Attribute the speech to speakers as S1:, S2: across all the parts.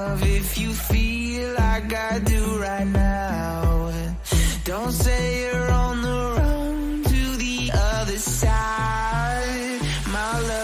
S1: love, if you feel like I do right now, don't say you're on the run to the other side, my love.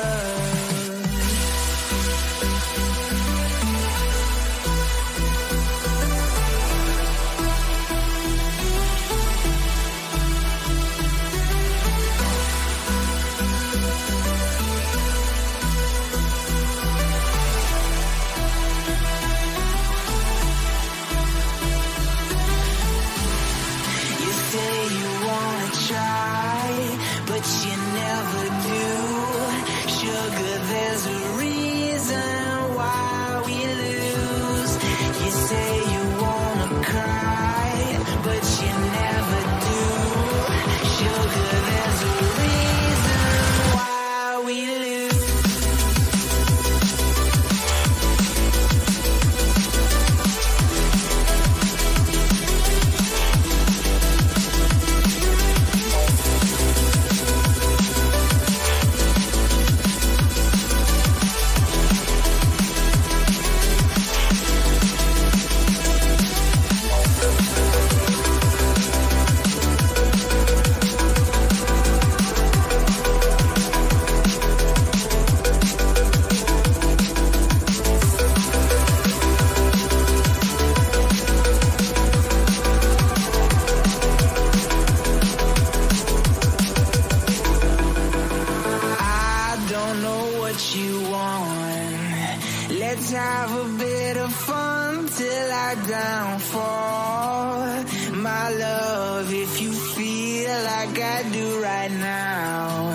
S1: Let's have a bit of fun till I downfall, my love, if you feel like I do right now,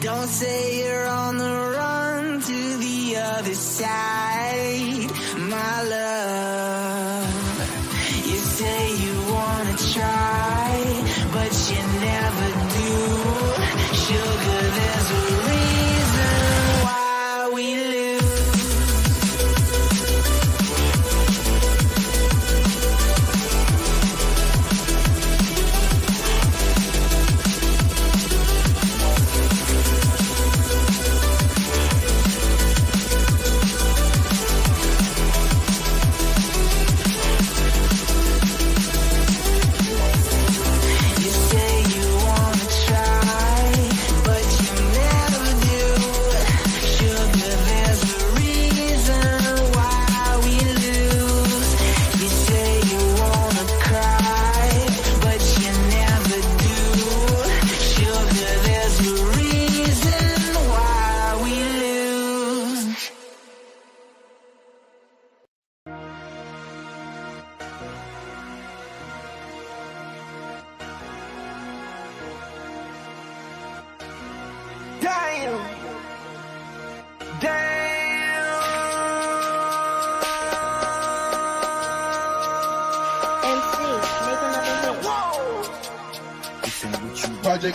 S1: don't say you're on the run to the other side, my love. You say you wanna try, but you never do. Sugar, there's a reason why we lose.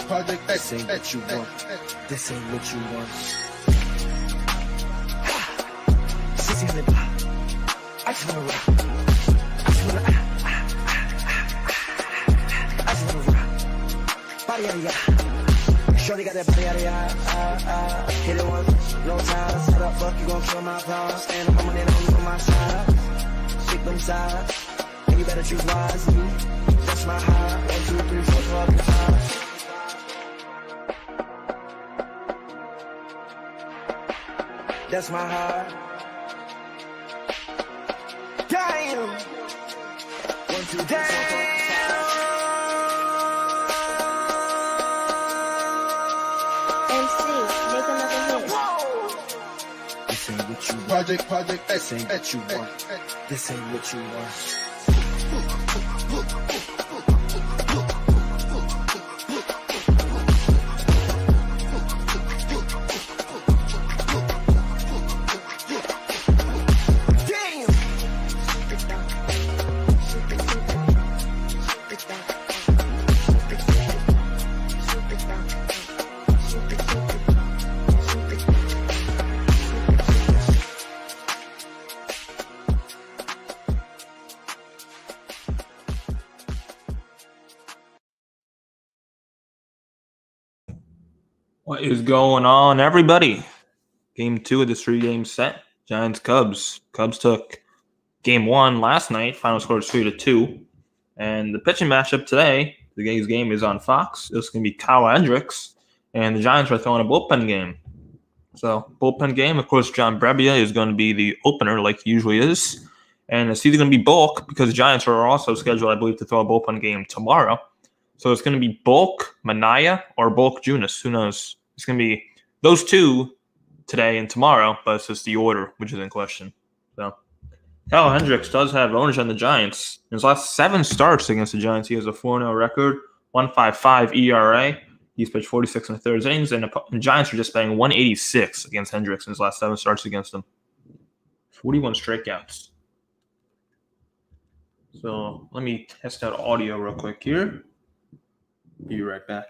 S2: Project, this ain't what you want. This ain't what you want. 600 pop. I just wanna rock. I just wanna rock. Body yada yada. Shorty got that body yada yada. Hit it once, no time. Set up, fuck, you gon' kill my power. Stand up, I'm on my side. Shake them sides. And you better choose wisely. That's my high. 1, 2, 3, 4, 5, 5. That's my heart. Damn. 1, 2, 3, 4, 5.
S3: MC, make another hit.
S2: This ain't what you want. Project, this ain't what you want. This ain't what you want.
S4: What is going on, everybody? Game 2 of this 3-game set. Giants-Cubs. Cubs took Game 1 last night. Final score is 3-2. And the pitching matchup today, today's game is on Fox. It's going to be Kyle Hendricks, and the Giants are throwing a bullpen game. So, bullpen game, of course, John Brebbia is going to be the opener like he usually is. And it's either going to be Bulk, because the Giants are also scheduled, I believe, to throw a bullpen game tomorrow. So it's going to be Bulk, Manaya, or Bulk Junis. Who knows? It's going to be those two today and tomorrow, but it's just the order which is in question. So Kyle Hendricks does have ownership on the Giants. In his last 7 starts against the Giants, he has a 4-0 record, 1.55 ERA. He's pitched 46 1/3 innings, and the Giants are just batting 186 against Hendricks in his last 7 starts against them. 41 strikeouts. So let me test out audio real quick here. Be right back.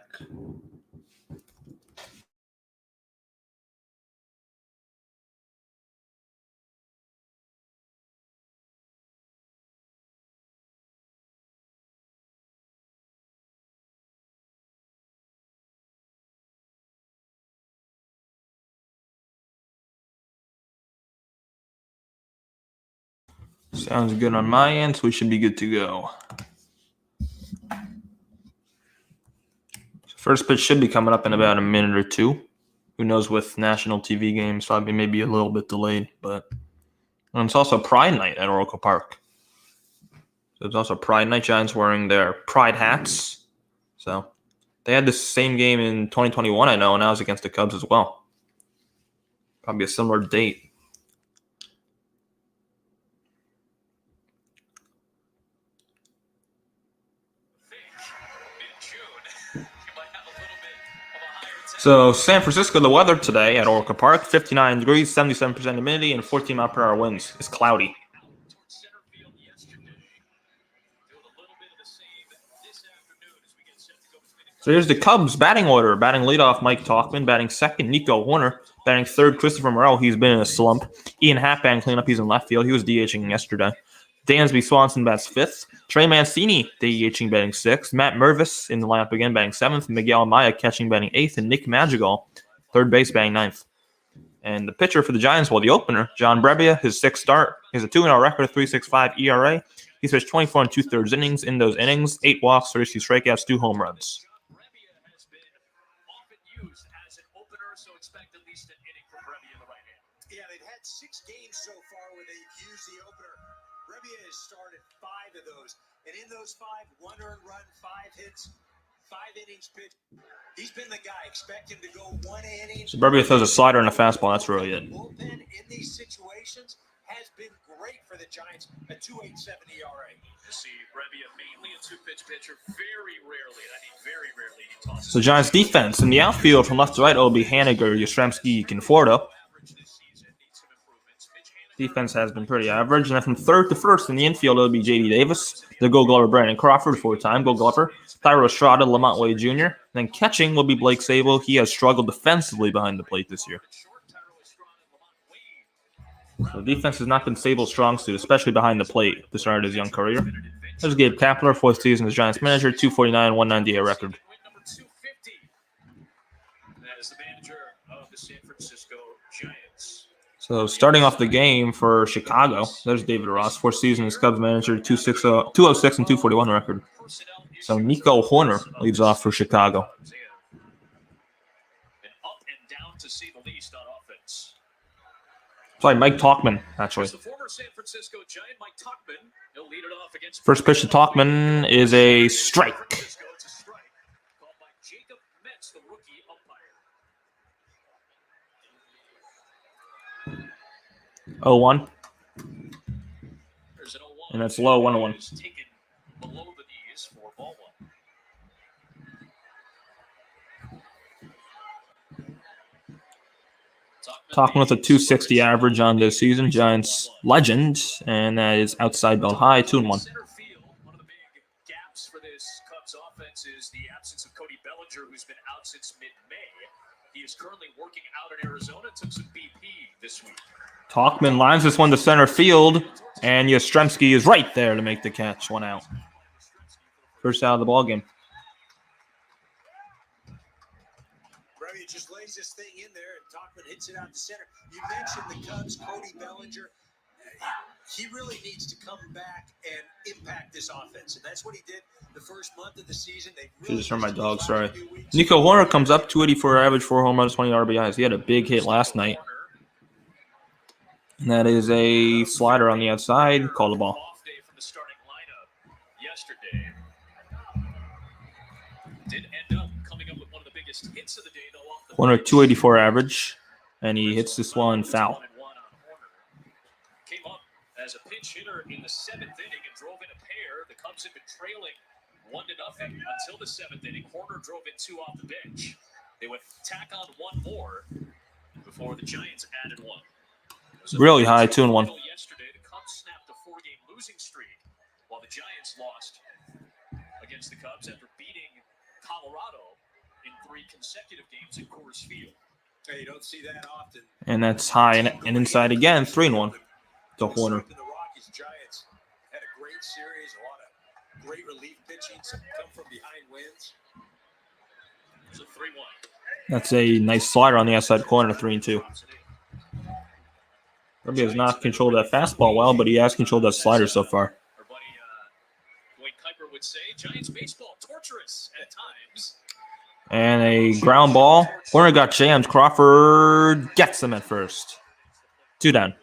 S4: Sounds good on my end, so we should be good to go. First pitch should be coming up in about a minute or two. Who knows, with national TV games, probably maybe a little bit delayed. But and it's also Pride Night at Oracle Park. So it's also Pride Night. Giants wearing their Pride hats. So they had this same game in 2021, I know, and now it's against the Cubs as well. Probably a similar date. So San Francisco, the weather today at Oracle Park, 59 degrees, 77% humidity, and 14 mile per hour winds. It's cloudy. So here's the Cubs batting order. Batting leadoff, Mike Tauchman. Batting second, Nico Horner. Batting third, Christopher Morel. He's been in a slump. Ian Happ batting cleanup. He's in left field. He was DHing yesterday. Dansby Swanson bats fifth. Trey Mancini DHing batting sixth. Matt Mervis in the lineup again batting seventh. Miguel Amaya catching batting eighth. And Nick Madrigal, third base, batting ninth. And the pitcher for the Giants, well, the opener, John Brebbia, his sixth start. He has a 2-0 record, 3.65 ERA. He's pitched 24 2/3 innings. In those innings, 8 walks, 32 strikeouts, 2 home runs.
S5: Yeah, they've had 6 games so far where they've used the opener. Brebbia has started 5 of those. And in those 5, 1 earned run, 5 hits, 5 innings pitched. He's been the guy. Expect him to go 1 inning.
S4: So Brebbia throws a slider and a fastball. That's really it.
S5: Bullpen in these situations has been great for the Giants. A 2.87 ERA. You see Brebbia mainly a 2-pitch pitcher. Very rarely, and I mean very rarely, he tosses.
S4: So Giants defense in the outfield from left to right, it'll be Haniger, Yastrzemski, Conforto. Defense has been pretty average. And then from third to first in the infield, it'll be J.D. Davis, the Gold Glover Brandon Crawford, 4-time Gold Glover, Thairo Estrada, Lamont Wade Jr. And then catching will be Blake Sable. He has struggled defensively behind the plate this year. So defense has not been Sable's strong suit, especially behind the plate to start his young career. There's Gabe Kapler, 4th season as Giants manager, 249, 198 record.
S5: As the manager of the San Francisco Giants.
S4: So starting off the game for Chicago, there's David Ross, 4th season as Cubs manager, 206 and 241 record. So Nico Horner leads off for Chicago.
S5: And up and down to see the least on offense.
S4: Sorry, Mike Tauchman, actually.
S5: The former San Francisco Giant, Mike Tauchman, he'll lead it off against
S4: First pitch to Tauchman is a strike.
S5: It's a strike called by Jacob Metz, the rookie umpire.
S4: 0-1.
S5: There's an 0-1.
S4: And that's low, 1-1.
S5: It's taken below the knees for ball 1.
S4: Tauchman with a 260 average on this season. Giants legend, and that is outside belt high, 2-1.
S5: Center field, one of the big gaps for this Cubs offense is the absence of Cody Bellinger, who's been out since mid-May. He is currently working out in Arizona. Took some BP this week.
S4: Tauchman lines this one to center field, and Yastrzemski is right there to make the catch. 1 out. First out of the ball game.
S5: Brebbia just lays this thing in there, and Tauchman hits it out to center. You mentioned the Cubs, Cody Bellinger. he really needs to come back and impact this offense, and that's what he did the first month of the season. They
S4: Should just turn my dog, sorry. Nico Horner comes up 284 average, 4 home runs, 20 RBIs. He had a big hit last night. And that is a slider on the outside. Call the ball. Horner 284 average, and he hits this one foul.
S6: Came up as a pinch hitter in the 7th inning and drove in a pair. The Cubs had been trailing 1-0 until the 7th inning. Horner drove in 2 off the bench. They would tack on 1 more before the Giants added 1.
S4: Really high, 2-1.
S6: Yesterday, the Cubs snapped a 4-game losing streak, while the Giants lost against the Cubs after beating Colorado in 3 consecutive games at Coors Field.
S5: Hey, you don't see that often.
S4: And that's high and inside again, 3-1 to Horner.
S5: The Rockies Giants had a great series, a lot of great relief pitching, some come from behind wins.
S6: So 3-1.
S4: That's a nice slider on the outside corner, 3-2. Brebbia has not controlled that fastball well, but he has controlled that slider so far.
S6: Our buddy Wayne Kuiper would say, Giants baseball, torturous at times.
S4: And a ground ball. Horner got jammed. Crawford gets him at first. 2 down.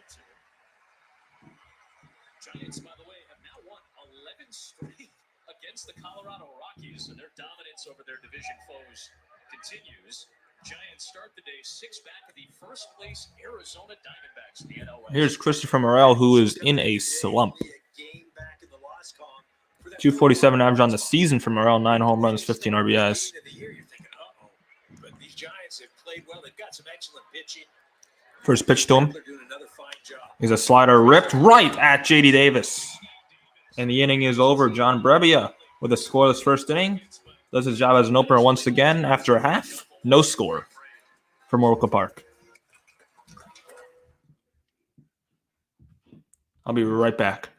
S6: Giants, by the way, have now won 11 straight against the Colorado Rockies, and their dominance over their division foes continues. Giants start the day 6 back of the first place Arizona Diamondbacks in the NL West.
S4: Here's Christopher Morel, who is in a slump. 247 average on the season for Morel, 9 home runs, 15 RBIs.
S5: But these Giants have played well. They've got some excellent pitching.
S4: First pitch to him
S5: They're doing another fine job.
S4: is a slider ripped right at J.D. Davis. And the inning is over. John Brebbia with a scoreless first inning does his job as an opener once again after a half. No score for Oracle Park. I'll be right back.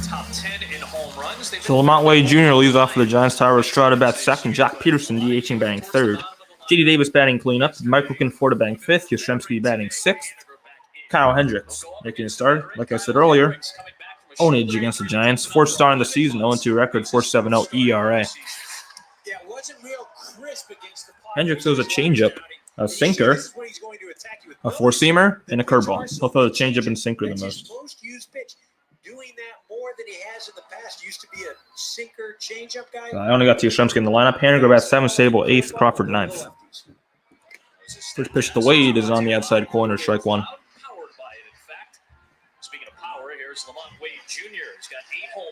S6: Top 10 in home runs.
S4: So Lamont Wade Jr. leads off for the Giants. Tyler Estrada bats second. Jack Peterson DHing batting third. J.D. Davis batting cleanup. Michael Conforto batting fifth. Yastrzemski batting sixth. Kyle Hendricks making a start. Like I said earlier, ownage against the Giants. 4th star in the season. 0-2 record. 4.70 ERA. Hendricks throws a changeup, a sinker, a 4-seamer, and a curveball. He'll throw the changeup and sinker the most.
S5: Doing that more than he has in the past. Used to be a sinker changeup guy.
S4: I only got to Yastrzemski in the lineup. Haniger bats 7th, Sable 8th, Crawford 9th. First pitch to Wade is on the outside corner, strike 1.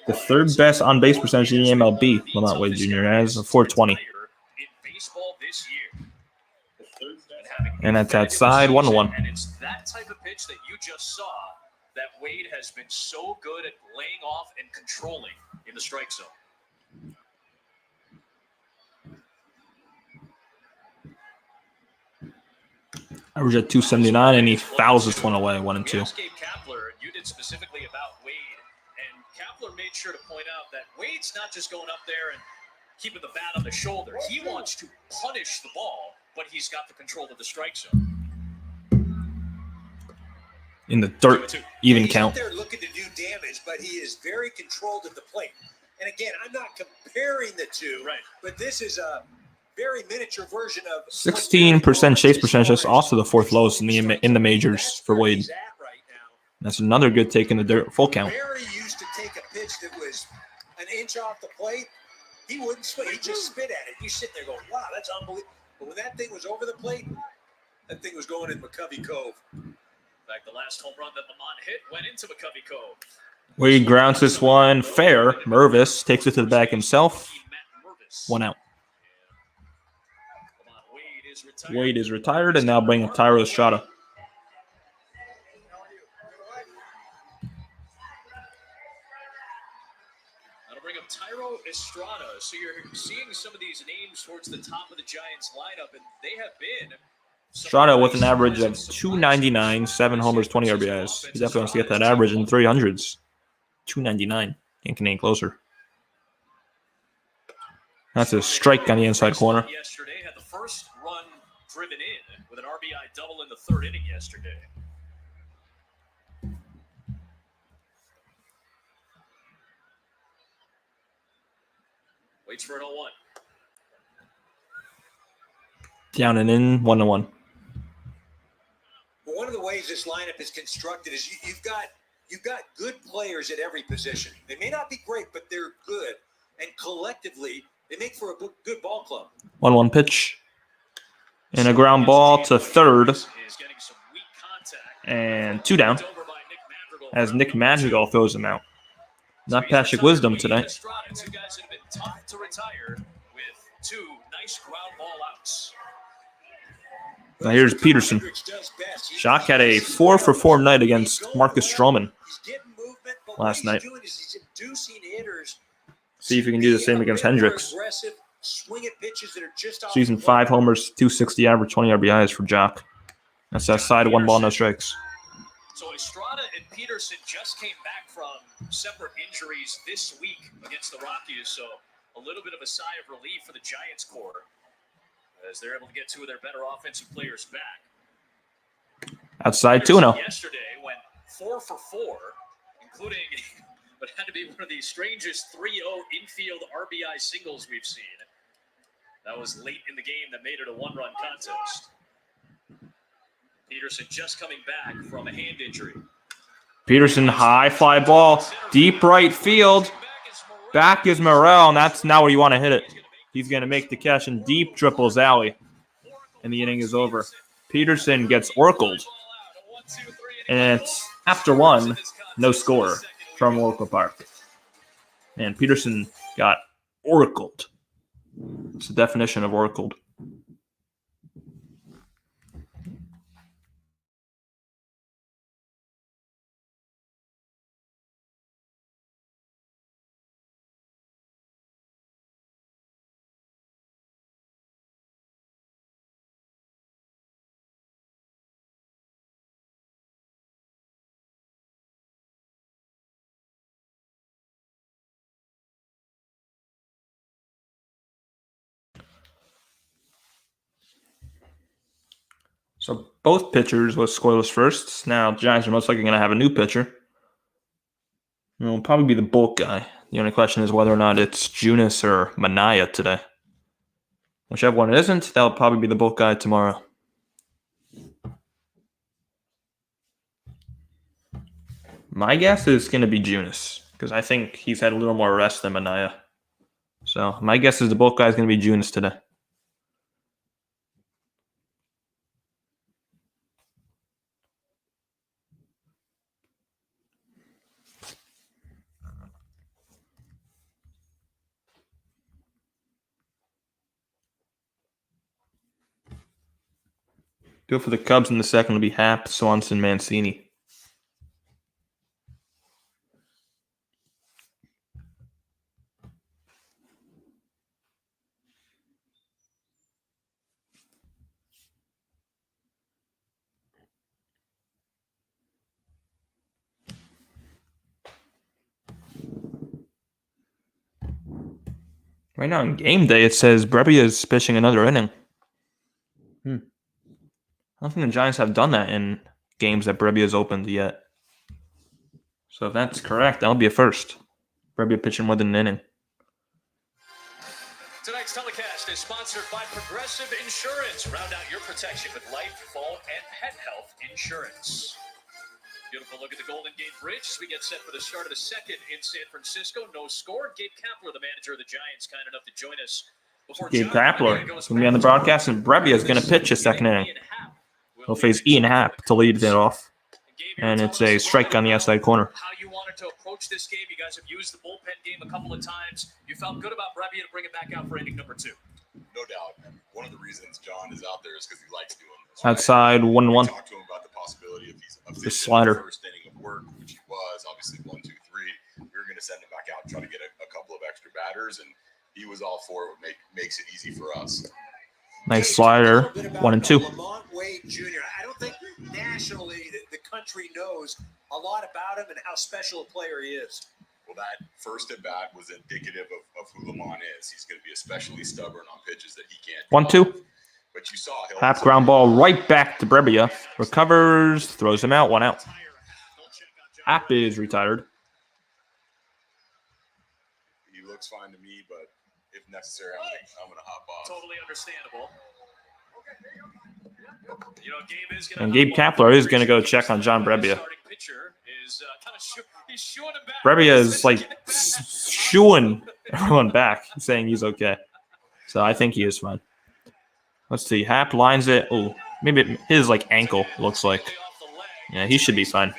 S4: The 3rd best on base percentage in the MLB, Lamont Wade Jr. has a 420. And that's outside, 1-1.
S6: And it's that type of pitch that you just saw that Wade has been so good at laying off and controlling in the strike zone.
S4: Average at 279, and he fouls this one away, 1-2.
S6: Gabe Kapler, you did specifically about Wade, and Kapler made sure to point out that Wade's not just going up there and keeping the bat on the shoulder. He wants to punish the ball but he's got the control of the strike zone.
S4: In the dirt, even
S5: He's
S4: count.
S5: out there looking to do damage, but he is very controlled at the plate. And again, I'm not comparing the two,
S6: Right.
S5: but this is a very miniature version of
S4: 16% chase percentage. That's also the fourth lowest in the majors for Wade.
S5: He's at right now.
S4: That's another good take in the dirt. Full count.
S5: Barry used to take a pitch that was an inch off the plate. He wouldn't spit. He'd just spit at it. You sit there going, wow, that's unbelievable. But when that thing was over the plate, that thing was going in McCovey Cove.
S6: In fact, the last home run that Lamont hit went into McCovey Cove.
S4: Wade grounds this one fair. Mervis takes it to the back himself. 1 out. Wade is retired, and now bring up Tyro Estrada.
S6: That'll bring up Tyro Estrada. So you're seeing some of these names towards the top of the Giants lineup, and they have been.
S4: Estrada with an average of 299, 7 homers, 20 RBIs. He definitely wants to get that average in 300s. 299. Can't get any closer. That's a strike on the inside corner.
S6: Yesterday had the first run driven in with an RBI double in the third inning yesterday. Waits for an 0-1.
S4: Down and in, 1-1.
S5: Well, one of the ways this lineup is constructed is you've got good players at every position. They may not be great, but they're good, and collectively they make for a good ball club.
S4: 1-1 pitch. And a ground ball to third. And 2 down. As Nick Madrigal throws him out. Not Patrick Wisdom today.
S6: Two guys that have been tough to retire with 2 nice ground ball outs.
S4: Now here's Peterson. Jacques had a 4-for-4 night against Marcus Stroman last night. See if he can do the same against Hendricks. Season 5 homers, 260 average, 20 RBIs for Jock. That's that side, 1 ball, no strikes.
S6: So Estrada and Peterson just came back from separate injuries this week against the Rockies, so a little bit of a sigh of relief for the Giants core as they're able to get 2 of their better offensive players back.
S4: Outside 2-0.
S6: Yesterday went 4 for 4, including what had to be one of the strangest 3-0 infield RBI singles we've seen. That was late in the game that made it a 1-run contest. Peterson just coming back from a hand injury.
S4: Peterson, high fly ball, deep right field. Back is Morel, and that's not where you want to hit it. He's going to make the catch in deep triples alley. And the inning is over. Peterson gets oracled. And it's after 1, no score from Oracle Park. And Peterson got oracled. It's the definition of oracled. So both pitchers was scoreless firsts. Now Giants are most likely going to have a new pitcher. It'll probably be the bulk guy. The only question is whether or not it's Junis or Manaya today. Whichever one it isn't, that'll probably be the bulk guy tomorrow. My guess is going to be Junis because I think he's had a little more rest than Manaya. So my guess is the bulk guy is going to be Junis today. Go for the Cubs in the second will be Happ, Swanson, Mancini. Right now on game day, it says Brebbia is pitching another inning. don't think the Giants have done that in games that Brebbia has opened yet. So if that's correct, that'll be a first. Brebbia pitching more than an inning.
S6: Tonight's telecast is sponsored by Progressive Insurance. Round out your protection with life, phone, and pet health insurance. Beautiful look at the Golden Gate Bridge as we get set for the start of the second in San Francisco. No score. Gabe Kapler, the manager of the Giants, kind enough to join us.
S4: Gabe Kapler is going to be on the broadcast, and Brebbia is going to pitch a second inning. He'll face Ian Happ to lead it off. And it's a strike on the outside corner.
S6: How you wanted to approach this game. You guys have used the bullpen game a couple of times. You felt good about Brebbia to bring it back out for inning number 2.
S7: No doubt. One of the reasons John is out there is because he likes doing this.
S4: Outside 1-1.
S7: We talked to him about the possibility if he's
S4: The slider.
S7: the first inning of work, which he was, obviously 1, 2, 3. We were going to send him back out and try to get a couple of extra batters, and he was all for it. Makes it easy for us.
S4: Nice slider. 1 and 2.
S5: Lamont Wade Jr. I don't think nationally the country knows a lot about him and how special a player he is.
S7: Well, that first at bat was indicative of who Lamont is. He's going to be especially stubborn on pitches that he can't.
S4: 1-2.
S7: But you saw
S4: Happ ground ball right back to Brebbia. Recovers, throws him out, 1 out. Happ is retired.
S7: He looks fine to me, but if necessary, I'm going to hop off.
S6: Totally understandable. You know, Gabe is
S4: And Gabe Kapler is going to go check on John Brebbia. Brebbia is like shooing everyone back, saying he's okay. So I think he is fine. Let's see. Happ lines it. Oh, maybe his like ankle looks like. Yeah, he should be fine.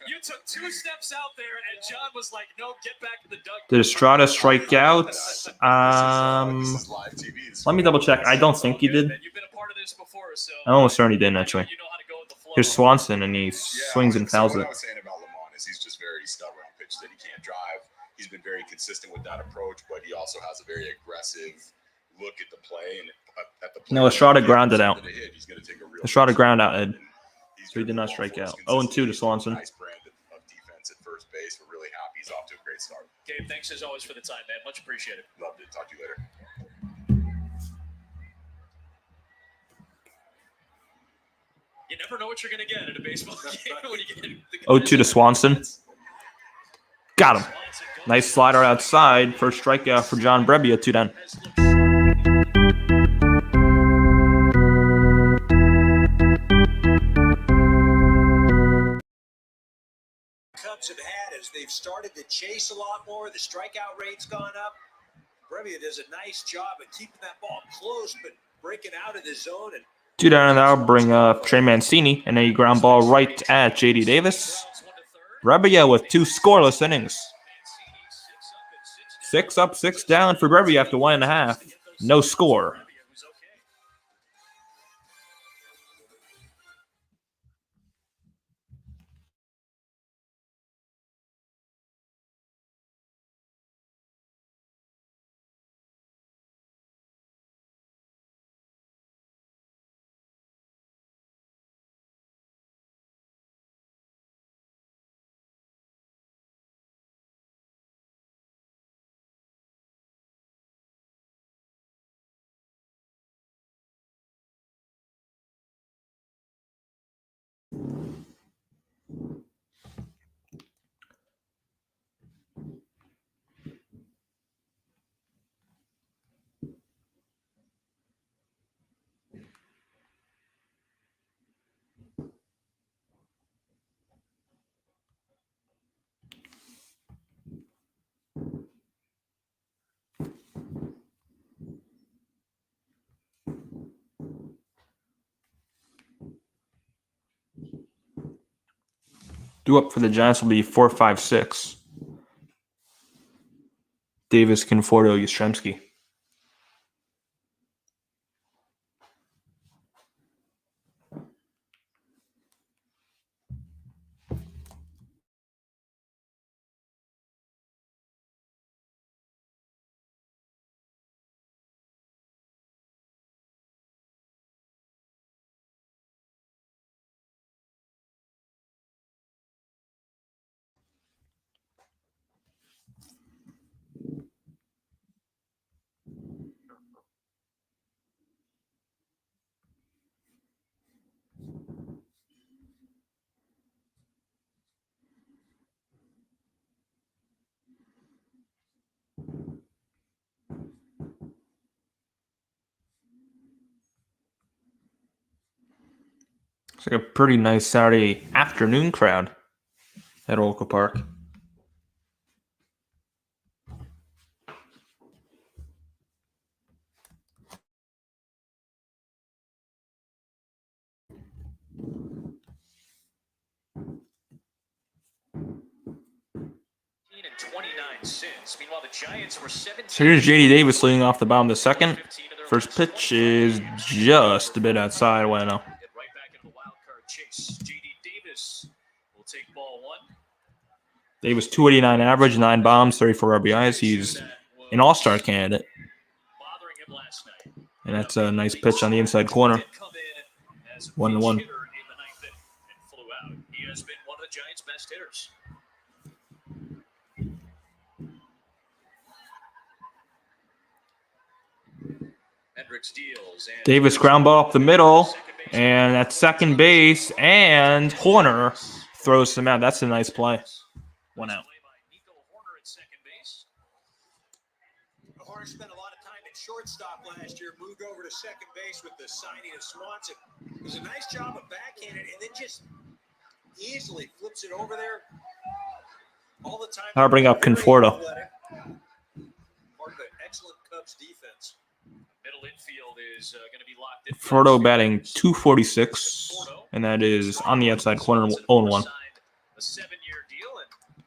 S6: You took 2 steps out there, and John was like, "No, get back to the dugout."
S4: Did Estrada strike out? Let me double check. I don't think he did. I'm almost certain he didn't, actually. Here's Swanson, and he swings and fouls
S7: What
S4: it.
S7: I was saying about Lamont is he's just very stubborn on pitch that he can't drive. He's been very consistent with that approach, but he also has a very aggressive look at the play. And at the play,
S4: No, Estrada grounded out.
S7: He's going to take a real
S4: Estrada ground out, Ed.
S7: So
S4: he did not strike out. 0-2 to Swanson.
S7: Nice brand of defense at first base. We're really happy he's off to a great start.
S6: Gabe, thanks as always for the time, man. Much appreciated.
S7: Loved it. Talk to you later.
S6: You never know what you're going to get in a baseball game when you get
S4: 0-2 to Swanson. Got him. Nice slider outside. First strikeout for John Brebbia, 2 down.
S5: Cubs have had as they've started to chase a lot more. The strikeout rate's gone up. Brebbia does a nice job of keeping that ball close, but breaking out of the zone. And
S4: 2 down, and that'll bring up Trey Mancini, and a ground ball right at J.D. Davis. Brebbia with 2 scoreless innings. 6 up, 6 down for Brebbia after 1.5. No score. Due up for the Giants will be 4-5-6. Davis, Conforto, Yastrzemski. It's like a pretty nice Saturday afternoon crowd at Oracle Park.
S6: And 29 cents. Meanwhile, the Giants were 17.
S4: So here's JD Davis leading off the bottom of the second. First pitch is just a bit outside. Bueno.
S6: Right back into the wild card chase. JD Davis will take ball one.
S4: Davis 289 average, 9 bombs, 34 RBIs. He's an all-star candidate.
S6: Bothering him last night.
S4: And that's a nice pitch on the inside corner. 1-1.
S6: He has been one of the Giants' best hitters. Hendricks deals. And
S4: Davis ground ball up the middle, and at second base, and Horner throws him out. That's a nice play. 1 out.
S5: Horner spent a lot of time at shortstop last year, moved over to second base with the signing of Swanson. It was a nice job of backhanded, and then just easily flips it over there. All the time.
S4: I'll bring up Conforto.
S5: Part of the excellent Cubs defense.
S6: Middle infield is going to be locked in.
S4: Conforto batting 246, and that is on the outside corner, 0-1.
S6: A 7-year deal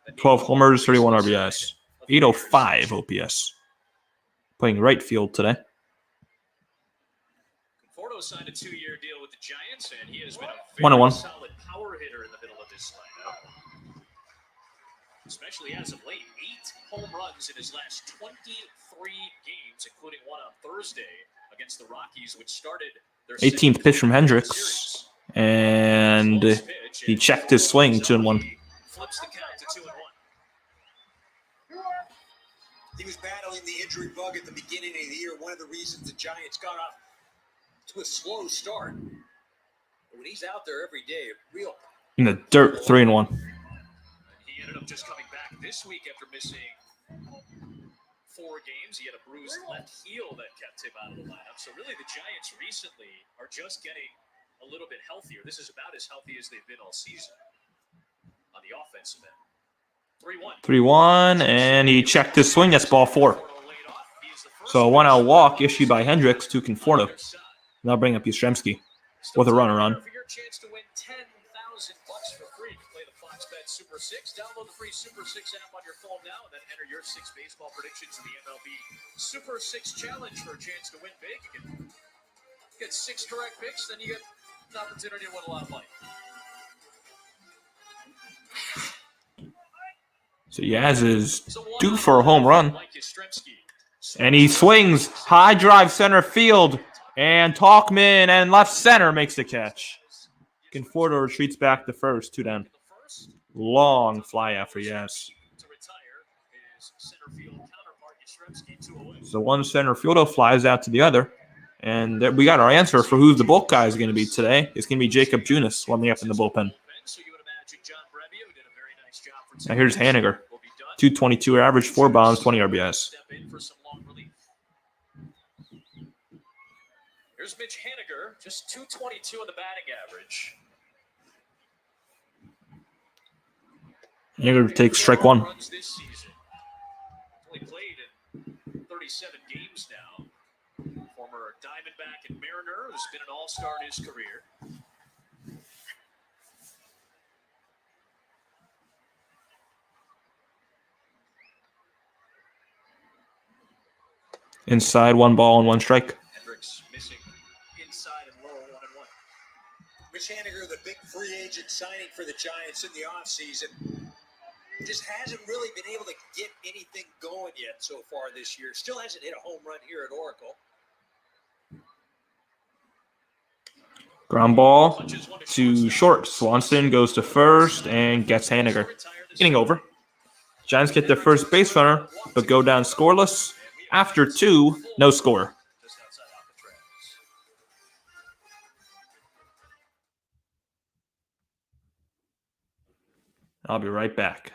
S6: and
S4: 12 homers, 31 RBIs, 805 OPS. Playing right field today.
S6: Conforto signed a 2-year deal with the Giants, and he has been a
S4: 1-1.
S6: very solid power hitter in the middle of this lineup. Especially as of late, 8 home runs in his last 23 games, including one on Thursday against the Rockies, which started their
S4: 18th pitch from Hendricks, and he checked his swing, 2-1.
S6: Flips the count to 2-1.
S5: He was battling the injury bug at the beginning of the year. One of the reasons the Giants got off to a slow start. But when he's out there every day, real.
S4: In the dirt, 3-1.
S6: He ended up just coming back this week after missing 4 games. He had a bruised left heel that kept him out of the lineup. So really the Giants recently are just getting a little bit healthier. This is about as healthy as they've been all season on the offensive end. 3-1.
S4: 3-1, and he checked his swing. That's ball 4. So a 1-out walk issued by Hendricks to Conforto. Now bring up Yastrzemski with a runner on.
S6: For your chance to win $10,000 for free to play the Fox Bet Super 6. Download the free Super 6 app on your phone now, and then enter your 6 baseball predictions in the MLB Super 6 Challenge for a chance to win big. You get 6 correct picks, then you get an opportunity to win a lot of money.
S4: So Yaz is due for a home run. And he swings high drive center field. And Talkman and left center makes the catch. Conforto retreats back to first, 2 down. Long fly out for Yaz. So one center fielder flies out to the other. And we got our answer for who the bulk guy is going to be today. It's going to be Jacob Junis warming up in the bullpen. Now here's Haniger. 222 average, 4 bombs, 20 RBIs.
S6: Here's Mitch Haniger, just 222 on the batting average.
S4: Haniger takes strike 1.
S6: Runs this season. Only played in 37 games now. Former Diamondback and Mariner, who's been an all-star in his career.
S4: Inside, 1 ball and 1 strike.
S6: Hendricks missing inside and low, 1-1.
S5: Mitch Haniger, the big free agent signing for the Giants in the offseason, just hasn't really been able to get anything going yet so far this year. Still hasn't hit a home run here at Oracle.
S4: Ground ball to short. Swanson goes to first and gets Haniger. Getting over. Giants get their first base runner, but go down scoreless. After 2, no score. I'll be right back.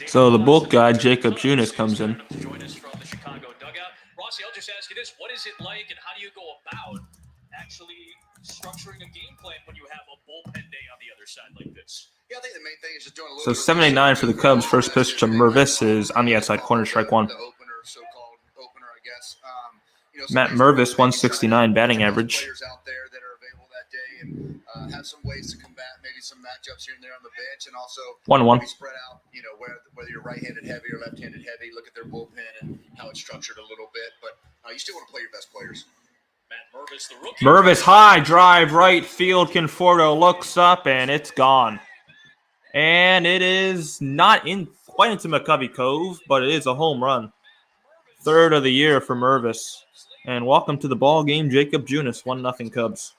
S4: So the bulk guy, Jacob Junis, comes in.
S6: Join us from the Chicago dugout. Rossi, I'll just ask you this. What is it like and how do you go about actually structuring a game plan when you have a bullpen day on the other side like this?
S8: Yeah, I think the main thing is just doing a
S4: So
S8: little
S4: 7-9 for the Cubs. First pitch to Mervis is on the outside corner, strike one.
S8: The opener, so-called opener, I guess.
S4: Matt Mervis, 169 batting average.
S8: Players out there that are available that day and have some ways to combat maybe some matchups here and there on the bench, and also
S4: 1-1.
S8: maybe spread out, whether you're right-handed heavy or left-handed heavy. Look at their bullpen and how it's structured a little bit, but you still want to play your best players.
S6: Matt Mervis, the rookie.
S4: Mervis high drive right field. Conforto looks up and it's gone. And it is not quite into McCovey Cove, but it is a home run. Third of the year for Mervis. And welcome to the ball game, Jacob Junis, 1-0 Cubs.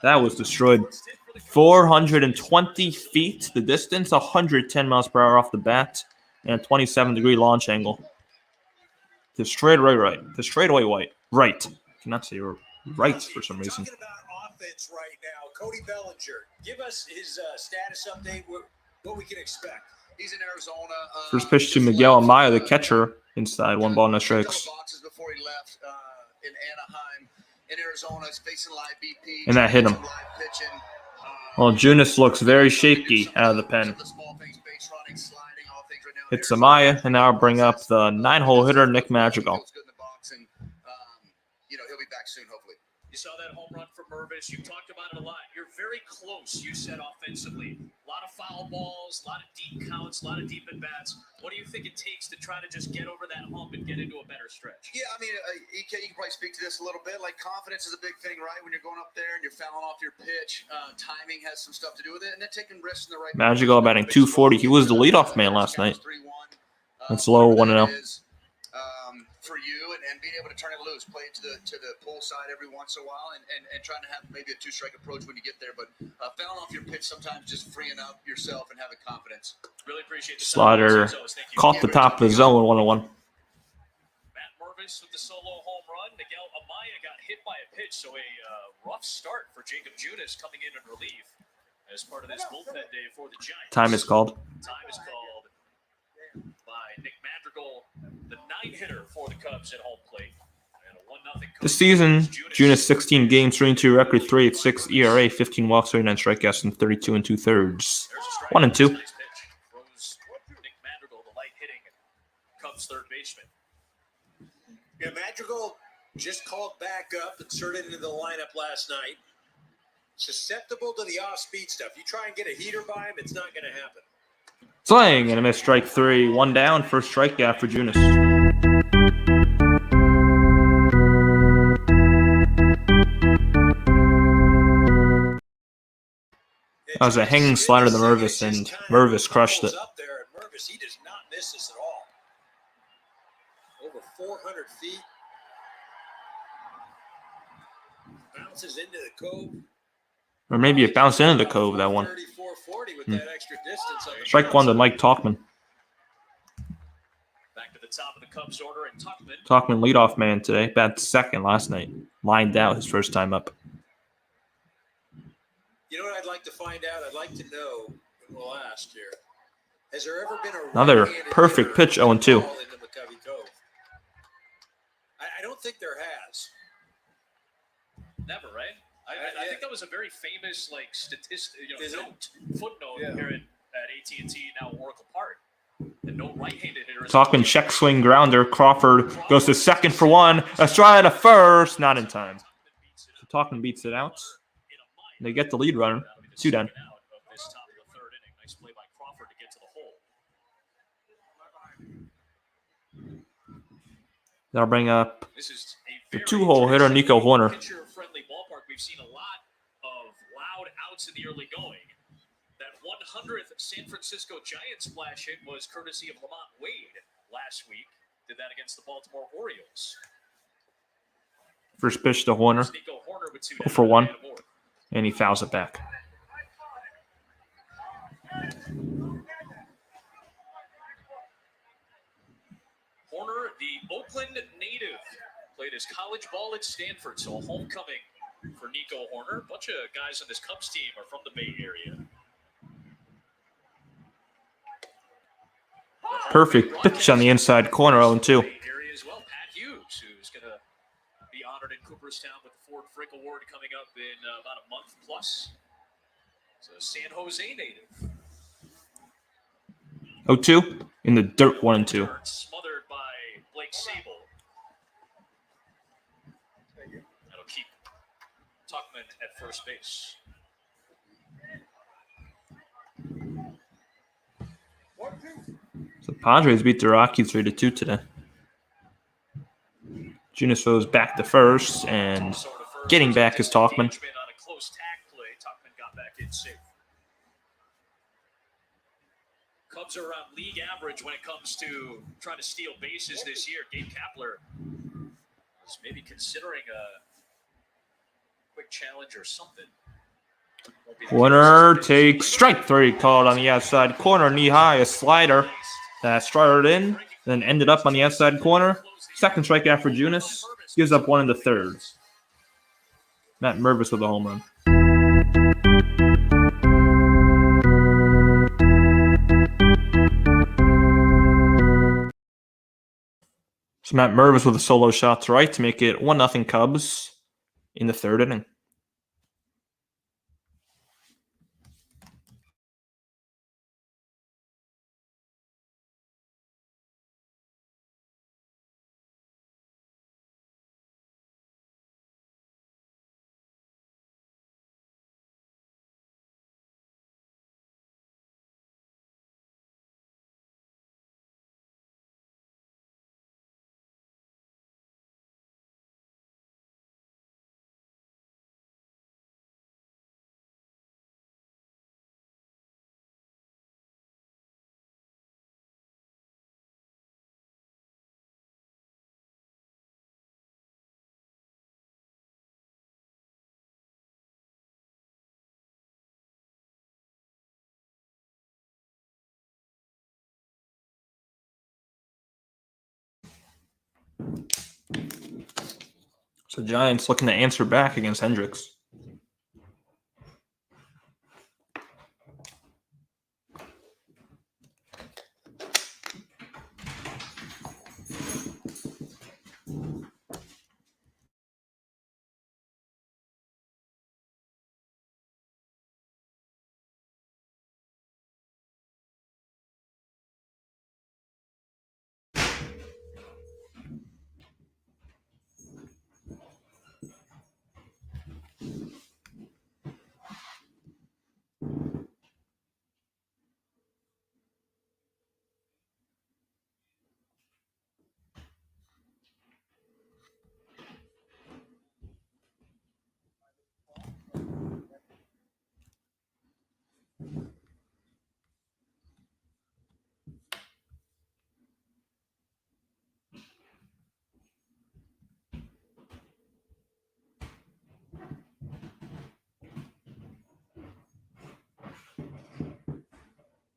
S4: That was destroyed. 420 feet the distance, 110 miles per hour off the bat, and a 27-degree launch angle. To straightaway right. Cannot say right for some reason.
S5: Talking about offense right now, Cody Bellinger. Give us his status update. What we can expect.
S8: He's in Arizona.
S4: First pitch to Miguel Amaya, the catcher, inside, 1 ball, no strikes.
S8: Boxes before he left in Anaheim, in Arizona, he's facing live BP.
S4: And that hit him. Well, Junis looks very shaky out of the pen. Hits Amaya, and now I'll bring up the 9-hole hitter, Nick Madrigal.
S8: He'll be back soon, hopefully.
S6: You saw that home run from Mervis. You talked about it a lot. You're very close, you said, offensively. A lot of foul balls, a lot of deep counts, a lot of deep at-bats. What do you think it takes to try to just get over that hump and get into a better stretch?
S8: Yeah, I mean, EK, you can probably speak to this a little bit. Like, confidence is a big thing, right? When you're going up there and you're fouling off your pitch, timing has some stuff to do with it, and then taking risks in the right
S4: Madrigal batting 240. He was the leadoff man last night. That's low 1-0.
S8: For you and being able to turn it loose, play it to the pull side every once in a while, and trying to have maybe a two-strike approach when you get there. But fouling off your pitch sometimes just freeing up yourself and having confidence.
S6: Really appreciate the
S4: Slider caught the top of the zone, 1-1.
S6: Matt Mervis with the solo home run. Miguel Amaya got hit by a pitch, so a rough start for Jacob Junis coming in relief as part of this bullpen day for the Giants.
S4: Time is called
S6: by Nick Madrigal, the 9-hitter for the Cubs at home plate. And a 1-0
S4: This season, Junis 16 games, 3-2 record, 3.86 ERA, 15 walks, 39 strikeouts, and 32 2/3. 1-2.
S6: Nice pitch. Throws Nick Madrigal, the light-hitting Cubs third baseman.
S5: Yeah, Madrigal just called back up, inserted into the lineup last night. Susceptible to the off-speed stuff. You try and get a heater by him, it's not going to happen.
S4: Swing and a miss, strike 3. 1 down, first strikeout for Junis. That was a hanging slider to Mervis, and Mervis crushed it.
S5: Up there, and Mervis, he does not miss this at all. Over 400 feet. Bounces into the cove.
S4: Or maybe it bounced into the cove, that one.
S5: 34-40 with that extra distance on the
S4: Strike 1 to Mike Talkman.
S6: Back to the top of the Cubs order, and
S4: Talkman leadoff man today. Bat second last night. Lined out his first time up.
S5: You know what I'd like to find out? I'd like to know, and we'll ask here. Has there ever been a
S4: Another
S5: right-handed
S4: perfect
S5: hitter
S4: pitch, 0-2.
S5: into McCovey Cove? I don't think there has.
S6: Never, right? I think that was a very famous statistic, footnote here at AT&T, now Oracle Park. And no right-handed hitter.
S4: Talkman check swing grounder. Crawford goes to second for 1. Estrada to first, not in time. So Talkman beats it out. They get the lead runner. 2 down.
S6: Nice play by Crawford to get to the hole.
S4: That'll bring up
S6: This is
S4: the 2-hole hitter, Nico Horner.
S6: Pitcher-friendly ballpark. We've seen a lot of loud outs in the early going. That 100th San Francisco Giants splash hit was courtesy of Lamont Wade last week. Did that against the Baltimore Orioles.
S4: First pitch to Horner.
S6: Nico Horner with 2
S4: 0 for 1. And he fouls it back.
S6: Horner, the Oakland native, played his college ball at Stanford, so a homecoming for Nico Horner. A bunch of guys on this Cubs team are from the Bay Area.
S4: Perfect pitch on the inside corner, 0-2.
S6: Bay Area as well. Pat Hughes, who's going to be honored in Cooperstown with the Ford Frick Award coming up in about a month plus. So San Jose native.
S4: 0-2 in the dirt, 1-2.
S6: Smothered by Blake Sable. That'll keep Tuckman at first base.
S4: So Padres beat the Rockies 3-2 today. Junis goes back to first, and getting back is Talkman.
S6: On a close tag play, Tuckman got back in safe. Cubs are around league average when it comes to trying to steal bases this year. Gabe Kapler is maybe considering a quick challenge or something.
S4: Warner takes strike 3, called on the outside corner, knee high, a slider that started in, then ended up on the outside corner. Second strikeout for Junis, gives up one in the third. Matt Mervis with a home run. So Matt Mervis with a solo shot to right to make it 1-0 Cubs in the third inning. So Giants looking to answer back against Hendricks.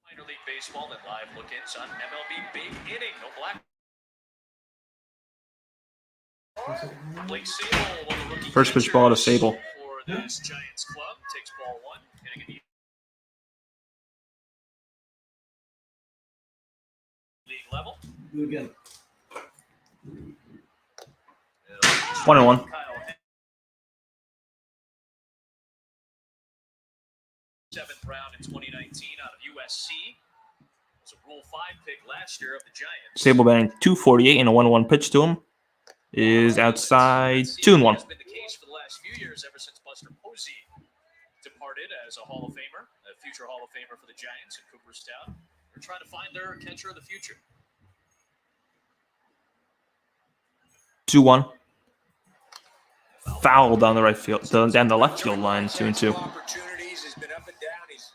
S6: Minor League Baseball and live look-ins on MLB Big Inning. No black. Blake Sable, one of the rookie
S4: First pitch ball to Sable.
S6: for this Giants club. Takes ball one. Hitting a league level.
S2: Do it again.
S4: 1-1.
S6: Kyle Hendricks, 7th round in 2019 out of USC. Was a Rule 5 pick last year of the Giants.
S4: Sable batting 248 and a 1-1 pitch to him is outside 2-1.
S6: Has been the case for the last few years ever since Buster Posey departed as a Hall of Famer, a future Hall of Famer for the Giants in Cooperstown. They're trying to find their catcher of the future.
S4: 2-1. Foul down the right field, down the left field line, 2-2.
S5: Opportunities, has been up and down. He's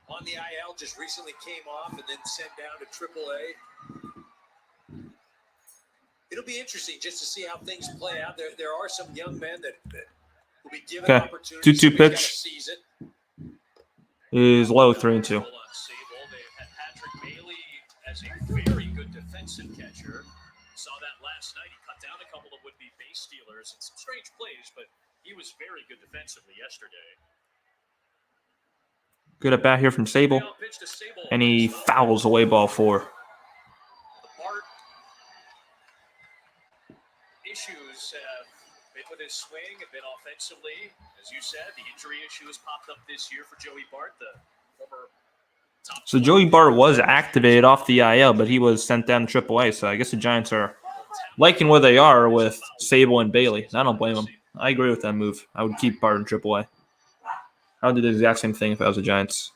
S5: on the IL, just recently came off and then sent down to AAA. It'll be interesting just to see how things play out. There are some young men that will be given
S4: Okay.
S5: opportunities.
S4: 2-2 pitch is low, 3-2.
S6: They've had Patrick Bailey as a very good defensive catcher. Saw that last night. He cut down a couple couple of would-be base stealers and some strange plays, but he was very good defensively yesterday.
S4: Good at bat here from Sable.
S6: Now pitch to Sable.
S4: And he fouls away ball 4.
S6: The Bart issues have been with his swing, have been offensively. As you said, the injury issue has popped up this year for Joey Bart, the former top.
S4: So Joey Bart was activated off the IL, but he was sent down to AAA. So I guess the Giants are liking where they are with Sable and Bailey. I don't blame them. I agree with that move. I would keep Bart in AAA. I would do the exact same thing if I was the Giants.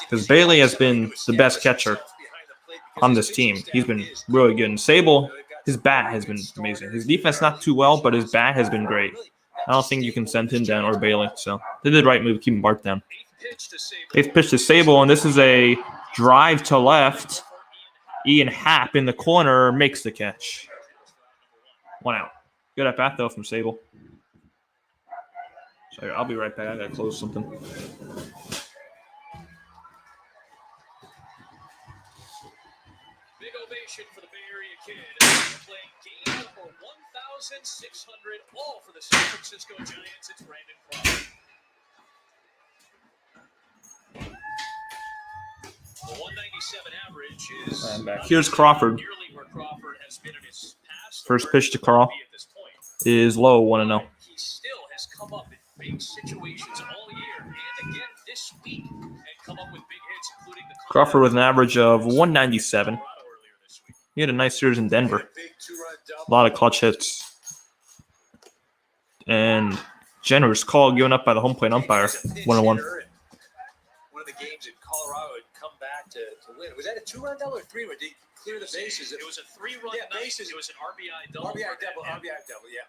S4: Because Bailey has been the best catcher on this team. He's been really good. And Sable, his bat has been amazing. His defense not too well, but his bat has been great. I don't think you can send him down or Bailey. So they did the right move, keeping Bart down. 8th pitch to Sable, and this is a drive to left. Ian Happ in the corner makes the catch. 1 out. Good at bat, though, from Sable. Sorry, I'll be right back. I gotta close something.
S6: Big ovation for the Bay Area kid. Playing game number 1,600, all for the San Francisco Giants. It's Brandon Crawford. The 197 average is.
S4: I'm back. Here's Crawford.
S6: Nearly where Crawford has been in his past.
S4: First pitch to Carl is low, 1-0.
S6: He still has come up in big situations all year and again this week and come up with big hits, including the
S4: Crawford with an average of 197. He had a nice series in Denver. A lot of clutch hits. And generous call given up by the home plate umpire. 1-1.
S5: One of the games in Colorado had come back to win. Was that a 2-run double or 3-run? Did he clear the bases?
S6: It was a 3-run
S5: Yeah,
S6: night.
S5: bases.
S6: It was an RBI double.
S5: RBI double, yeah.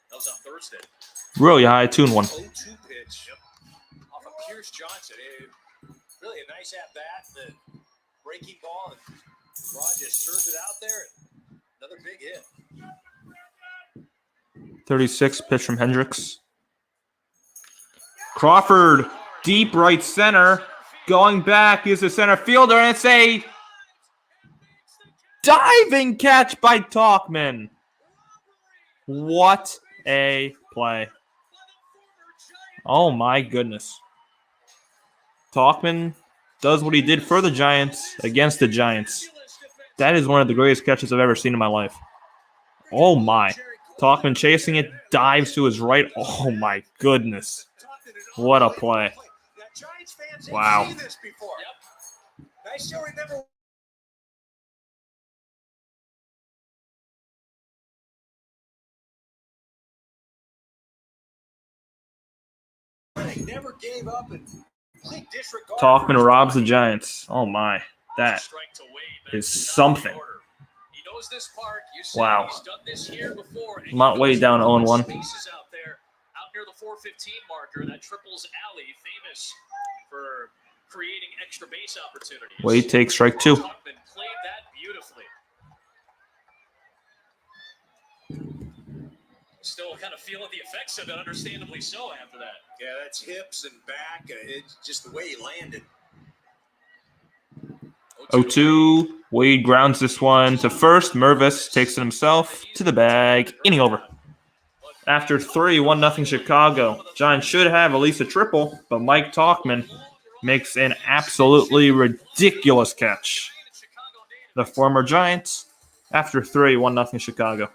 S6: That was on Thursday.
S4: Really high, 2-1.
S5: 0-2 pitch off of Pierce Johnson. Really a nice at-bat. The breaking ball, and Rod just served it out there. Another big hit.
S4: 36 pitch from Hendricks. Crawford, deep right center. Going back is the center fielder, and it's a diving catch by Talkman. What a play. Oh my goodness. Talkman does what he did for the Giants against the Giants. That is one of the greatest catches I've ever seen in my life. Oh my. Talkman chasing it, dives to his right. Oh my goodness. What a play. Wow.
S5: I still remember. They never gave up and disregard.
S4: Talkman robs the Giants. Oh my. That is something. Wow. Montway down 0-1.
S6: Out near the 415 marker, that triples alley, famous for creating extra base opportunities.
S4: Wade takes strike 2.
S6: Talkman played that beautifully. Still kind of feeling the effects of it, understandably so after that.
S5: Yeah, that's hips and back. It's just the way he landed.
S4: 0-2. Wade grounds this one to first. Mervis takes it himself to the bag. Inning over. After 3, 1-0 Chicago. Giants should have at least a triple, but Mike Talkman makes an absolutely ridiculous catch. The former Giants, after 3, 1-0 Chicago.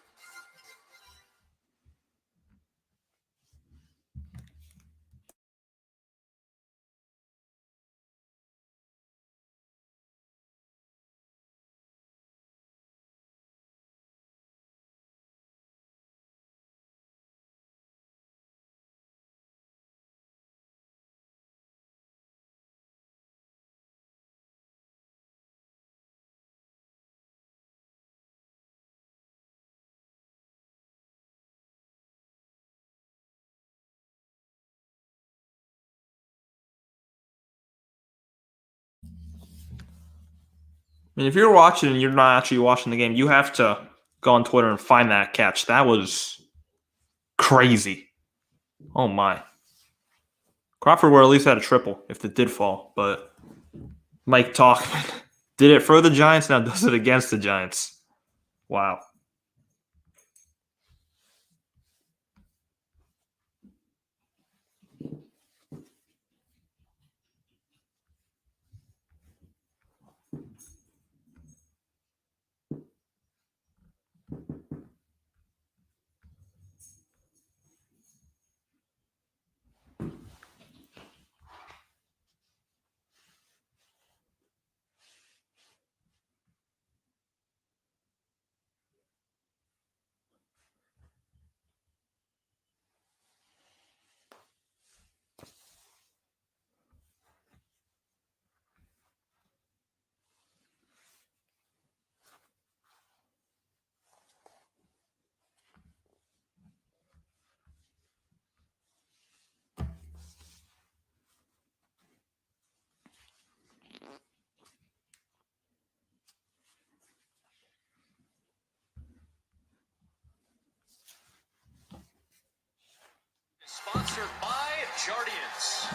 S4: I mean, if you're watching and you're not actually watching the game, you have to go on Twitter and find that catch. That was crazy. Oh, my. Crawford would at least had a triple if it did fall, but Mike Talkman did it for the Giants, now does it against the Giants. Wow.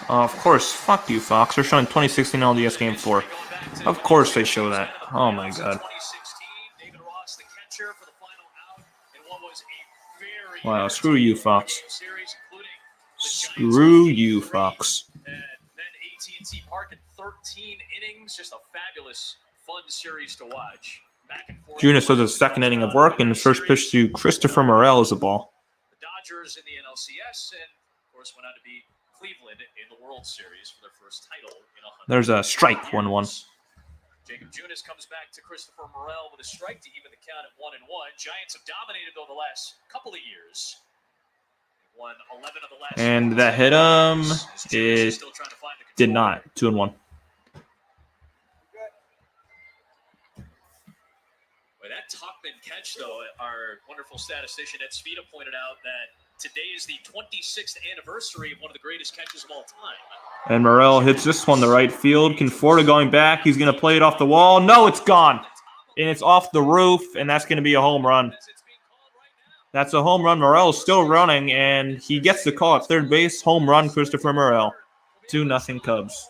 S4: Of course, fuck you, Fox. They're showing 2016 LDS Game 4. Of course they show that. Oh my god. Wow, screw you, Fox. Screw you, Fox.
S6: And then AT&T Park in 13 innings, just a fabulous, fun series to watch. Back and forth.
S4: Junis does his second inning of work, and the first pitch to Christopher Morel is a ball.
S6: The Dodgers in the NLCS, and of course went on to beat Cleveland in the World Series for their first title in 100
S4: There's a strike, 1-1.
S6: Jacob Junis comes back to Christopher Morel with a strike to even the count at 1-1. Giants have dominated though the last couple of years. Won 11 of the last.
S4: And that hit him. It did not. 2-1.
S6: Well, that Tuchman catch, though, our wonderful statistician Ed Svita pointed out that today is the 26th anniversary of one of the greatest catches of all time.
S4: And Morel hits this one to right field. Conforto going back. He's going to play it off the wall. No, it's gone. And it's off the roof, and that's going to be a home run. That's a home run. Morel is still running, and he gets the call at third base. Home run, Christopher Morel. 2-0 Cubs.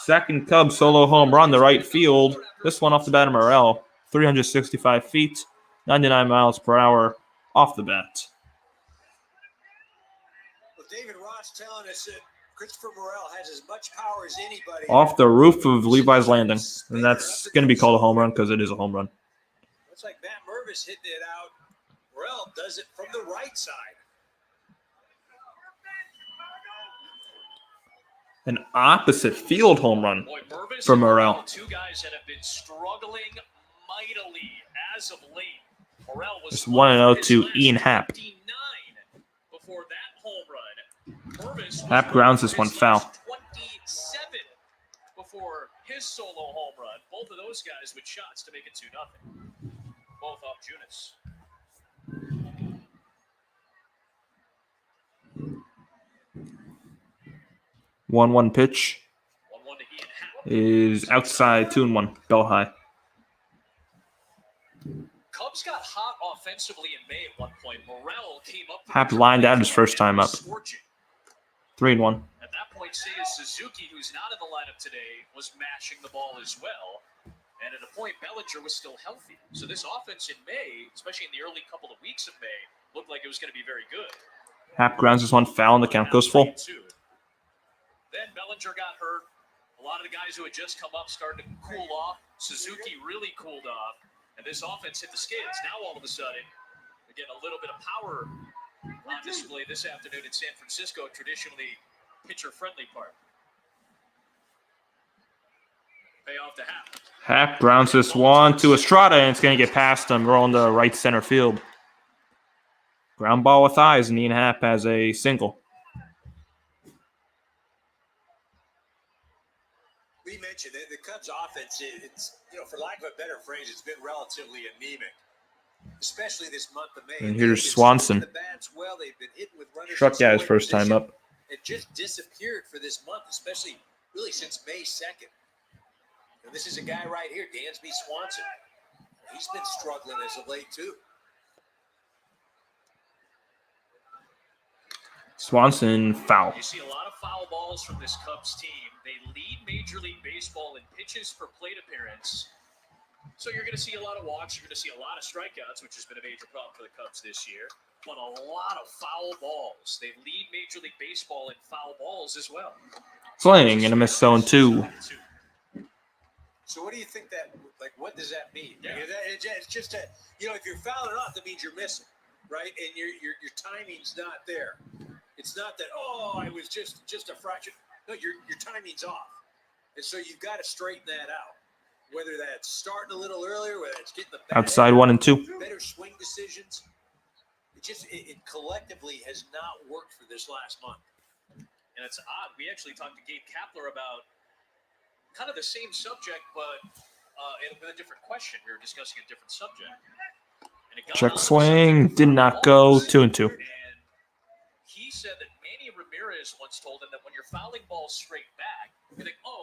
S4: Second Cubs solo home run to right field. This one off the bat of Morel. 365 feet, 99 miles per hour off the bat.
S5: Well, David Ross telling us that Christopher Morel has as much power as anybody.
S4: Off the roof of Levi's Landing. And that's going to be called a home run because it is a home run.
S5: Looks like Matt Mervis hitting it out. Morel does it from the right side.
S4: An opposite field home run for Morel.
S6: Two guys that have been struggling mightily as of late. Morel was
S4: It's 1-0 to Ian Happ.
S6: Before that home run.
S4: Happ grounds this one foul.
S6: 27 before his solo home run. Both of those guys with shots to make it 2-0. Both off Junis.
S4: 1-1 pitch
S6: 1-1 to Ian Happ.
S4: is outside, 2-1, bell high.
S6: Cubs got hot offensively in May at one point. Morel came up.
S4: Happ lined out his first time up. 3-1.
S6: At that point, Seiya Suzuki, who's not in the lineup today, was mashing the ball as well. And at a point, Bellinger was still healthy. So this offense in May, especially in the early couple of weeks of May, looked like it was going to be very good.
S4: Happ grounds this one foul, and the count goes full.
S6: Then Bellinger got hurt. A lot of the guys who had just come up started to cool off. Suzuki really cooled off. And this offense hit the skids. Now all of a sudden, we're getting a little bit of power on display this afternoon in San Francisco, traditionally pitcher-friendly park. Payoff to Happ.
S4: Happ grounds this one to Estrada, and it's going to get past him, rolling to right center field. Ground ball with eyes, and Ian Happ has a single.
S5: We mentioned that the Cubs offense, it's, for lack of a better phrase, it's been relatively anemic, especially this month of May.
S4: And here's Swanson.
S5: The bats well, they've been hitting with runners.
S4: Struck out his first time up.
S5: It just disappeared for this month, especially really since May 2nd. And this is a guy right here, Dansby Swanson. He's been struggling as of late too.
S4: Swanson foul.
S6: You see a lot of foul balls from this Cubs team. They lead Major League Baseball in pitches per plate appearance. So you're going to see a lot of walks. You're going to see a lot of strikeouts, which has been a major problem for the Cubs this year. But a lot of foul balls. They lead Major League Baseball in foul balls as well.
S4: Swing and a miss zone 2.
S5: So what do you think what does that mean?
S6: Yeah.
S5: It's just if you're fouling off, that means you're missing, right? And your timing's not there. It's not that, I was just a fraction. No, your timing's off. And so you've got to straighten that out. Whether that's starting a little earlier, whether it's getting the
S4: Outside 1 and 2.
S5: better swing decisions. It collectively has not worked for this last month.
S6: And it's odd. We actually talked to Gabe Kapler about kind of the same subject, but with a different question. We were discussing a different subject. And it got
S4: Check
S6: on the
S4: swing,
S6: subject
S4: did
S6: of
S4: not go,
S6: balls.
S4: 2 and 2.
S6: And he said that Manny Ramirez once told him that when you're fouling balls straight back, you think, right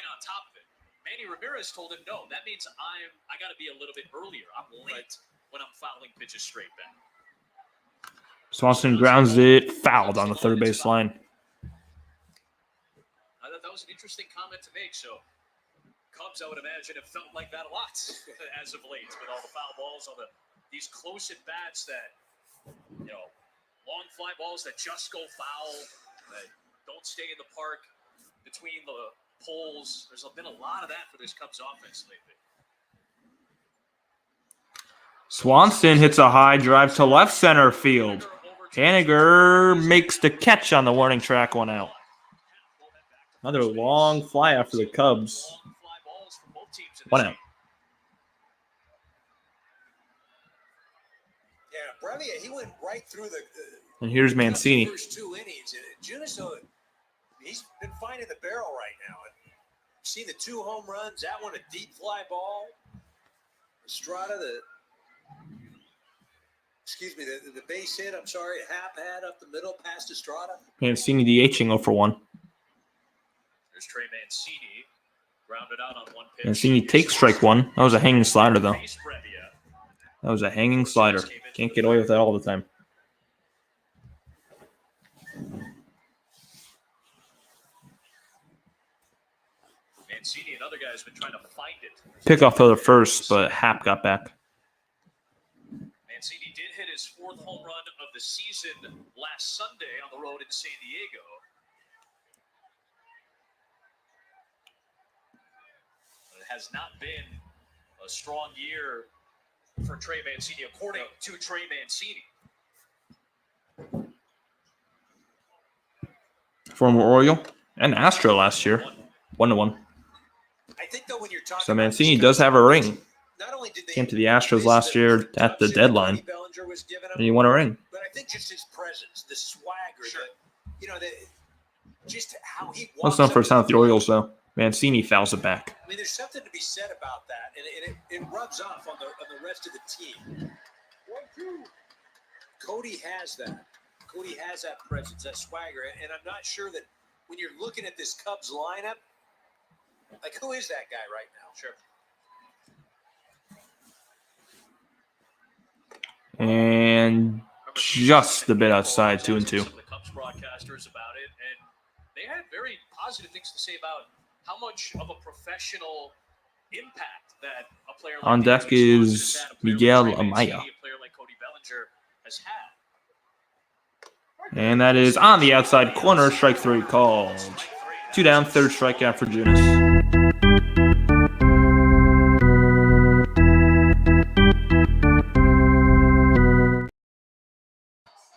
S6: on top of it. Manny Ramirez told him, no, that means I got to be a little bit earlier. I'm late when I'm fouling pitches straight back.
S4: Swanson grounds it, fouled on the third base line.
S6: I thought that was an interesting comment to make. So, Cubs, I would imagine, have felt like that a lot as of late with all the foul balls on these close at bats that, long fly balls that just go foul, that don't stay in the park between the poles. There's been a lot of that for this Cubs offense lately.
S4: Swanson hits a high drive to left center field. Haniger makes the catch on the warning track, 1 out. Another long fly out for the Cubs. 1 out.
S5: Yeah, Brebbia, he went right through
S4: And here's Mancini.
S5: the first 2 innings. Junis, he's been finding the barrel right now. Seen the 2 home runs, that one a deep fly ball. Estrada, the base hit, Hap had up the middle past Estrada.
S4: Mancini DHing 0 for 1.
S6: There's Trey Mancini, grounded out on 1 pitch.
S4: Mancini takes strike 1. That was a hanging slider, though. That was a hanging slider. Can't get away with that all the time.
S6: Mancini, another guy, has been trying to find it.
S4: Pick off to the first, but Hap got back.
S6: Mancini did hit his 4th home run of the season last Sunday on the road in San Diego. It has not been a strong year for Trey Mancini, according to Trey Mancini.
S4: Former Oriole and Astro last year. 1-1.
S5: I think though when you're talking
S4: So Mancini does have a ring.
S5: not only did they
S4: Came to the Astros last year at the deadline, and he won a ring.
S5: but I think just his presence, the swagger, just how he walks.
S4: That's not first time
S5: up
S4: with the Orioles, though. Mancini fouls it back.
S5: I mean, there's something to be said about that, and it rubs off on the rest of the team. Cody has that. Cody has that presence, that swagger, and I'm not sure that when you're looking at this Cubs lineup, like who is that guy right now?
S6: Sure.
S4: And just a bit outside, 2-2.
S6: The Cubs broadcasters about it, and they had very positive things to say about how much of a professional impact that a player like
S4: On deck is Miguel Amaya.
S6: A player like Cody Bellinger has had.
S4: And that is on the outside corner, strike 3 called. 2 down, third strikeout for Junis.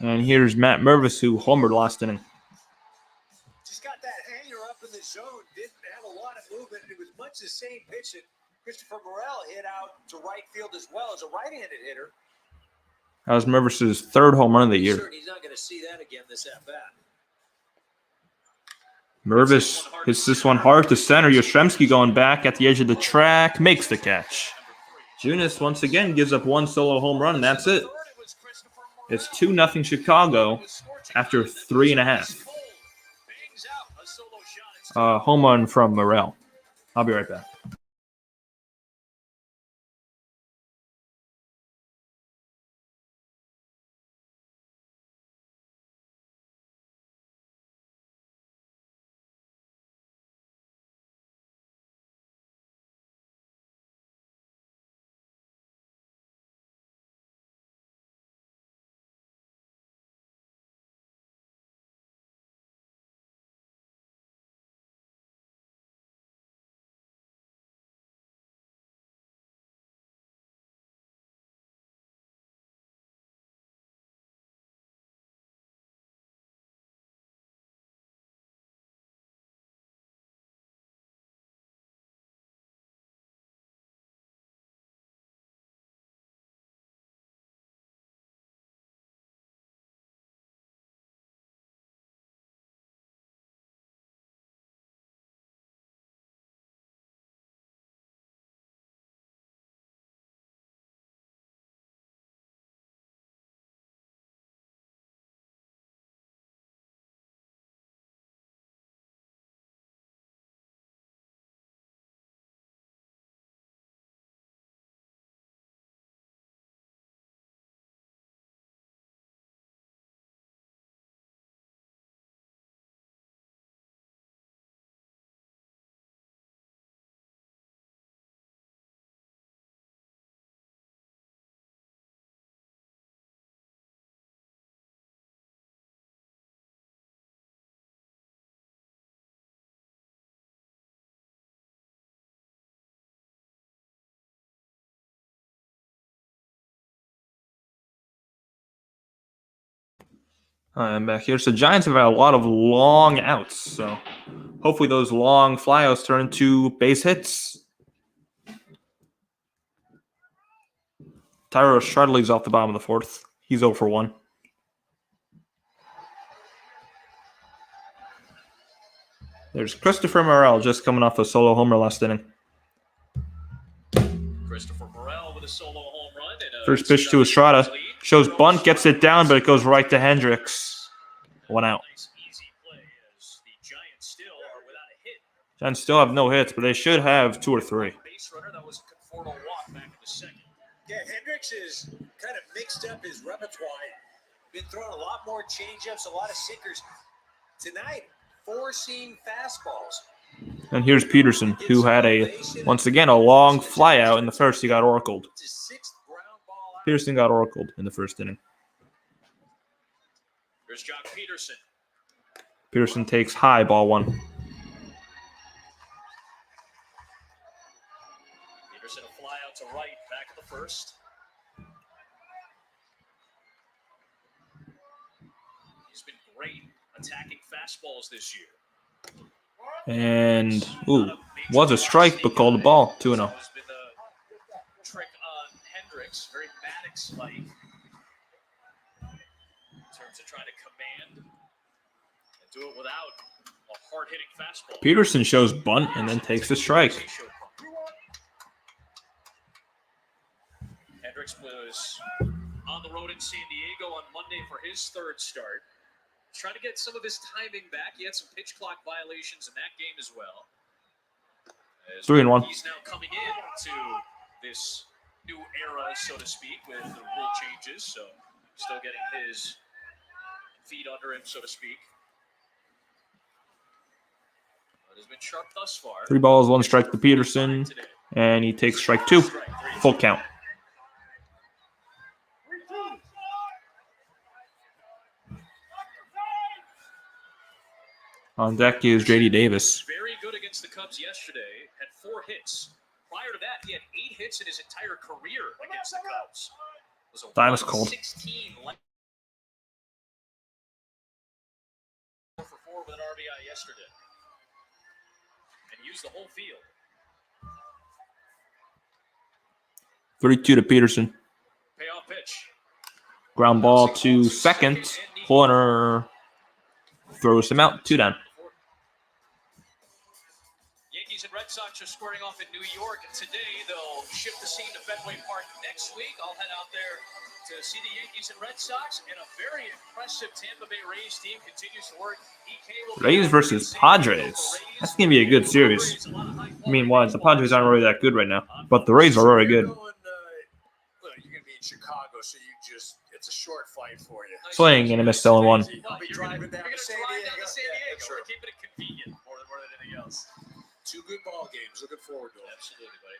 S4: And here's Matt Mervis, who homered last inning.
S5: Just got that hanger up in the zone. Didn't have a lot of movement. It was much the same pitch that Christopher Morel hit out to right field as well as a right-handed hitter.
S4: That was Mervis' 3rd home run of the year.
S5: He's not going to see that again this at-bat.
S4: Mervis hits this one hard to center. Yastrzemski going back at the edge of the track, makes the catch. Junis once again gives up 1 solo home run, and that's it. It's 2-0 Chicago after 3.5. Home run from Morel. I'll be right back. I'm back here. So Giants have had a lot of long outs. So hopefully those long flyouts turn into base hits. Tyro Strudley's off the bottom of the fourth. He's 0 for 1. There's Christopher Morel just coming off a solo homer last inning.
S6: Christopher Morel with a solo home run. And
S4: First pitch to Estrada. Shows bunt, gets it down, but it goes right to Hendricks. 1 out.
S6: Nice easy play as the Giants still are without a hit.
S4: Giants still have no hits, but they should have 2 or 3.
S6: Base runner, that was a Conforto walk back in the second.
S5: Yeah, Hendricks is kind of mixed up his repertoire. Been throwing a lot more changeups, a lot of sinkers. Tonight, 4-seam fastballs.
S4: And here's Peterson, who had once again a long fly out in the first. He got oracled. Peterson got oracled in the first inning.
S6: Here's John Peterson.
S4: Peterson takes high, ball 1.
S6: Peterson a fly out to right, back of the first. He's been great attacking fastballs this year.
S4: And, was a strike, but called a ball. 2-0.
S6: Has been the trick on Hendricks, very Maddox-like in terms of trying to command and do it without a hard-hitting fastball.
S4: Peterson shows bunt and then takes the strike.
S6: Hendricks was on the road in San Diego on Monday for his third start. Trying to get some of his timing back. He had some pitch clock violations in that game as well.
S4: 3-1.
S6: He's now coming into this new era, so to speak, with the rule changes. So still getting his feet under him, so to speak. But has been sharp thus far.
S4: 3 balls, 1 strike to Peterson, and he takes strike 2. Full count. On deck is J.D. Davis.
S6: Very good against the Cubs yesterday. Had 4 hits. Prior to that, he had 8 hits in his entire career against the Cubs. It was a
S4: That was cold.
S6: 16 4 for 4 with an RBI yesterday. And used the whole field.
S4: 32 to Peterson.
S6: Payoff pitch.
S4: Ground ball to second. Corner throws him out. 2 down.
S6: Yankees and Red Sox are squaring off in New York. And today they'll shift the scene to Fenway Park next week. I'll head out there to see the Yankees and Red Sox. And a very impressive Tampa Bay Rays team continues to work.
S4: Rays versus Padres. That's going to be a good series. I mean, the Padres aren't really that good right now. But the Rays are very good.
S5: You're going to be in Chicago, so it's a short flight for you.
S4: Swing and a miss, still in 1.
S5: You'll be driving down to San Diego.
S6: Yeah, we're keeping it convenient more than anything else.
S5: 2 good ball games. Looking forward to it.
S6: Absolutely, buddy.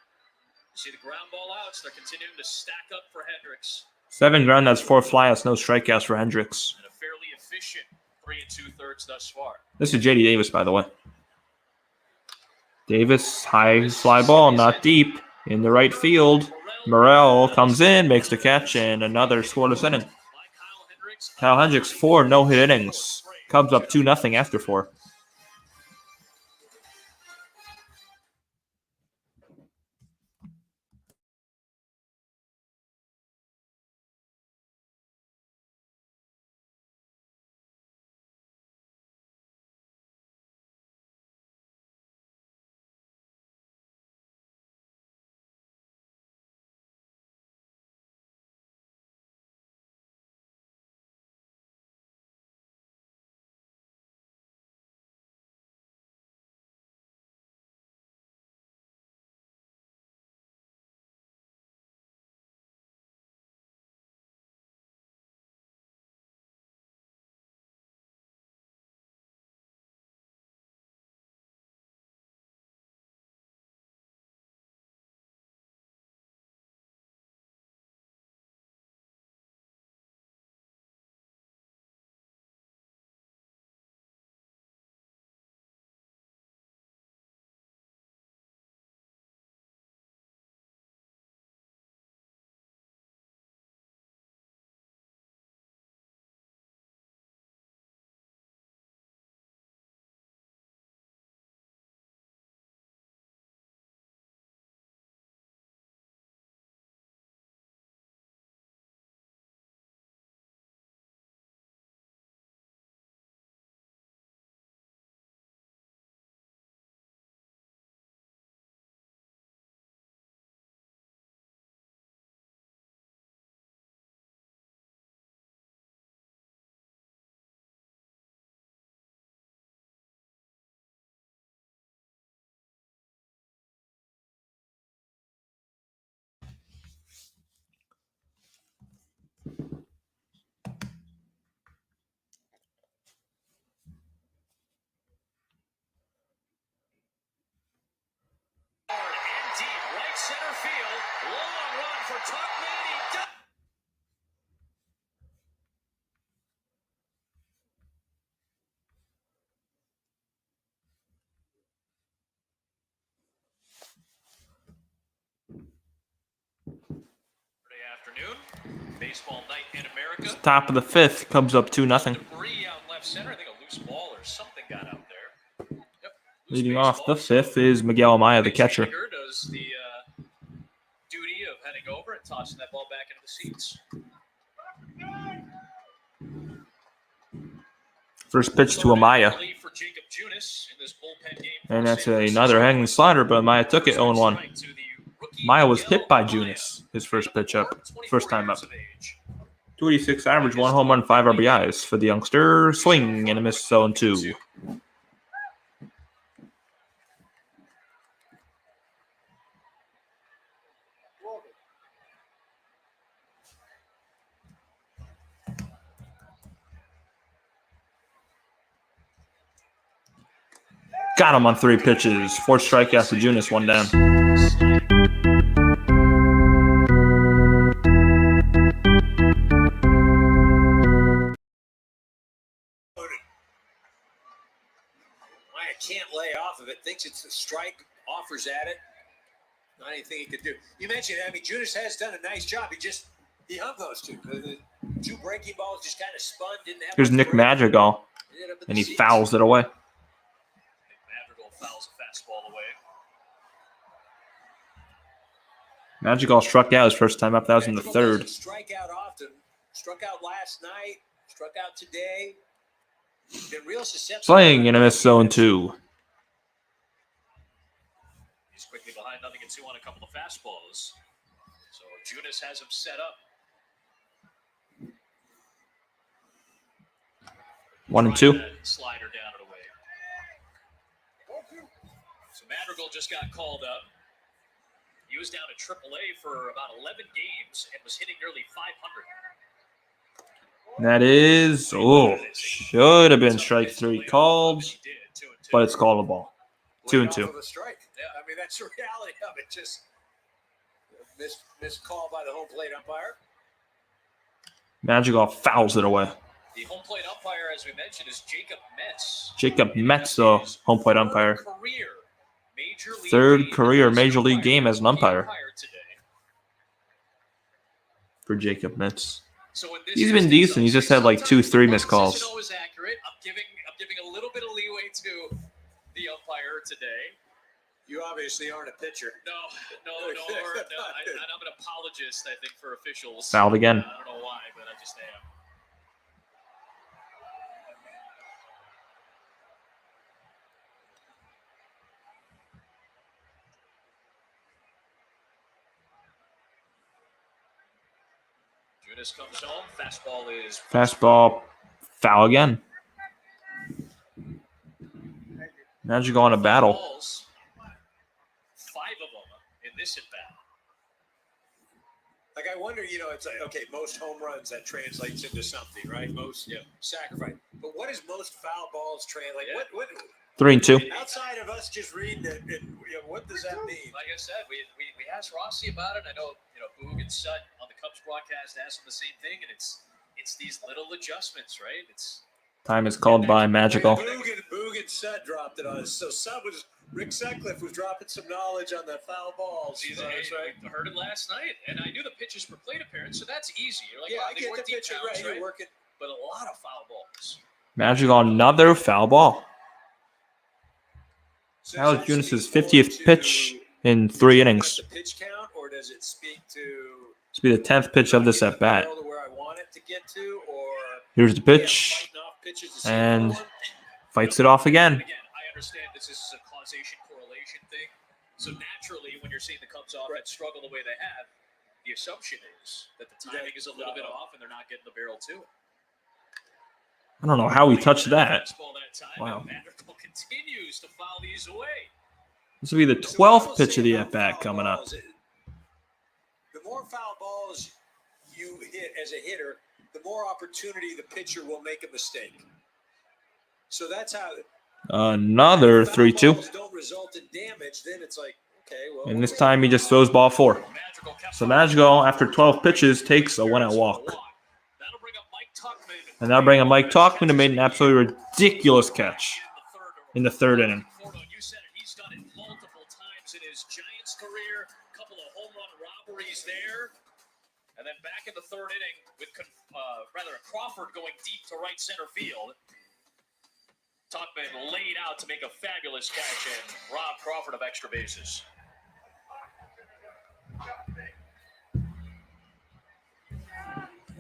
S6: You see the ground ball outs. They're continuing to stack up for Hendricks.
S4: 7 groundouts, 4 flyouts, no strikeouts for Hendricks.
S6: And a fairly efficient 3 2/3 thus far.
S4: This is J.D. Davis, by the way. Davis, high fly ball, not deep, in the right field. Morel comes in, makes the catch, and another scoreless inning. Kyle Hendricks, 4 no-hit innings. Cubs up 2-0 after 4.
S6: field. Long run for Tuckman. He does. Afternoon. Baseball night in America.
S4: Top of the fifth, Cubs up 2-0.
S6: Debris out left center. I think a loose ball or something got out there. Yep.
S4: Leading off the fifth is Miguel Amaya, the catcher.
S6: Does the duty of heading over and tossing that ball back into the seats.
S4: First pitch to Amaya.
S6: For Jacob Junis in this bullpen game.
S4: And that's another hanging slider, but Amaya took it 0-1. Amaya was hit by Junis, his first pitch up, first time up. 286 average, 1 home run, 5 RBIs for the youngster. Swing and a miss, 0-2. Got him on 3 pitches. 4 strikeouts to Junis, 1 down.
S5: Can't lay off of it. Thinks it's a strike. Offers at it. Not anything he could do. You mentioned, I mean, Junis has done a nice job. He hung those two. The 2 breaking balls just kind of spun. Didn't have.
S4: Here's Nick Madrigal, and he fouls it away.
S6: Madrigal fouls a fastball away.
S4: Madrigal struck out his first time up. That was in the third.
S5: Strike out often. Struck out last night. Struck out today. Been real susceptible.
S4: Slaying and a miss, 0-2.
S6: He's quickly behind 0-2 on a couple of fastballs. So Junis has him set up.
S4: 1-2.
S6: Slider down and away. So Madrigal just got called up. He was down at AAA for about 11 games and was hitting nearly 500.
S4: That is, should have been strike 3 called, but it's called a ball. 2-2.
S5: Yeah, I mean, that's the reality of it. Just missed call by the home plate umpire.
S4: Madrigal fouls it away.
S6: The home plate umpire, as we mentioned, is Jacob Metz.
S4: Jacob Metz, the home plate umpire. Third career Major League game as an umpire for Jacob Metz. He's been decent. He's just had like 2-3 missed calls.
S6: I'm giving a little bit of leeway to the umpire today.
S5: You obviously aren't a pitcher.
S6: No. I'm an apologist, I think, for officials.
S4: Fouled again.
S6: I don't know why, but I just am. Junis comes home.
S4: Fastball, foul again. Madrigal on a battle.
S6: 5 of them in this at bat.
S5: Like, I wonder, it's like, okay, most home runs, that translates into something, right? Most sacrifice. But what is most foul balls translate?
S6: Yeah.
S5: What
S4: 3-2.
S5: outside of us just reading it, what does that mean?
S6: Like I said, we asked Rossi about it. I know, Boog and Sut on the Cubs broadcast asked him the same thing, and it's these little adjustments, right?
S4: Time is called by Madrigal.
S5: Boog and Sut dropped it on us. So Rick Sutcliffe was dropping some knowledge on the foul balls.
S6: I heard it last night, and I knew the pitches per plate appearance, so that's easy. You're like,
S5: I get the pitcher right. You're working,
S6: but a lot of foul balls.
S4: Madrigal, another foul ball. That was Junis' 50th pitch in 3 innings.
S5: The pitch count, or does it speak to?
S4: This will be the 10th pitch of this at bat.
S5: Where I want it to get to, or
S4: here's the pitch, and fights it off again.
S6: Again, I understand this is a causation correlation thing. So naturally, when you're seeing the Cubs offense struggle the way they have, the assumption is that the timing is a little bit off and they're not getting the barrel to it.
S4: I don't know how he touched that. Wow.
S6: Madrigal continues to foul these away.
S4: This will be the 12th pitch of the at-bat coming up.
S5: The more foul balls you hit as a hitter, the more opportunity the pitcher will make a mistake. So that's how
S4: another 3-2.
S5: Don't result in damage. Then it's like,
S4: And this time he just throws ball 4. So Madrigal, after 12 pitches, takes a 1-out walk. And that'll bring up Mike Talkman, who made an absolutely ridiculous catch in the 3rd inning.
S6: You said it. He's done it multiple times in his Giants career. A couple of home run robberies there. And then back in the 3rd inning with Crawford going deep to right center field. Talkman laid out to make a fabulous catch and rob Crawford of extra bases.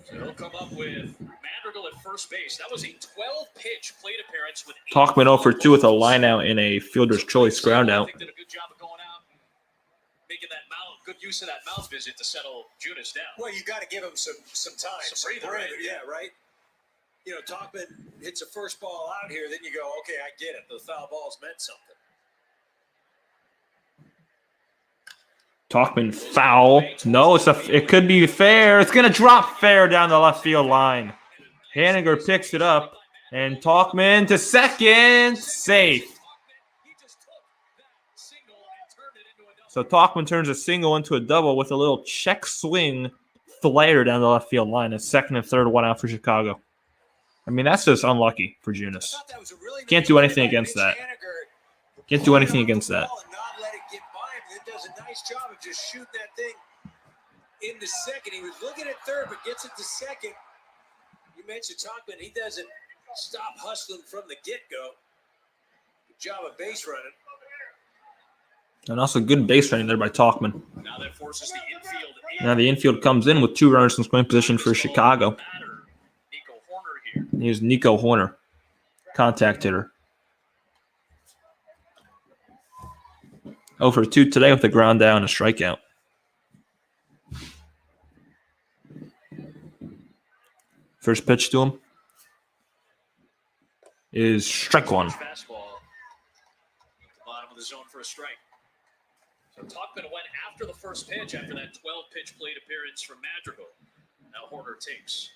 S6: So he'll come up with Madrigal at first base. That was a 12-pitch plate appearance with
S4: Talkman 0 for 2 with a line out in a fielder's choice ground out.
S6: I think did a good job of going out and making that good use of that mouth visit to settle Junis down.
S5: Well, you got to give him some time.
S6: Some breather, right?
S5: Yeah, right. You know, Talkman hits a first ball out here, then you go, okay, I get it. The foul balls meant something.
S4: Talkman foul. No, it could be fair. It's gonna drop fair down the left field line. Haniger picks it up, and Talkman to second, safe. So Talkman turns a single into a double with a little check swing flare down the left field line. A 2nd and 3rd 1-out for Chicago. I mean, that's just unlucky for Junis. Can't do anything against that. Can't do anything against that.
S5: Does a nice job of just shooting that thing into second. He was looking at 3rd, but gets it to 2nd. You mentioned Talkman. He doesn't stop hustling from the get-go. Good job of base running.
S4: And also good base running there by Talkman.
S6: Now that forces the infield
S4: Now the infield comes in with 2 runners in scoring position for Chicago. Here's Nico Horner, contact hitter. 0 for 2 today with a ground out and a strikeout. First pitch to him is strike 1.
S6: Fastball. Bottom of the zone for a strike. So Talkman went after the first pitch after that 12-pitch plate appearance from Madrigal. Now Horner takes.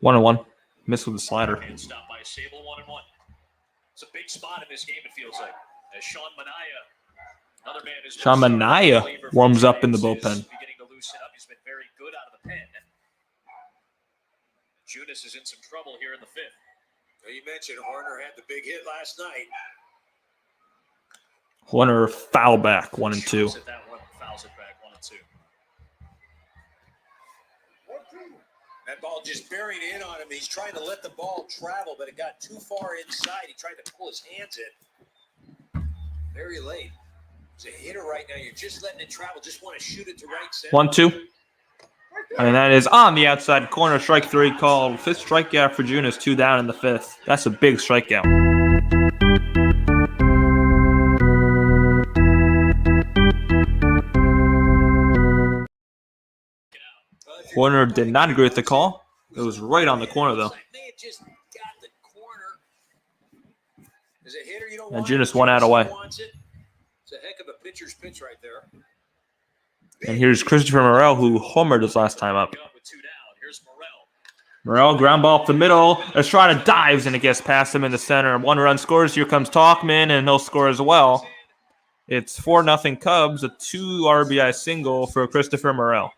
S4: 1-1. Missed with the slider.
S6: And stopped by Sable 1-1. It's a big spot in this game, it feels like. As Sean Manaea, another man who's
S4: Sean Manaea warms up in the bullpen.
S6: Beginning to loosen up. He's been very good out of the pen. Junis is in some trouble here in the 5th.
S5: Well, you mentioned Horner had the big hit last night.
S4: Horner foul back 1-2.
S6: At that one, fouls it back 1-2.
S5: That ball just bearing in on him. He's trying to let the ball travel, but it got too far inside. He tried to pull his hands in. Very late. He's a hitter right now. You're just letting it travel. Just want to shoot it to right center.
S4: 1-2. And that is on the outside corner. Strike 3 called. 5th strikeout for Junis. 2 down in the 5th. That's a big strikeout. Horner did not agree with the call. It was right on the corner, though. And Junis 1 out away.
S5: It's a heck of a pitcher's pitch right there.
S4: And here's Christopher Morel, who homered his last time up. Morel, ground ball up the middle. Estrada dives, and it gets past him in the center. 1 run scores. Here comes Talkman, and he'll score as well. It's 4-0 Cubs, a 2 RBI single for Christopher Morel.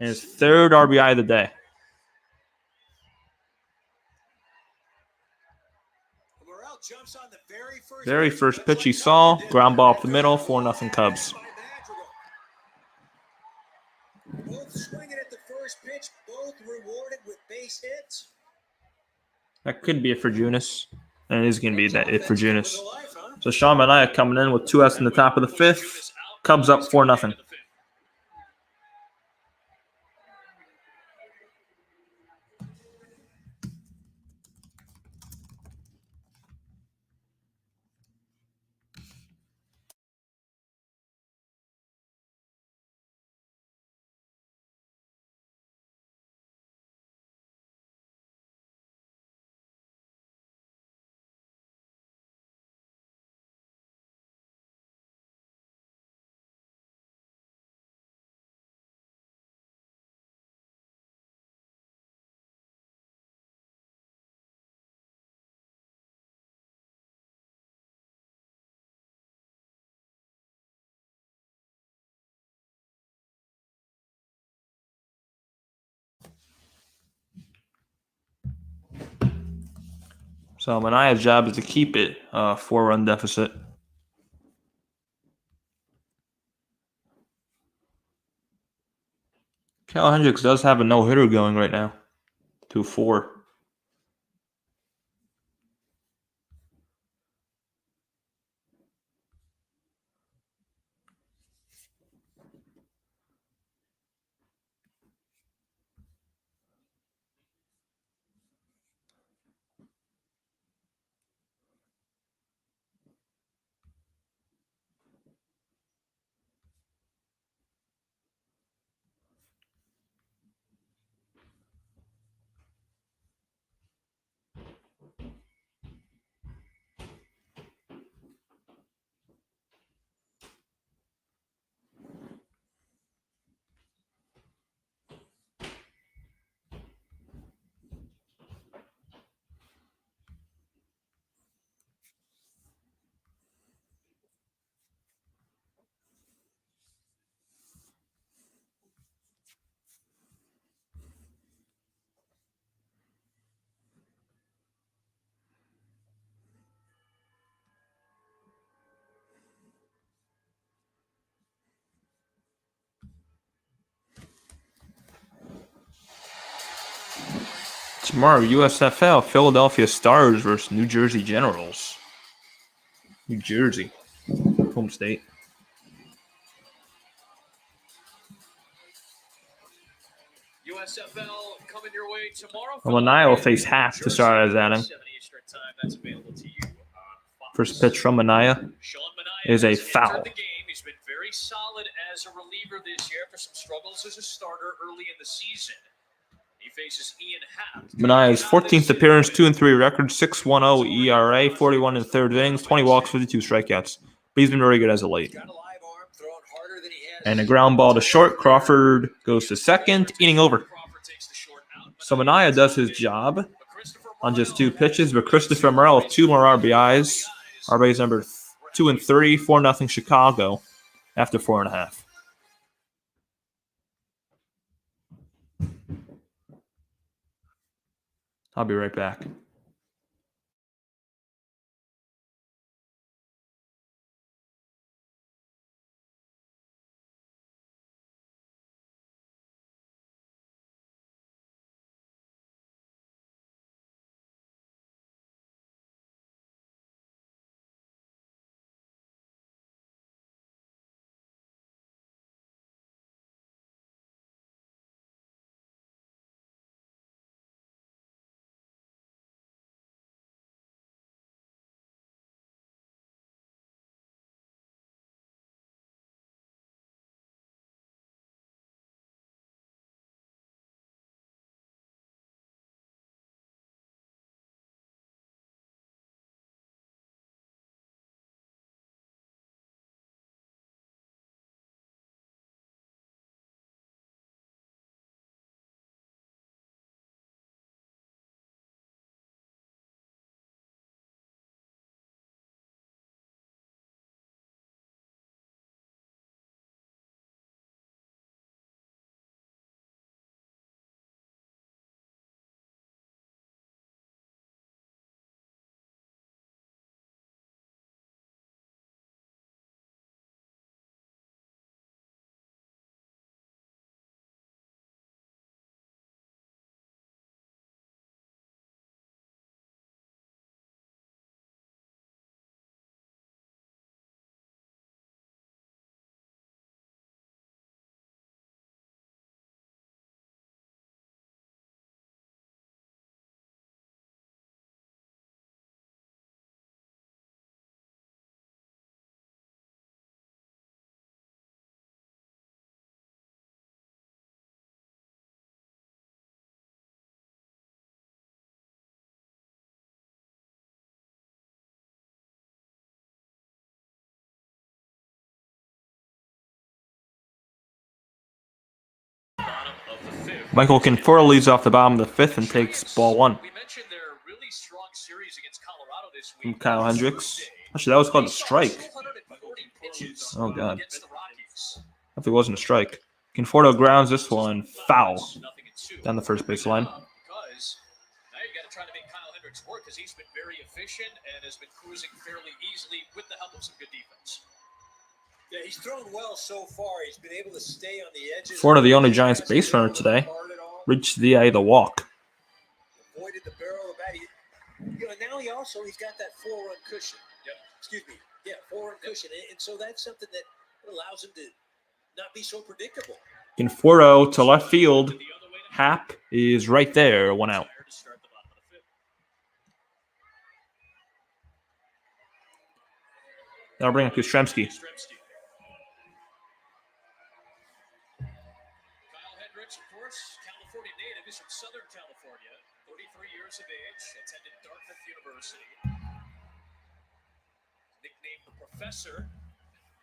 S4: And his 3rd RBI of the day.
S5: Jumps on the
S4: very first pitch he saw. Ground ball up the middle. 4-0 Cubs.
S5: Both swinging at the first pitch, both rewarded with base hits.
S4: That could be it for Junis. And it is going to be it for Junis. So Sean Manaea coming in with 2 outs in the top of the 5th. Cubs up 4-0. So Manaya's job is to keep it 4-run deficit. Kyle Hendricks does have a no-hitter going right now. 2-4. Tomorrow, USFL, Philadelphia Stars versus New Jersey Generals. New Jersey, home state.
S6: USFL coming your way tomorrow.
S4: Manaya will face Half to start as adding. First pitch from Manaya is a foul.
S6: He's been very solid as a reliever this year after some struggles as a starter early in the season. He faces Ian Happ.
S4: Manaya's 14th appearance, 2-3 record, 6.10 ERA, 41 in third innings, 20 walks, 52 strikeouts. But he's been very good as of late. And a ground ball to short. Crawford goes to second, inning over. So Manaya does his job on just 2 pitches, but Christopher Morel with 2 more RBIs. RBIs number 2 and 3, 4-0 Chicago after 4.5. I'll be right back. Michael Conforto leads off the bottom of the 5th and takes ball 1.
S6: We mentioned their really strong series against Colorado this
S4: From
S6: week.
S4: Kyle Hendricks. Actually, that was called a strike. Oh, God. If it wasn't a strike. Conforto grounds this one foul down the first base line.
S6: Because now you got to try to make Kyle Hendricks Hendricks work because he's been very efficient and has been cruising fairly easily with the help of some good defense.
S5: Yeah, he's thrown well so far. He's been able to stay on the edges.
S4: Florida, the only Giants base runner today, reached via the walk.
S5: Avoided the barrel of the bat. Now he's got that 4-run cushion.
S6: Yep.
S5: Excuse me. Yeah, 4-run cushion. And so that's something that allows him to not be so predictable.
S4: Conforto to left field. Hap is right there, 1 out. That'll bring up Yastrzemski.
S6: Kyle Hendricks, of course, California native. He's from Southern California, 33 years of age, attended Dartmouth University. Nicknamed the Professor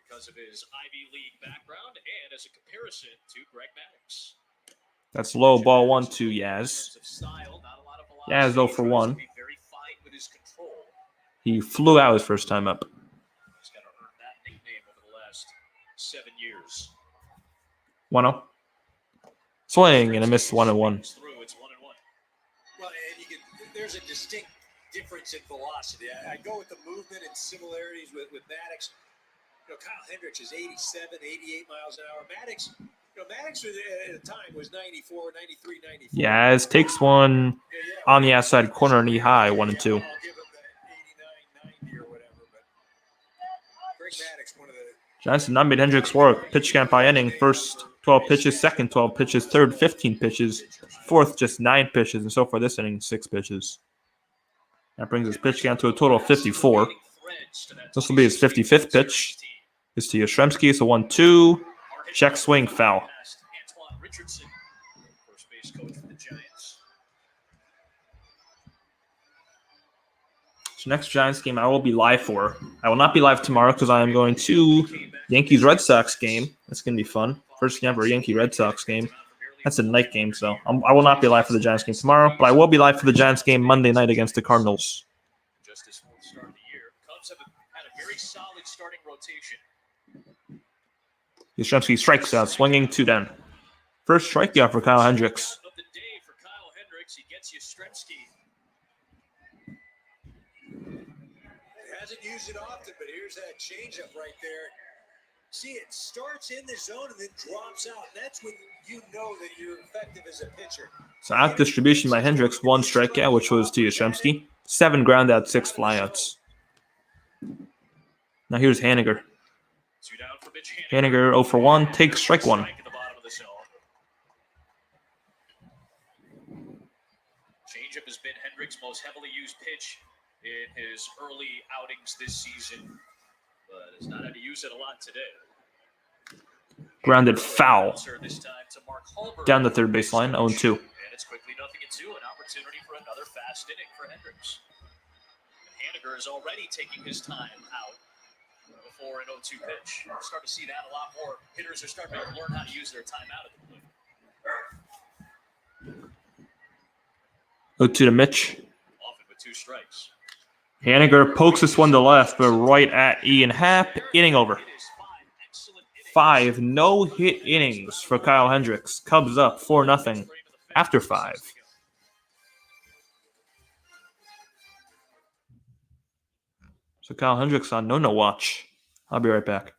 S6: because of his Ivy League background and as a comparison to Greg Maddux.
S4: That's low, ball 1-2, Yaz. Yaz 0 for 1. He flew out his first time up.
S6: He's got to earn that nickname over the last 7 years.
S4: 1-0. Swing and a miss 1-1.
S6: Well, and
S5: there's a distinct difference in velocity. I go with the movement and similarities with Maddux. Kyle Hendricks is 87, 88 miles an hour. Maddux at the time was 94, 93, 94.
S4: Yaz takes one on the outside corner, knee high, 1-2.
S5: I'll give him the 89, 90 or whatever. But Greg Maddux, one of the
S4: Giants did not make Hendricks work. Pitch count by inning. First 12 pitches, second 12 pitches, third 15 pitches, fourth just 9 pitches, and so far this inning 6 pitches. That brings his pitch count to a total of 54. This will be his 55th pitch. It's to Yastrzemski. It's a 1-2. Check swing, foul. So next Giants game I will be live for. I will not be live tomorrow because I am going to Yankees-Red Sox game. That's going to be fun. First ever Yankee-Red Sox game. That's a night game, so I will not be live for the Giants game tomorrow, but I will be live for the Giants game Monday night against the Cardinals.
S6: Just his fourth start of the year. Cubs have had a very solid starting rotation.
S4: Yastrzemski strikes out, swinging 2 down. First strikeout for Kyle Hendricks.
S6: Of the day for Kyle Hendricks, he gets Yastrzemski.
S5: hasn't used it often, but here's that changeup right there. See, it starts in the zone and then drops out. And that's when you know that you're effective as a pitcher.
S4: So out distribution by Hendricks, 1 strikeout, which was to Yastrzemski. 7 ground out, 6 flyouts. Now here's Haniger. Haniger 0 for 1, takes strike 1.
S6: Changeup has been Hendricks' most heavily used pitch in his early outings this season, but has not had to use it a lot today.
S4: Grounded foul.
S6: This time to Mark Hulbert.
S4: Down the third baseline, 0-2.
S6: And it's quickly 0-2, an opportunity for another fast inning for Hendricks. And Haniger is already taking his time out before an 0-2 pitch. We're starting to see that a lot more. Hitters are starting to learn how to use their time out at the plate.
S4: 0-2 to Mitch.
S6: Often with 2 strikes.
S4: Haniger pokes this one to left, but right at Ian Happ. Inning over. 5 no-hit innings for Kyle Hendricks. Cubs up 4-0 after 5. So Kyle Hendricks on no-no watch. I'll be right back.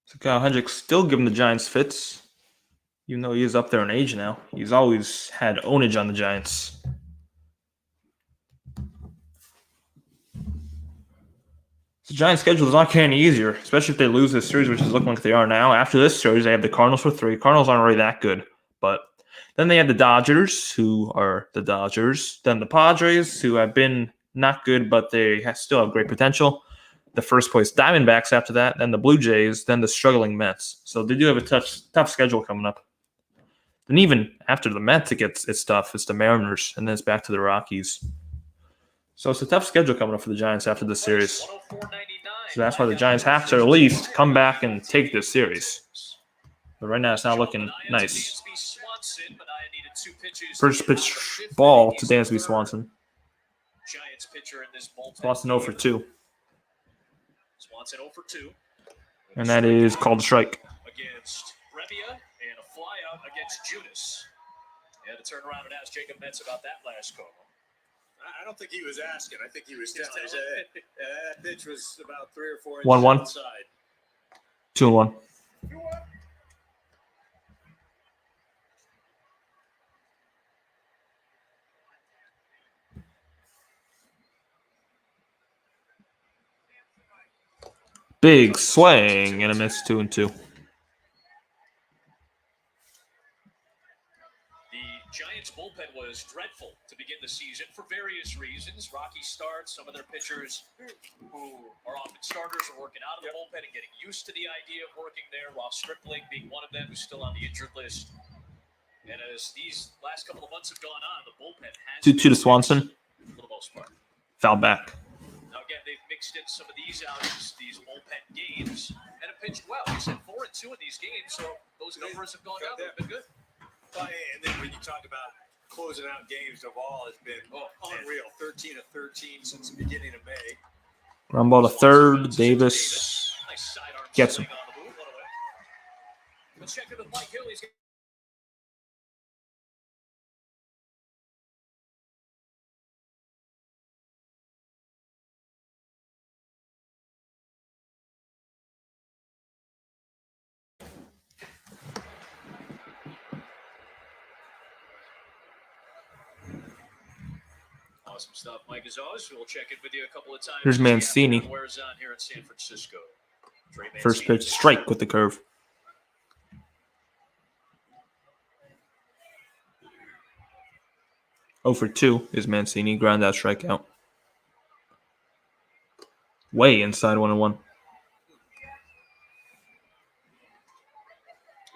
S4: So Kyle Hendricks still giving the Giants fits, even though he is up there in age now. He's always had ownage on the Giants. The Giants' schedule is not getting any easier, especially if they lose this series, which is looking like they are now. After this series, they have the Cardinals for 3. Cardinals aren't really that good, but then they have the Dodgers, who are the Dodgers. Then the Padres, who have been not good, but they still have great potential. The first place Diamondbacks after that, then the Blue Jays, then the struggling Mets. So they do have a tough schedule coming up. Then even after the Mets, it's tough. It's the Mariners, and then it's back to the Rockies. So it's a tough schedule coming up for the Giants after this series. So that's why the Giants have to at least come back and take this series. But right now it's not looking nice. First pitch ball to Dansby Swanson. Swanson 0 for 2.
S6: Swanson 0 for 2.
S4: And that is called a strike.
S6: Against Brebbia and a fly out against Judas. Had to turn around and ask Jacob Metz about that last call.
S5: I don't think he was asking. I think he was telling us that pitch was about 3 or 4 inches
S4: 1-1.
S5: outside.
S4: 2-1. Big swing and a miss. 2-2.
S6: Giants bullpen was dreadful to begin the season for various reasons. Rocky starts. Some of their pitchers who are often starters are working out of the bullpen and getting used to the idea of working there. Ross Stripling being one of them who's still on the injured list. And as these last couple of months have gone on, the bullpen has
S4: 2-2 to Swanson.
S6: For the most part.
S4: Foul back.
S6: Now again, they've mixed in some of these outings, these bullpen games, and have pitched well. They said 4-2 in these games, so those numbers have gone down. They've been good.
S5: And then when you talk about closing out games, Duvall has been unreal. 13 of 13 since the beginning of May.
S4: Ground ball to third. Davis gets him.
S6: Let's check it with Mike Hill. He's awesome stuff, Mike. As always, we'll check in with you a couple of times.
S4: Here's Mancini.
S6: Wears on here in San Francisco.
S4: First pitch, strike with the curve. Oh for 2 is Mancini. Ground out, strikeout. Way inside 1-1.
S5: Well,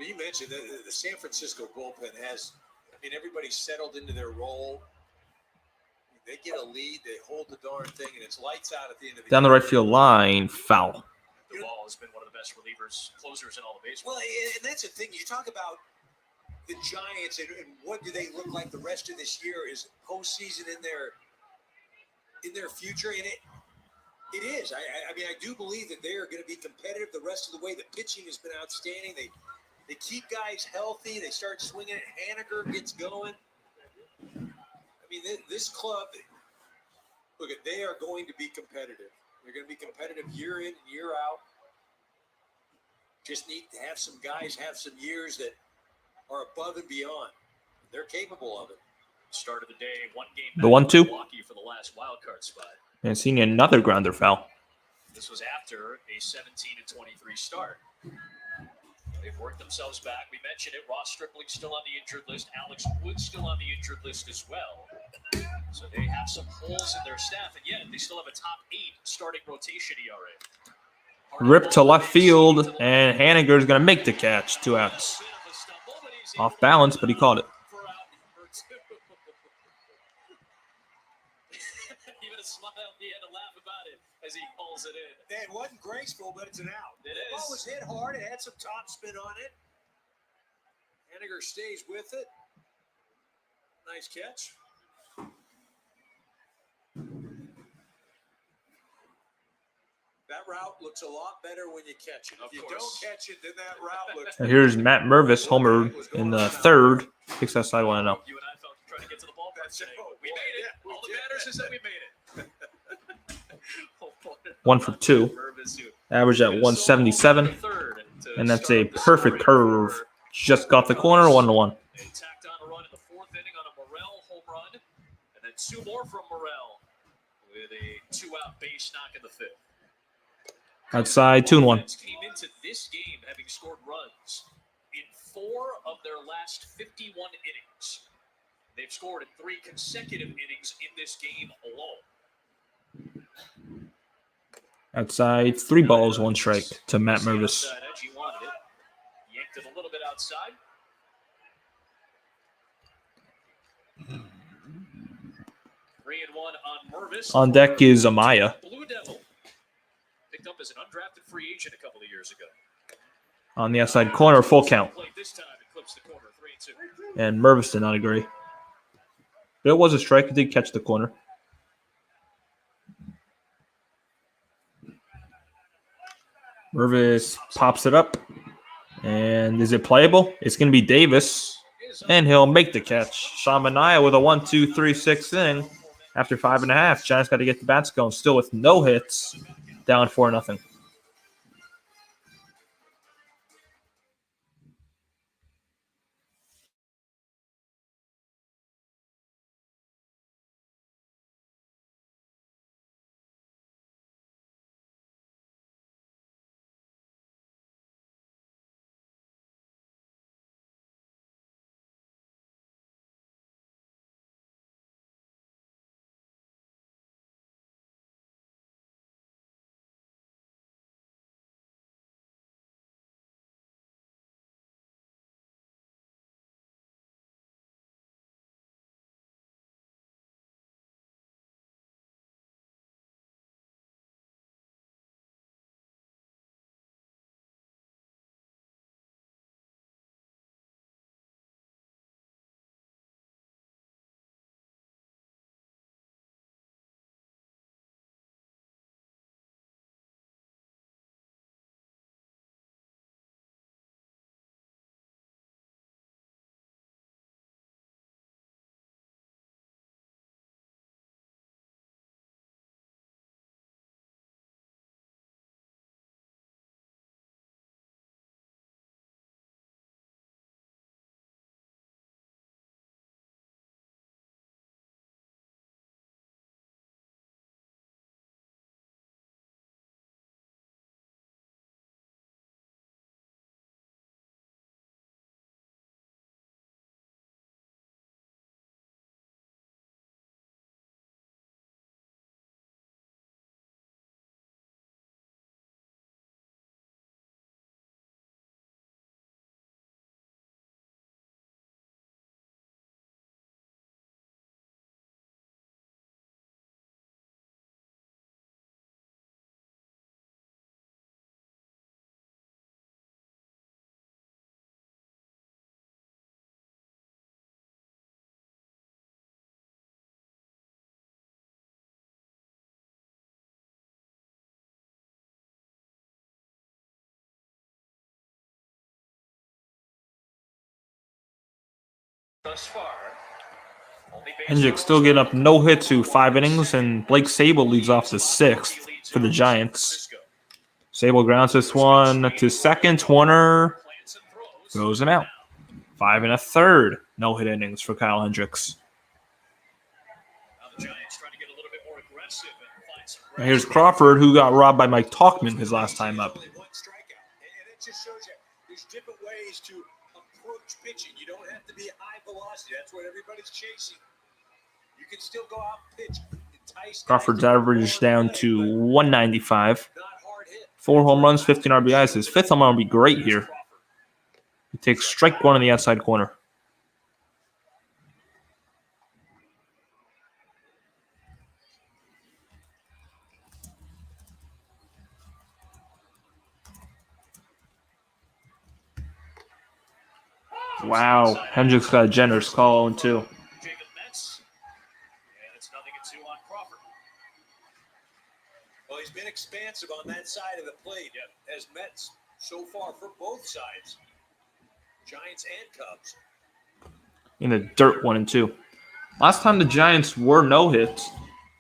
S5: you mentioned the San Francisco bullpen has, everybody's settled into their role. They get a lead, they hold the darn thing, and it's lights out at the end of the
S4: Down the right field line, foul.
S6: Duvall has been one of the best relievers, closers in all the baseball.
S5: Well, and that's the thing. You talk about the Giants and what do they look like the rest of this year is postseason in their future, and it is. I do believe that they are going to be competitive the rest of the way. The pitching has been outstanding. They keep guys healthy. They start swinging it. Haniger gets going. This club, look, they are going to be competitive. They're going to be competitive year in and year out. Just need to have some guys have some years that are above and beyond. They're capable of it.
S6: Start of the day, one game.
S4: The 1-2.
S6: Milwaukee for the last wild card spot.
S4: And seeing another grounder foul.
S6: This was after a 17-23 start. They've worked themselves back. We mentioned it. Ross Stripling still on the injured list. Alex Wood still on the injured list as well. So they have some holes in their staff, and yet they still have a top 8 starting rotation ERA.
S4: Ripped to left field, and Haniger's going to make the catch. 2 outs. Off balance, but he caught it.
S6: Even a smile, he had to laugh about it as he hauls it in.
S5: It wasn't graceful, but it's an out.
S6: It
S5: The ball was hit hard. It had some top spin on it. Haniger stays with it. Nice catch. That route looks a lot better when you catch it. If you don't catch it, then that route looks.
S4: And here's Matt Mervis, homer in the third. Kicks that side 1-0.
S6: You and I felt trying to get to the ballpark today. We made it. All that matters is that we made it.
S4: 1 for 2. Average at 177.
S6: Third to
S4: And that's a perfect curve. Just got the corner, 1-1.
S6: They tacked on a run in the 4th inning on a Morel home run, and then 2 more from Morel with a 2-out base knock in the 5th.
S4: Outside, 2-1.
S6: Came into this game having scored runs in 4 of their last 51 innings. They've scored in 3 consecutive innings in this game alone.
S4: Outside, 3 balls, 1 strike to Matt Mervis.
S6: He wanted it. Yanked it a little bit outside. 3-1 on Mervis.
S4: On deck is Amaya.
S6: Blue Devil. Picked up as an undrafted free agent a couple of years ago.
S4: On the outside corner, full count.
S6: This time it clips the corner, 3-2.
S4: And Mervis did not agree. But it was a strike. It did catch the corner. Mervis pops it up. And is it playable? It's going to be Davis. And he'll make the catch. Sean Manaea with a 1-2-3-6 inning. After 5.5, Giants got to get the bats going. Still with no hits. Down 4-0.
S6: Thus far,
S4: Hendricks still getting up no hits through 5 innings, and Blake Sable leads off the 6th for the Giants. Sable grounds this one to second. Warner throws him out. 5 1/3 no-hit innings for Kyle Hendricks. And here's Crawford, who got robbed by Mike Talkman his last time up.
S5: And it just shows you there's different ways to approach pitching. You don't have to be high velocity. That's what everybody's chasing. You can still go out and pitch.
S4: Crawford's average down to 195. 4 home runs, 15 RBIs. His 5th home run will be great here. He takes strike 1 in the outside corner. Wow, Hendricks got a generous call 0-2.
S5: Well, he's been expansive on that side of the plate, as Mets so far for both sides, Giants and Cubs.
S4: In the dirt 1-2. Last time the Giants were no-hits,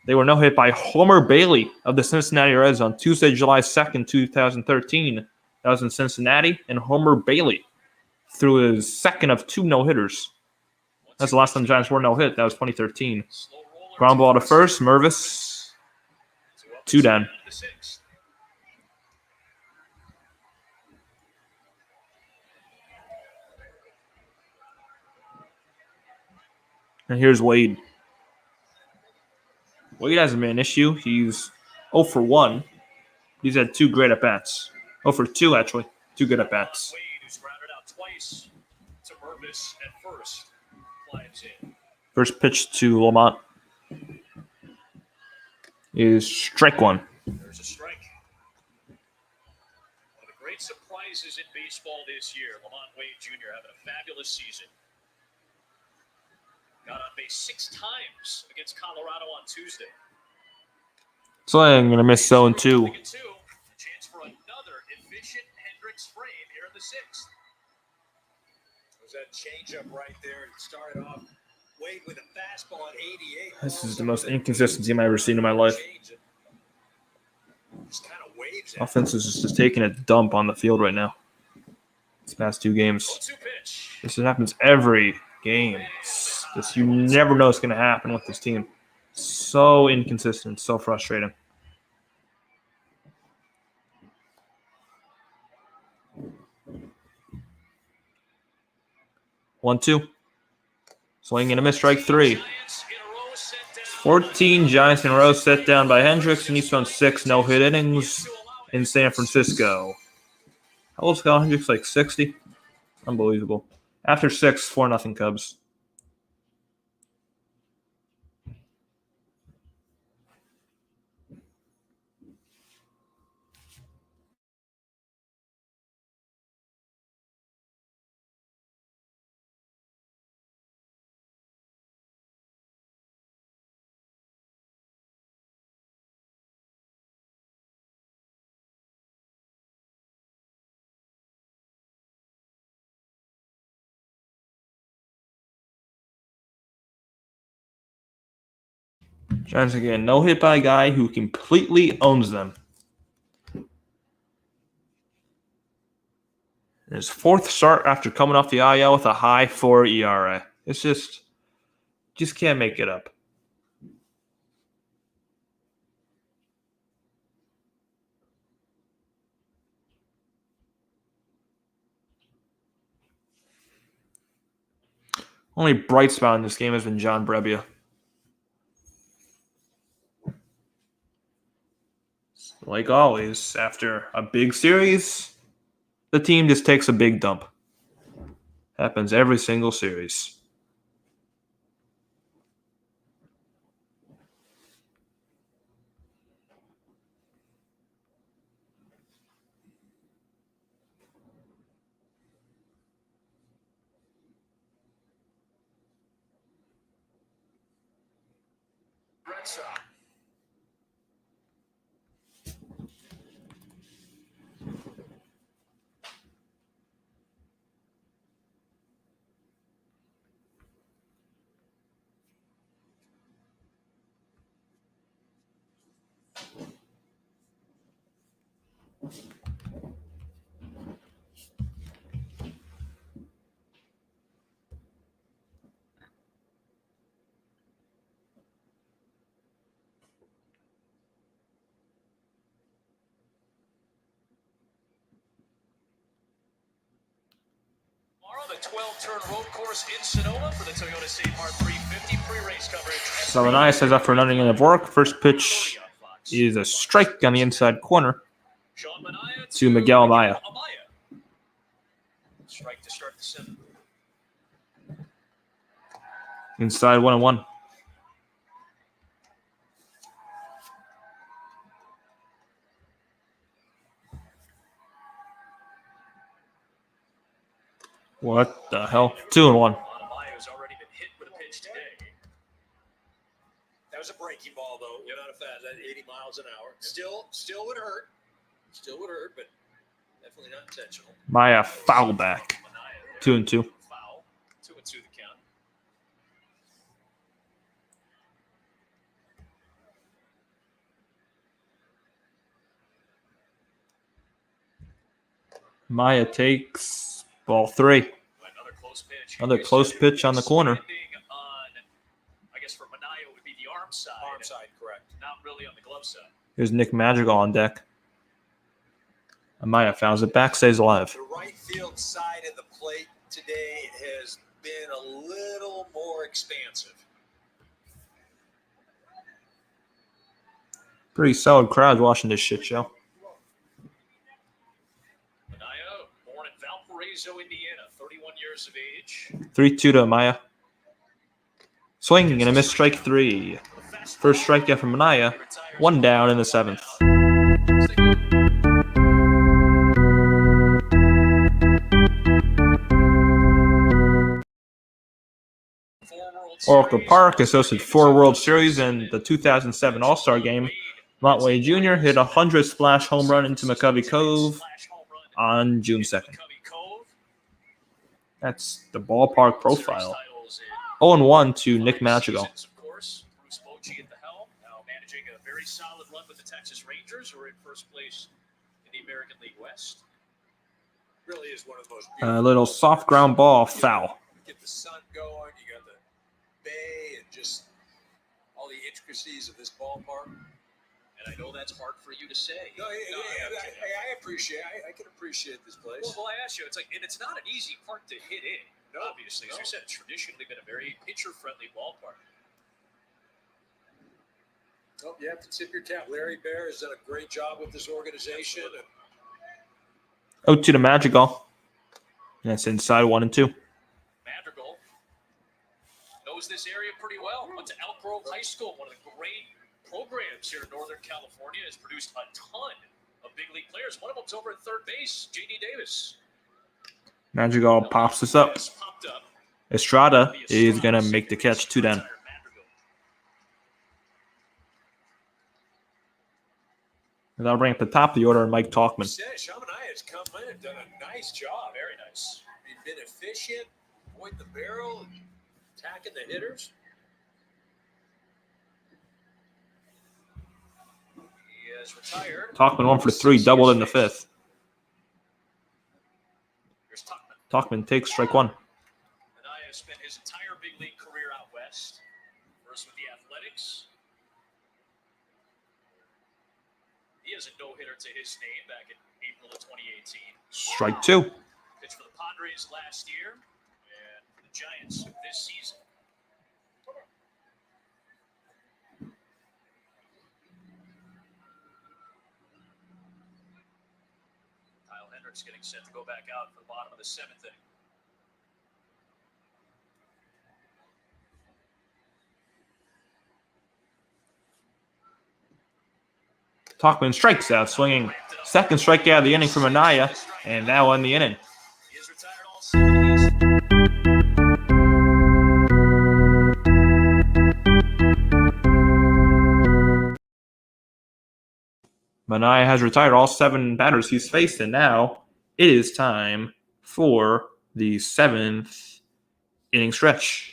S4: they were no-hit by Homer Bailey of the Cincinnati Reds on Tuesday, July 2nd, 2013. That was in Cincinnati. And Homer Bailey threw his second of 2 no-hitters. That's the last time the Giants were no-hit. That was 2013. Ground ball to first. Mervis. 2 down. And here's Wade. Wade hasn't been an issue. He's 0 for 1. He's had 2 great at-bats. 0 for 2, actually. 2 good at-bats.
S6: Wade, who's grounded out twice to Mervis at first. Flies in.
S4: First pitch to Lamont is strike 1.
S6: There's a strike. One of the great surprises in baseball this year. Lamont Wade Jr. having a fabulous season. Got on base 6 times against Colorado on Tuesday.
S4: So I'm going to miss 0-2.
S6: Chance for another efficient Hendricks frame here in the 6th.
S5: Was that changeup right there? It started off Wade with a fastball at 88.
S4: This is the most inconsistency I've ever seen in my life.
S5: Just kind of waves.
S4: Offense is just taking a dump on the field right now. These past 2 games.
S6: 2 pitch.
S4: This happens every game. You never know what's going to happen with this team. So inconsistent, so frustrating. One, 2. Swing and a miss, strike 3. 14 Giants in a row set down by Hendricks, and he's thrown 6 no-hit innings in San Francisco. How old is Kyle Hendricks? Like 60? Unbelievable. After 6, 4-0 Cubs. Giants again, no hit by a guy who completely owns them. His 4th start after coming off the IL with a high 4 ERA. It's just can't make it up. Only bright spot in this game has been John Brebbia. Like always, after a big series, the team just takes a big dump. Happens every single series.
S6: Red Sox. The 12-turn road course in Sonoma for the Toyota State Mart 350 pre-race coverage.
S4: Salanias has up for nothing in the work. First pitch is a strike on the inside corner to Miguel Amaya.
S6: Strike to start the 7th.
S4: Inside 1-1. What the hell? 2-1.
S6: Amaya's already been hit with a pitch today.
S5: That was a breaking ball, though. You're not a fan. That 80 miles an hour. Still would hurt. Still would hurt, but definitely not intentional.
S4: Maya foul back. 2-2.
S6: Foul. 2-2 the count.
S4: Maya takes ball 3. Another close pitch on the corner.
S6: I guess for Manaya would be the arm side.
S5: Arm side, correct.
S6: Not really on the glove side.
S4: Here's Nick Madrigal on deck. Amaya fouls it back, stays alive.
S5: The right field side of the plate today has been a little more expansive.
S4: Pretty solid crowd watching this shit show.
S6: Manaya, born in Valparaiso, Indiana, 31 years of age.
S4: 3-2 to Amaya. Swinging and a miss, strike 3. First strikeout from Manaya. 1 down in the 7th. Oracle Park has hosted 4 World Series and the 2007 All-Star Game. Montway Jr. hit a 100 splash home run into McCovey Cove on June 2nd. That's the ballpark profile. 0-1 to Nick Madrigal.
S6: Managing a very solid run with the Texas Rangers, who are in first place in the American League West.
S5: Really is one of the most
S4: A little soft ground ball, foul.
S5: Get the sun going, you got the bay and just all the intricacies of this ballpark.
S6: And I know that's hard for you to say.
S5: No, I can appreciate this place.
S6: Well, I asked you, it's like, and it's not an easy park to hit in. Obviously, as you said, it's traditionally been a very pitcher-friendly ballpark.
S5: Well, you have to tip your cap. Larry Bear has done a great job with this organization.
S4: 0-2 to Madrigal. That's inside 1 and 2.
S6: Madrigal knows this area pretty well. Went to Elk Grove High School, one of the great programs here in Northern California. Has produced a ton of big league players. One of them's over at third base, J.D. Davis.
S4: Madrigal pops this up. Estrada is going to make the catch, 2 down. And that'll bring up the top of the order, Mike Talkman.
S5: Shamanai has come in and done a nice job.
S6: Very nice.
S5: He's been efficient, point the barrel, and attacking the hitters.
S6: He is retired.
S4: Talkman 1 for 3, doubled in the 5th.
S6: Here's Talkman.
S4: Talkman takes strike 1.
S6: Manaya spent his entire big league career out west. First with the Athletics. He has a no-hitter to his name back in April of 2018.
S4: Strike 2.
S6: Pitched for the Padres last year and the Giants this season. Kyle Hendricks getting set to go back out for the bottom of the 7th inning.
S4: Talkman strikes out, swinging. Second strikeout of the inning from Anaya, and that won the inning.
S6: He is retired all 70s.
S4: Manaya has retired all 7 batters he's faced, and now it is time for the 7th inning stretch.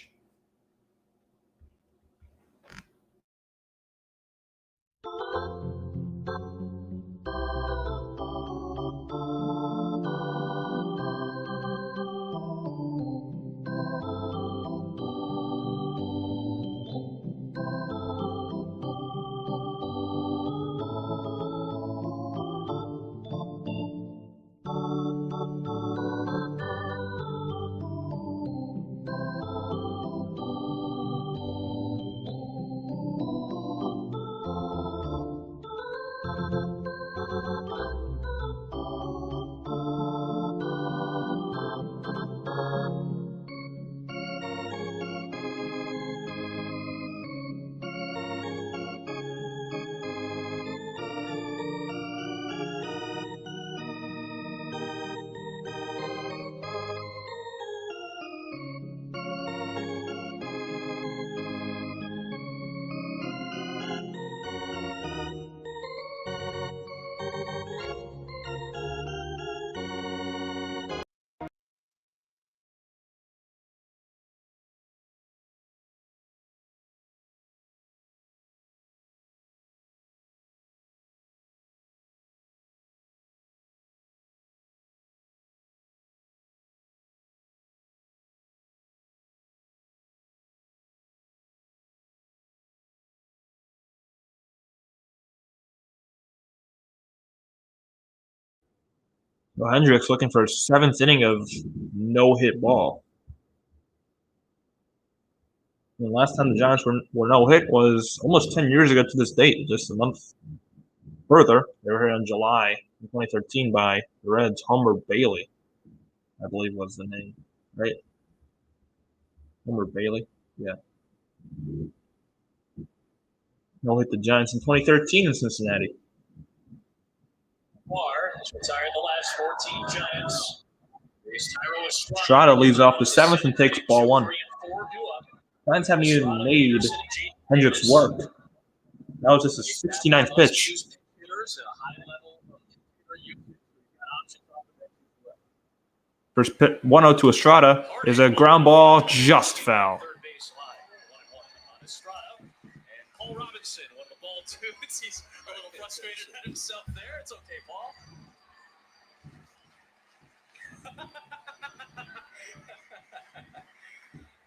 S4: Well, Hendricks looking for a 7th inning of no-hit ball. The last time the Giants were no-hit was almost 10 years ago to this date, just a month further. They were here in July 2013 by the Reds. Homer Bailey, I believe was the name, right? Homer Bailey, yeah. No-hit the Giants in 2013 in Cincinnati.
S6: Moore has retired the last 14 Giants.
S4: Estrada leads off the 7th and takes ball 1. Giants haven't even made Hendricks work. That was just a 69th pitch. First pitch, 1-0 to Estrada is a ground ball, just foul.
S6: Paul Robinson, one of the ball dudes. He's a little frustrated at himself there. It's okay, Paul.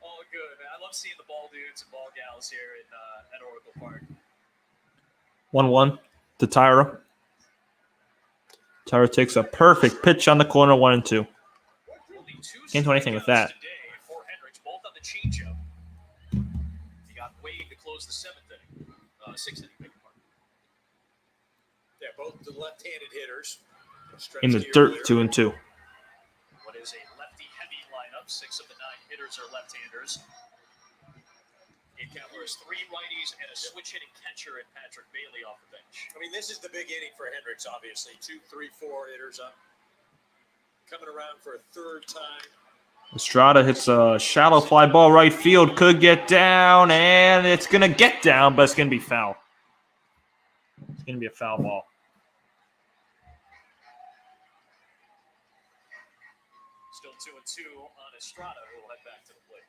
S6: All good, man. I love seeing the ball dudes and ball gals here at Oracle Park.
S4: 1-1 to Tyra. Tyra takes a perfect pitch on the corner, 1-2. Can't do anything with that.
S6: For Hendricks, both on the changeup. He got Wade to close the 7th inning. 6th inning, big part.
S5: Yeah, both the left-handed hitters.
S4: In the dirt, 2-2.
S6: What is a lefty-heavy lineup? 6 of the 9 hitters are left-handers. In Kepler's 3 righties and a switch-hitting catcher in Patrick Bailey off the bench.
S5: I mean, this is the big inning for Hendricks, obviously. 2, 3, 4 hitters up. Coming around for a 3rd time.
S4: Estrada hits a shallow fly ball right field. Could get down, and it's going to get down, but it's going to be foul. It's going to be a foul ball.
S6: Still 2-2 on Estrada, who will head back to the plate.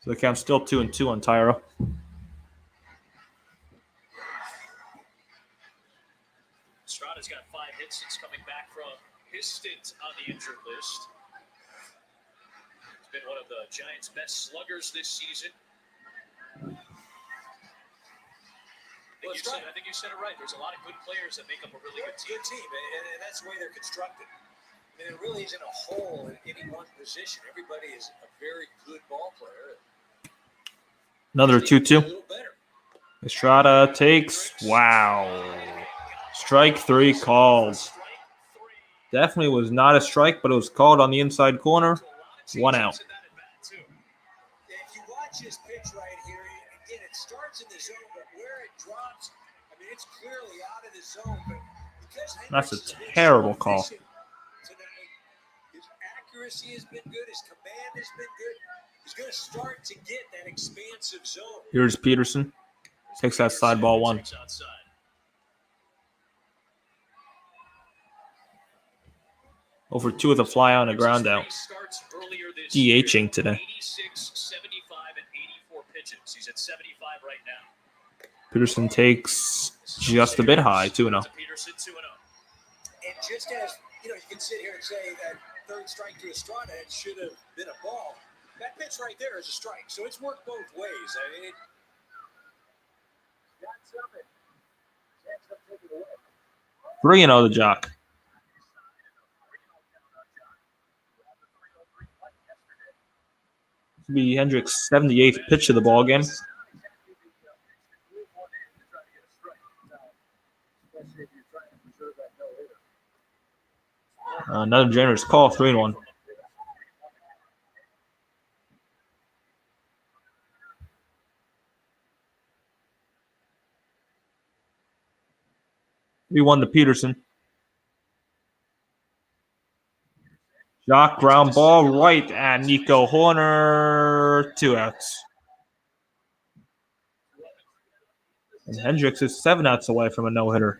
S4: So the count's still 2-2 on Tyra.
S6: Estrada's got 5 hits since coming back from his stint on the injured list. He's been one of the Giants' best sluggers this season. I think you said it right. There's a lot of good players that make up a really good team.
S5: Good team, and that's the way they're constructed. I mean, it really isn't a hole in any one position. Everybody is a very good ball player.
S4: Another 2-2. Estrada takes, wow. Strike 3 called. Definitely was not a strike, but it was called on the inside corner. 1 out.
S5: If you watch his pitch right here, again, it starts in the zone, but where it drops, I mean, it's clearly out of the zone. But because
S4: that's a terrible call.
S5: Tonight, his accuracy has been good. His command has been good. He's going to start to get that expansive zone.
S4: Here's Peterson. Takes that side ball 1. Over 2 with a fly on a ground out. DHing today.
S6: 86, 75, and 84 pitches. He's at 75 right now.
S4: Peterson takes just a bit high, 2-0.
S6: Peterson 2-0.
S5: And just as, you can sit here and say that 3rd strike to Estrada, it should have been a ball. That pitch right there is a strike. So it's worked both ways. I mean,
S4: 3-0 the Jock. This will be Hendricks' 78th pitch of the ball game. Another generous call, 3-1. We won to Peterson. Jock ground ball right at Nico Horner. 2 outs. And Hendricks is 7 outs away from a no-hitter.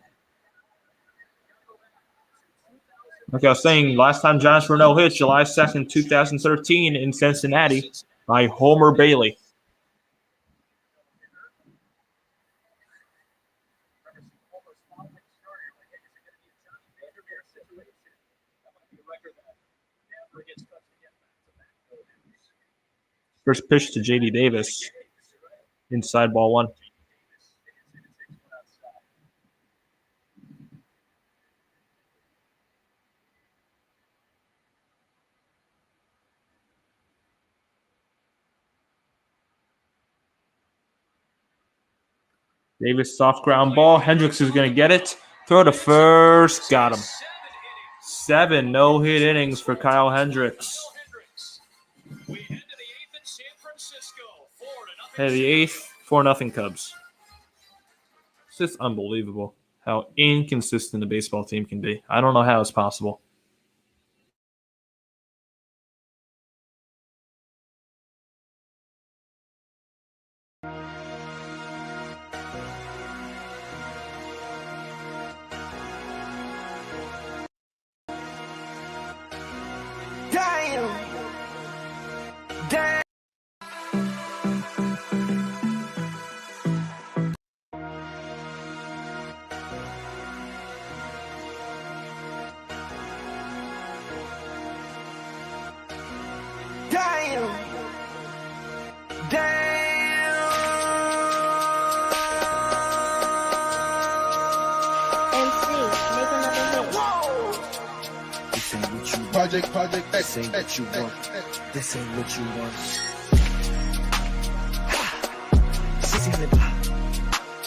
S4: Like I was saying, last time Giants were no-hit, July 2nd, 2013 in Cincinnati by Homer Bailey. First pitch to J.D. Davis. Inside ball 1. Davis soft ground ball. Hendricks is going to get it. Throw to first. Got him. 7 no-hit innings for Kyle Hendricks. Hey, the 8th, 4-0 Cubs. It's just unbelievable how inconsistent a baseball team can be. I don't know how it's possible.
S1: Damn. Damn. Damn.
S3: MC, make another hit.
S2: This ain't what you project. This ain't what you want. This ain't what you want. Sissy in the block.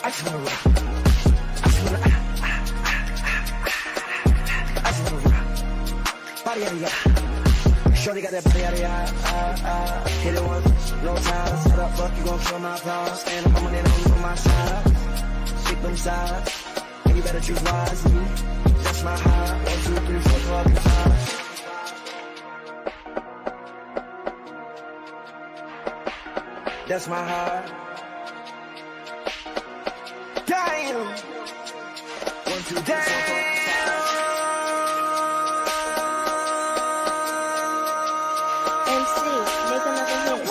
S2: I just wanna rock. I just wanna rock. Body out of ya. Shorty got that body out of ya. Hit it once, no time. Set up, fuck, you gon' feel my power. Stand up, I'm on my side. Kick them sides. And you better choose wisely. That's my high. 1, 2, 3, 4, 5. That's my high. Damn. 1, 2, 3, 4, 5.
S3: MC, make another hit.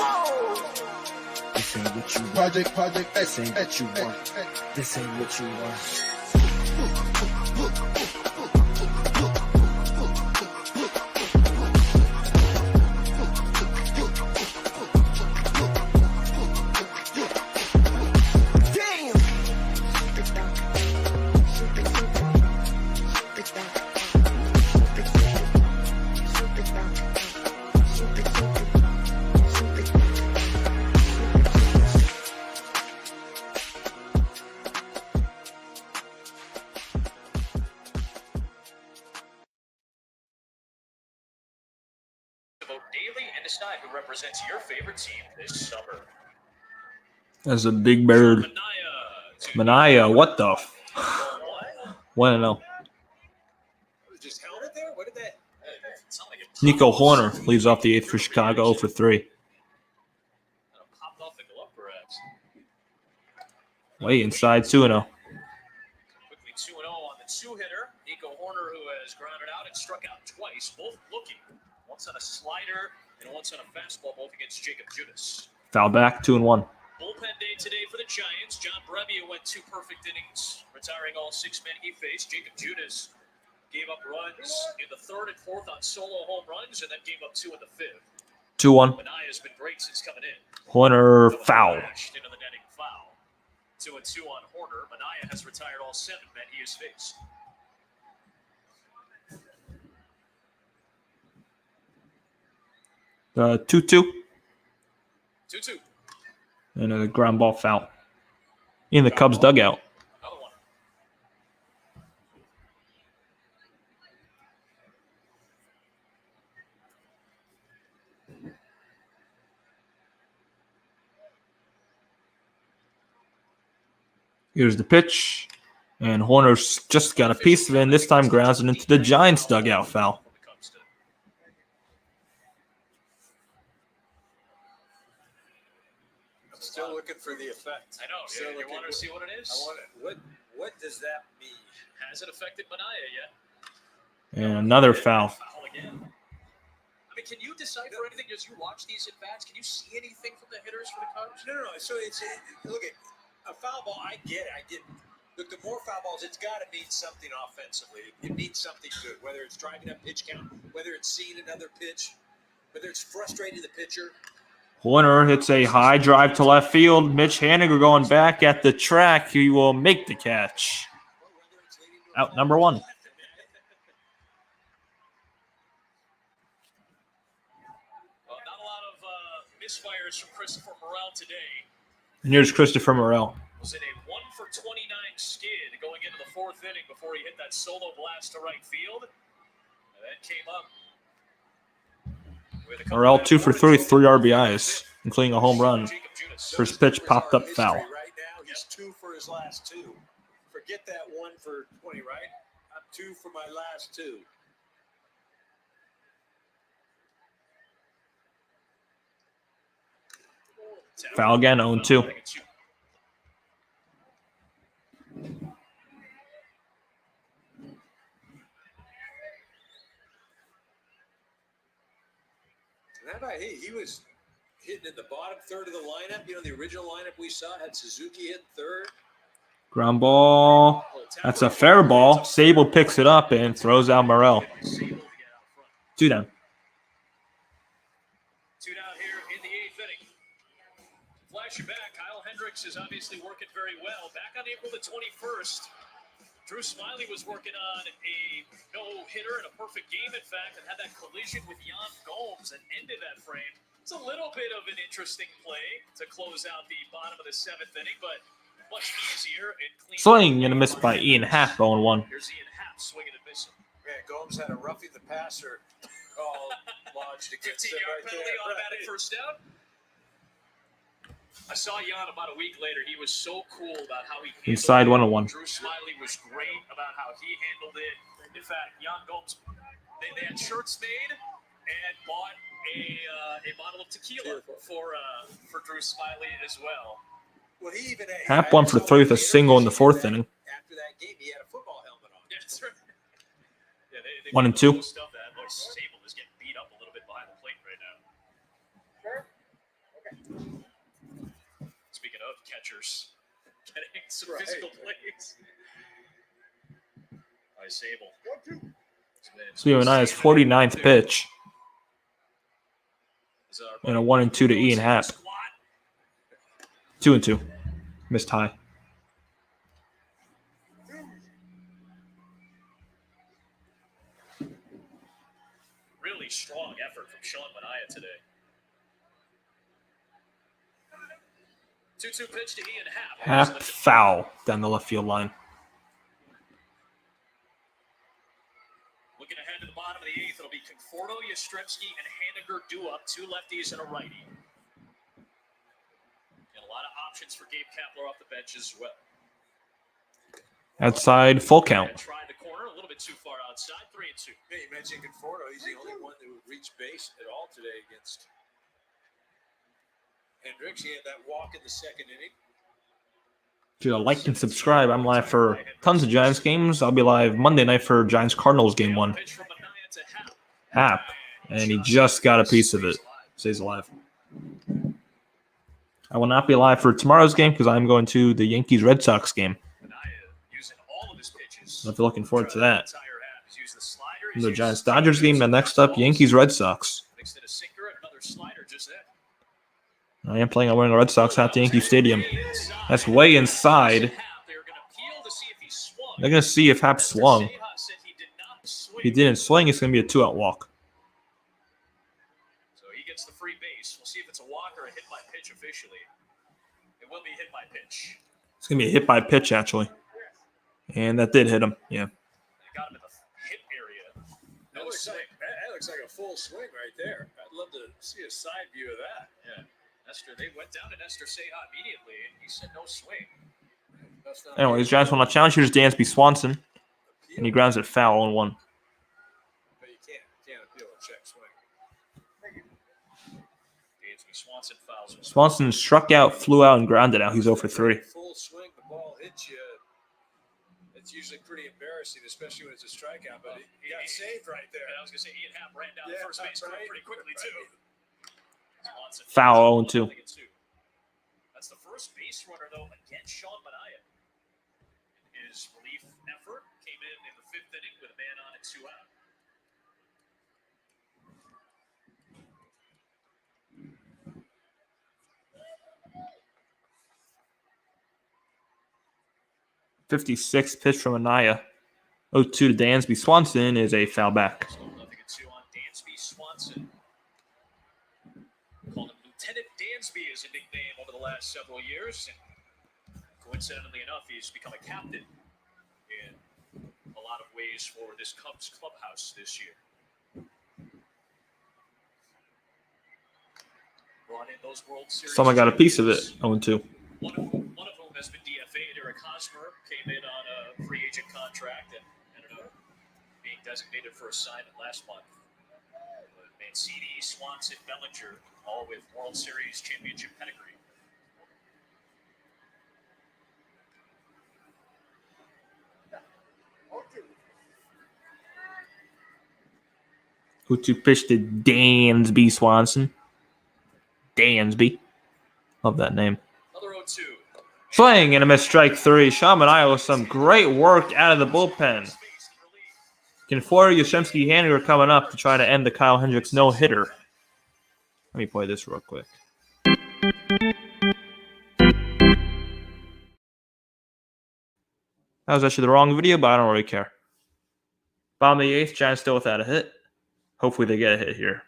S2: This ain't what you project. This ain't what you want. This ain't what you want.
S6: Vote daily and decide who represents your favorite team this summer.
S4: That's a big bird. Mania, what the? Want to know?
S5: Just held it there? What did that?
S6: Sound like it
S4: Nico Horner leads off the 8th for Chicago 0 for 3.
S6: popped off the glove, perhaps.
S4: Way inside 2-0.
S6: Quickly 2-0 on the 2-hitter. Nico Horner, who has grounded out and struck out twice, both looking. Once on a slider and once on a fastball, both against Jacob Judas.
S4: Foul back, 2-1.
S6: Bullpen day today for the Giants. John Brebbia went 2 perfect innings, retiring all 6 men he faced. Jacob Judas gave up runs in the 3rd and 4th on solo home runs, and then gave up 2 in the 5th.
S4: 2-1.
S6: Manaya's been great since coming in.
S4: Horner foul.
S6: Into the netting foul. 2-2 on Horner. Manaya has retired all 7 men he has faced.
S4: Uh, 2-2.
S6: 2-2.
S4: And a ground ball foul. In the Cubs dugout.
S6: Another one.
S4: Here's the pitch. And Horner's just got a piece of it, and this time grounds it into the Giants dugout foul.
S5: I'm still looking for the effect.
S6: I know.
S5: Still
S6: You
S5: looking
S6: want to
S5: for-
S6: see what it is?
S5: I want it. What does that mean?
S6: Has it affected Manaya yet?
S4: And another foul.
S6: Foul again. I mean, can you decipher anything as you watch these at bats? Can you see anything from the hitters for the Cubs?
S5: No. So look at a foul ball. I get it. I get. Look, the more foul balls, it's got to mean something offensively. It means something good. Whether it's driving up pitch count, whether it's seeing another pitch, whether it's frustrating the pitcher.
S4: Horner hits a high drive to left field. Mitch Haniger going back at the track. He will make the catch. Out number 1.
S6: Well, not a lot of misfires from Christopher Morel today.
S4: And here's Christopher Morel.
S6: Was it a 1 for 29 skid going into the fourth inning before he hit that solo blast to right field. And that came up.
S4: Morel 2 for 3, 3 RBIs, including a home run. First pitch popped up foul.
S5: Right now, he's 2 for his last 2. Forget that 1 for 20, right? I'm 2 for my last 2.
S4: Foul again, 0-2.
S5: How about he was hitting in the bottom third of the lineup. You know, the original lineup we saw had Suzuki hitting third.
S4: Ground ball. That's a fair ball. Sable picks it up and throws out Morel. 2 down.
S6: 2 down here in the 8th inning. Flash you back. Kyle Hendricks is obviously working very well. Back on April the 21st, Drew Smiley was working on a no-hitter and a perfect game, in fact, and had that collision with Yan Gomes and ended that frame. It's a little bit of an interesting play to close out the bottom of the 7th inning, but much easier and clean.
S4: Swing and a miss by Ian Happ, 0-1.
S6: Here's Ian Happ swinging and missing.
S5: Yeah, Gomes had a roughing the passer call lodged against
S6: 15-yard
S5: right
S6: penalty,
S5: there.
S6: automatic first down. I saw Jan about a week later. He was so cool about how he handled
S4: Inside
S6: it.
S4: 1-1.
S6: Drew Smiley was great about how he handled it. In fact, Jan Gomes, they had shirts made and bought a bottle of tequila for Drew Smiley as well.
S5: Well, he even
S4: Happ 1 for 3 with a single in the 4th inning.
S5: After that game, he had a football helmet on.
S6: Yeah, that's right. Yeah, they
S4: 1 and 2.
S6: Stuff that looks Sable is getting beat up a little bit behind the plate right now. Speaking of catchers, getting some physical plays. By Sable.
S4: Leo and I's 49th pitch. And a 1-2 to Ian Happ. 2-2. Missed high.
S6: Really strong effort from Sean Manaea today. 2-2 pitch to Ian Happ.
S4: Happ foul down the left field line.
S6: Looking ahead to the bottom of the 8th, it'll be Conforto, Yastrzemski, and Haniger Duup, 2 lefties and a righty. And a lot of options for Gabe Kapler off the bench as well.
S4: Outside, full count.
S6: Tried the corner, a little bit too far outside, 3-2.
S5: Yeah, you mentioned Conforto. He's the only one that would reach base at all today against Hendricks. He had that walk in the 2nd inning.
S4: Like and subscribe. I'm live for tons of Giants games. I'll be live Monday night for Giants Cardinals game 1. Happ, and he just got a piece of it. Stays alive. I will not be live for tomorrow's game because I'm going to the Yankees Red Sox game. So if you're looking forward to that. The Giants Dodgers game, then next up, Yankees Red Sox. I am planning on wearing a Red Sox hat to Yankee Stadium. That's way inside. They're going to see if Happ swung. If he didn't swing, it's going to be a 2-out walk.
S6: So he gets the free base. We'll see if it's a walk or a hit by pitch officially. It will be hit by pitch.
S4: It's going to be a hit by pitch, actually. And that did hit him, yeah.
S6: Got him in the hip area.
S5: That looks like a full swing right there. I'd love to see a side view of that.
S6: Yeah. They went down to Nestor Seja immediately, and he said no swing.
S4: Anyways, Giants will not challenge. Here's Dansby Swanson. And he grounds it foul 1-1.
S5: But you can't appeal a check swing.
S6: Dansby Swanson fouls.
S4: Swanson struck out, flew out, and grounded out. He's 0 for 3.
S5: Full swing, the ball hits you. It's usually pretty embarrassing, especially when it's a strikeout. But he got saved right there.
S6: I was going to say, Ian Happ ran down the first base pretty quickly, too. Swanson
S4: foul 0-2.
S6: That's the first base runner, though, against Sean Manaea. His relief effort came in the 5th inning with a man on and 2 out.
S4: '56 pitch from Anaya. 0-2 to Dansby Swanson is a foul back.
S6: So 0-2 on Dansby Swanson. Called him Lieutenant Dansby as a nickname over the last several years. And Coincidentally enough, he's become a captain in a lot of ways for this Cubs clubhouse this year. Brought in those World Series.
S4: Someone got a piece of it. 0-2.
S6: One of whom has been DFA'd. Eric Hosmer came in on a free agent contract and ended up being designated for assignment last month. Mancini, Swanson, Bellinger, all with World Series championship pedigree.
S4: Who to pitch to Dansby Swanson? Dansby. Love that name.
S6: Another 0-2.
S4: Swing and a miss, strike 3. Sean Manaea with some great work out of the bullpen. Conforto, Yastrzemski, Haniger coming up to try to end the Kyle Hendricks no-hitter. Let me play this real quick. That was actually the wrong video, but I don't really care. Bottom of the 8th, Giants still without a hit. Hopefully they get a hit here.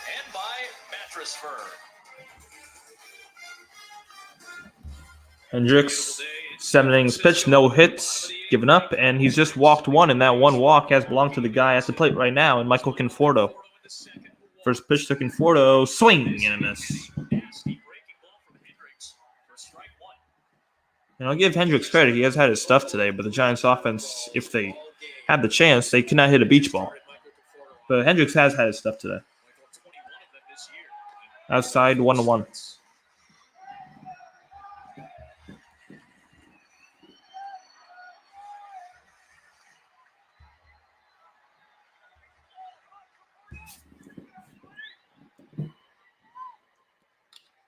S6: And by Mattress Firm.
S4: Hendricks, 7 innings pitched, no hits, given up, and he's just walked 1, and that 1 walk has belonged to the guy at the plate right now, and Michael Conforto. First pitch to Conforto, swing and a miss. And I'll give Hendricks credit, he has had his stuff today, but the Giants offense, if they had the chance, they could not hit a beach ball. But Hendricks has had his stuff today. Outside, 1-1.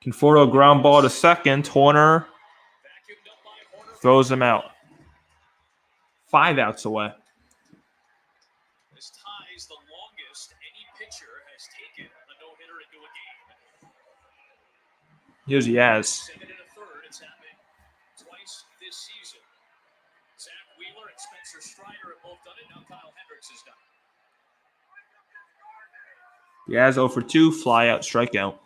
S4: Conforto ground ball to second. Horner throws him out. 5 outs away.
S6: This ties the longest any pitcher has taken a no-hitter into a game.
S4: Here's Yaz.
S6: Second and a third, it's happened twice this season. Zach Wheeler and Spencer Strider have both done it. Now Kyle Hendricks has done it.
S4: Yaz 0 for 2, fly out, strikeout.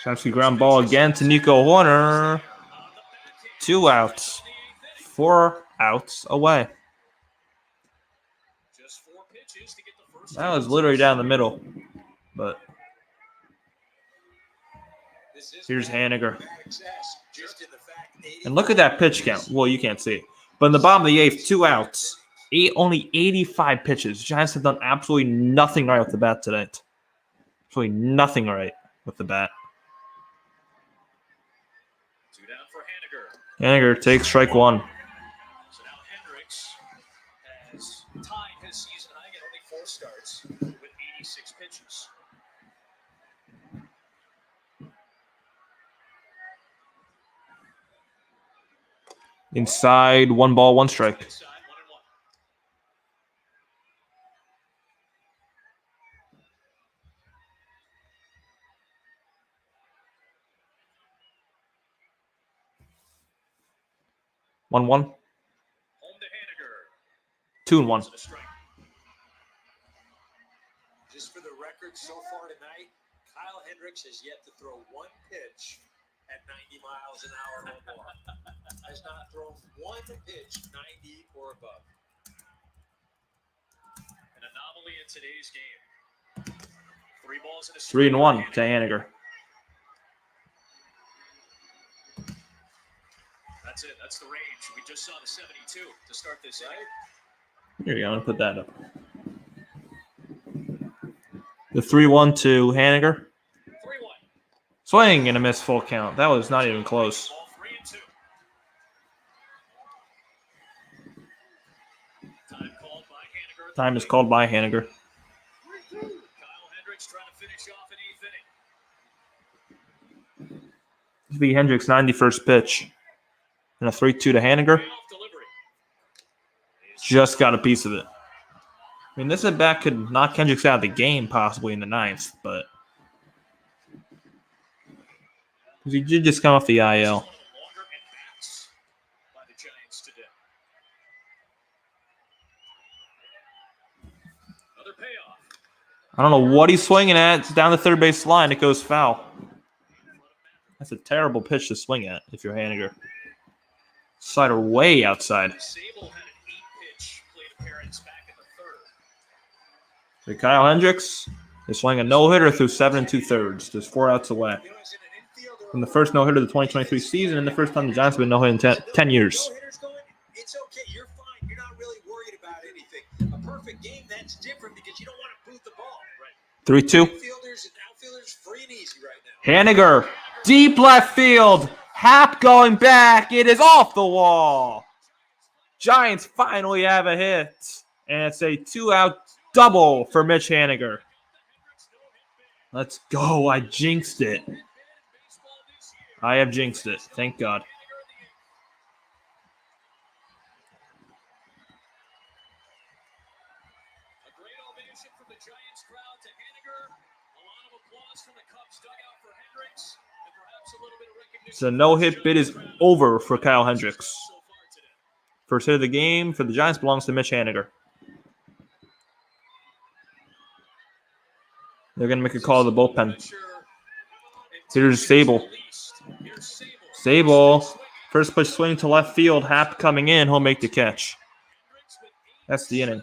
S4: Shamsky ground ball again to Nico Horner. 2 outs. 4 outs away.
S6: Just 4 pitches to get the first.
S4: That was literally down the middle. But here's Haniger. And look at that pitch count. Well, you can't see it. But in the bottom of the 8th, 2 outs. Only 85 pitches. Giants have done absolutely nothing right with the bat today. Absolutely nothing right with the bat.
S6: 2 down for Haniger.
S4: Haniger takes strike 1.
S6: with 86 pitches.
S4: Inside, 1 ball, 1 strike.
S6: Inside, 1-1.
S4: One.
S6: Home to Haniger.
S4: 2-1.
S6: And a strike.
S5: Just for the record, so far tonight, Kyle Hendricks has yet to throw one pitch at 90 miles an hour or more. Has not thrown one pitch 90 or above.
S6: An anomaly in today's game. 3 balls and a strike.
S4: 3-1 to Haniger.
S6: That's it. That's the range. We just saw the 72 to start this inning.
S4: Here you go. I'm going to put that up. The 3-1 to Haniger.
S6: 3-1.
S4: Swing and a miss full count. That was not even close.
S6: Ball 3-2. Time called by Haniger.
S4: Time is called by Haniger.
S6: Kyle Hendricks trying to finish off an 8th inning.
S4: This will be Hendricks' 91st pitch. And a 3-2 to Haniger.
S6: Payoff delivery.
S4: Just got a piece of it. I mean, this at bat could knock Hendricks out of the game possibly in the 9th, but because he did just come off the IL.
S6: One of the longer at-bats by the Giants today. Another payoff.
S4: I don't know what he's swinging at. It's down the third base line. It goes foul. That's a terrible pitch to swing at if you're Haniger. Slider way outside.
S6: Sable had an 8-pitch plate appearance back in the 3rd.
S4: So Kyle Hendricks is swinging a no-hitter through 7 2/3. There's 4 outs away. From the first no-hitter of the 2023 season and the first time the Giants have been no-hit in 10 years.
S5: It's okay. You're fine. You're not really worried about anything. A perfect game, that's different because you don't want to boot the ball. Right.
S4: 3-2.
S5: Infielders and outfielders free and easy right now.
S4: Haniger. Deep left field. Hap going back. It is off the wall. Giants finally have a hit. And it's a 2-out double for Mitch Haniger. Let's go. I jinxed it. I have jinxed it. Thank God.
S6: A great ovation from the Giants crowd to Haniger. A lot of applause from the Cubs dugout for Hendricks. And perhaps a little bit of recognition.
S4: So no-hit bid is over for Kyle Hendricks. First hit of the game for the Giants belongs to Mitch Haniger. They're going to make a call to the bullpen. Here's Sable. Sable. First pitch swing to left field. Hap coming in. He'll make the catch. That's the inning.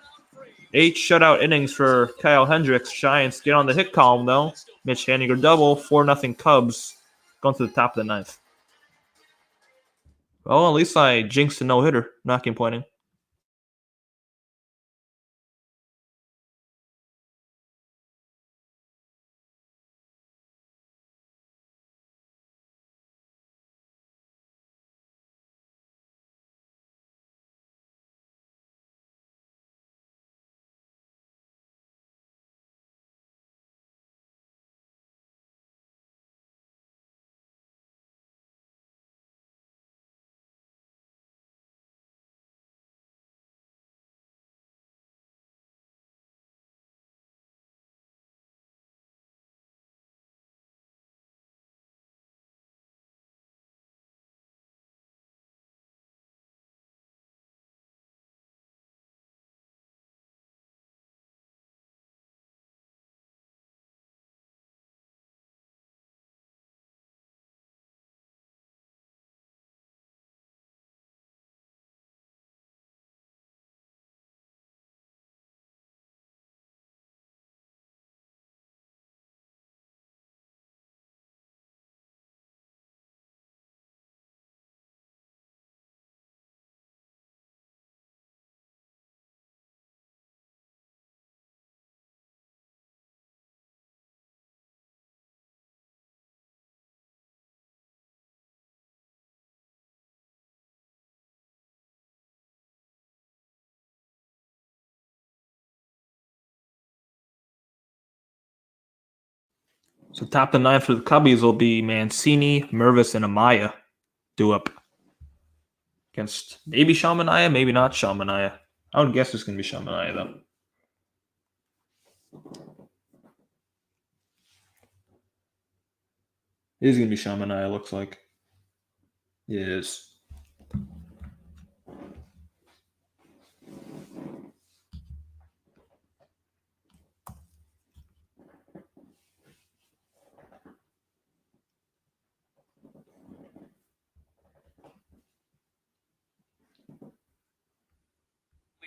S4: 8 shutout innings for Kyle Hendricks. Giants get on the hit column, though. Mitch Haniger double. 4-0 Cubs. Going to the top of the 9th. Well, at least I jinxed a no-hitter. Not complaining. So top the ninth for the Cubbies will be Mancini, Mervis, and Amaya due up against maybe Sean Manaea, maybe not Sean Manaea. I would guess it's going to be Sean Manaea, though. It is going to be Sean Manaea, looks like. It is.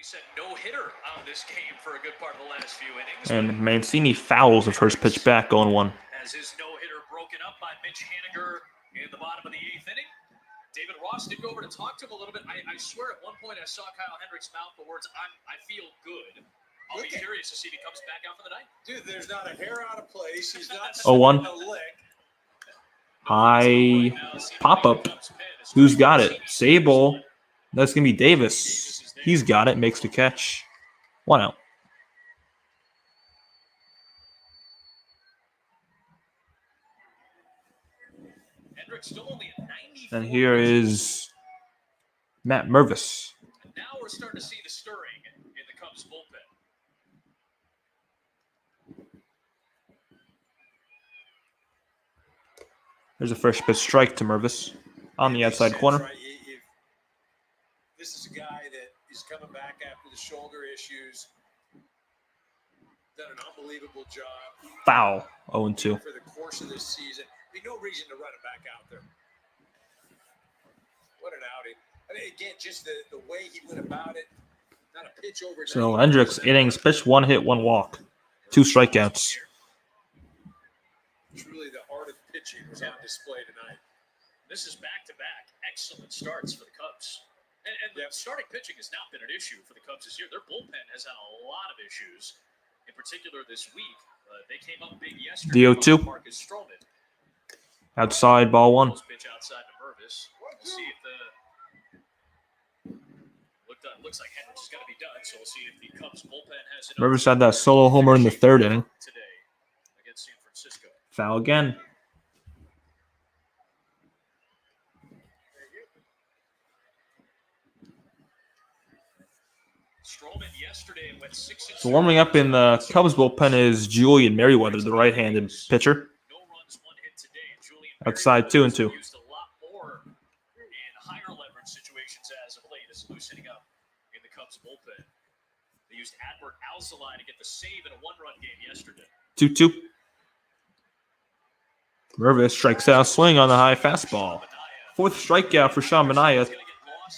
S6: Said no hitter on this game for a good part of the last few innings.
S4: And Mancini fouls the first pitch back, going 1.
S6: As his no-hitter broken up by Mitch Haniger in the bottom of the 8th inning. David Ross did go over to talk to him a little bit. I swear at one point I saw Kyle Hendricks mouth the words, I feel good. I'll be curious to see if he comes back out for the night.
S5: Dude, there's not a hair out of place. He's not
S4: 0-1.
S5: a lick.
S4: High pop-up. Who's got it? Sable. That's going to be Davis. He's got it. Makes the catch. 1 out. And here is Matt Mervis.
S6: Now we're starting to see the stirring in the Cubs bullpen.
S4: There's a first pitch strike to Mervis on the outside corner.
S5: Right? This is a guy that is coming back after the shoulder issues. Done an unbelievable job.
S4: Foul. 0-2.
S5: For the course of this season. I mean, no reason to run him back out there. What an outing. I mean, again, just the way he went about it. Not a pitch over.
S4: So Hendricks innings pitched, 1 hit, 1 walk, 2 strikeouts.
S5: Truly, the art of pitching was on display tonight.
S6: This is back-to-back excellent starts for the Cubs. And the starting pitching has not been an issue for the Cubs this year. Their bullpen has had a lot of issues, in particular this week. They came up big yesterday.
S4: DO2.
S6: Marcus Stroman.
S4: Outside, ball 1.
S6: Pitch outside to Mervis. We'll see if looks like Hendricks is going to be done, so we'll see if the Cubs bullpen has enough.
S4: Mervis had that solo homer in the 3rd inning.
S6: Today against San Francisco.
S4: Foul again.
S6: Stroman yesterday went 6
S4: So warming up in the Cubs bullpen is Julian Merriweather, the right-handed pitcher.
S6: No runs, 1 hit today. Julian
S4: Outside, 2-2.
S6: used a lot more in higher leverage situations as of late. Is loosening up in the Cubs bullpen. They used Adbert Alzolay to get the save in a 1-run game yesterday.
S4: 2-2. Mervis strikes out swing on the high fastball. 4th strikeout for Sean Manaea.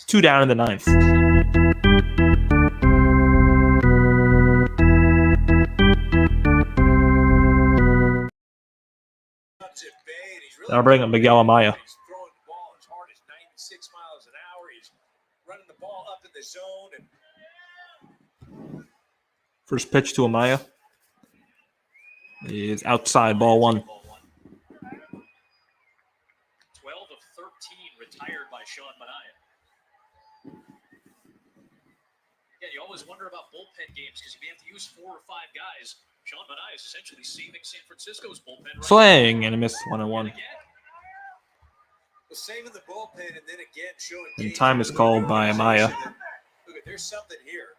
S4: 2 down in the 9th. I'll bring up Miguel Amaya.
S5: He's throwing the ball as hard as 96 miles an hour. He's running the ball up in the zone. And
S4: First pitch to Amaya is outside, ball 1.
S6: 12 of 13 retired by Sean Manaea. Yeah, you always wonder about bullpen games because you may have to use 4 or 5 guys. Sean Manaea is essentially saving San Francisco's bullpen. Right
S4: Swing and a miss, 1-1.
S5: well, saving the bullpen and then again showing.
S4: And time is called by Amaya.
S5: Look, there's something here.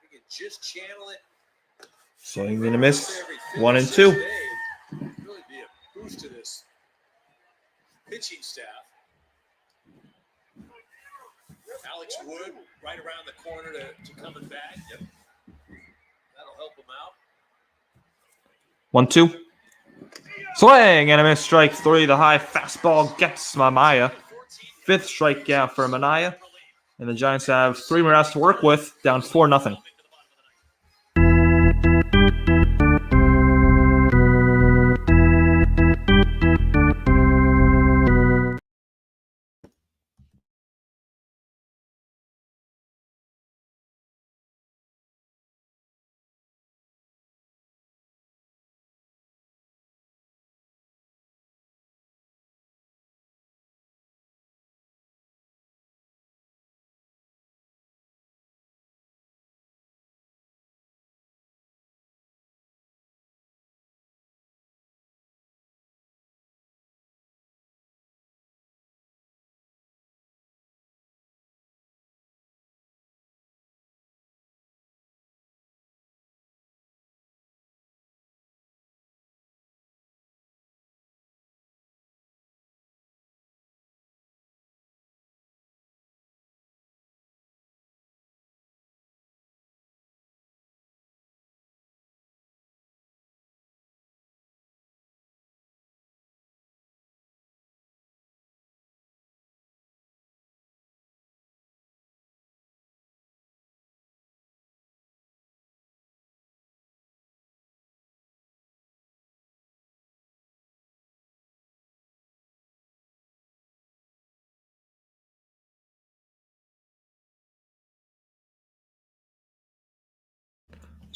S5: We can just channel it.
S4: Swing and a miss, 1-2.
S5: Really be a boost to this pitching staff. Alex Wood right around the corner to coming back. Yep. That'll help him out.
S4: 1-2. Swing and a miss, strike 3. The high fastball gets Amaya. 5th strikeout for Manaea. And the Giants have 3 more outs to work with, down 4-0.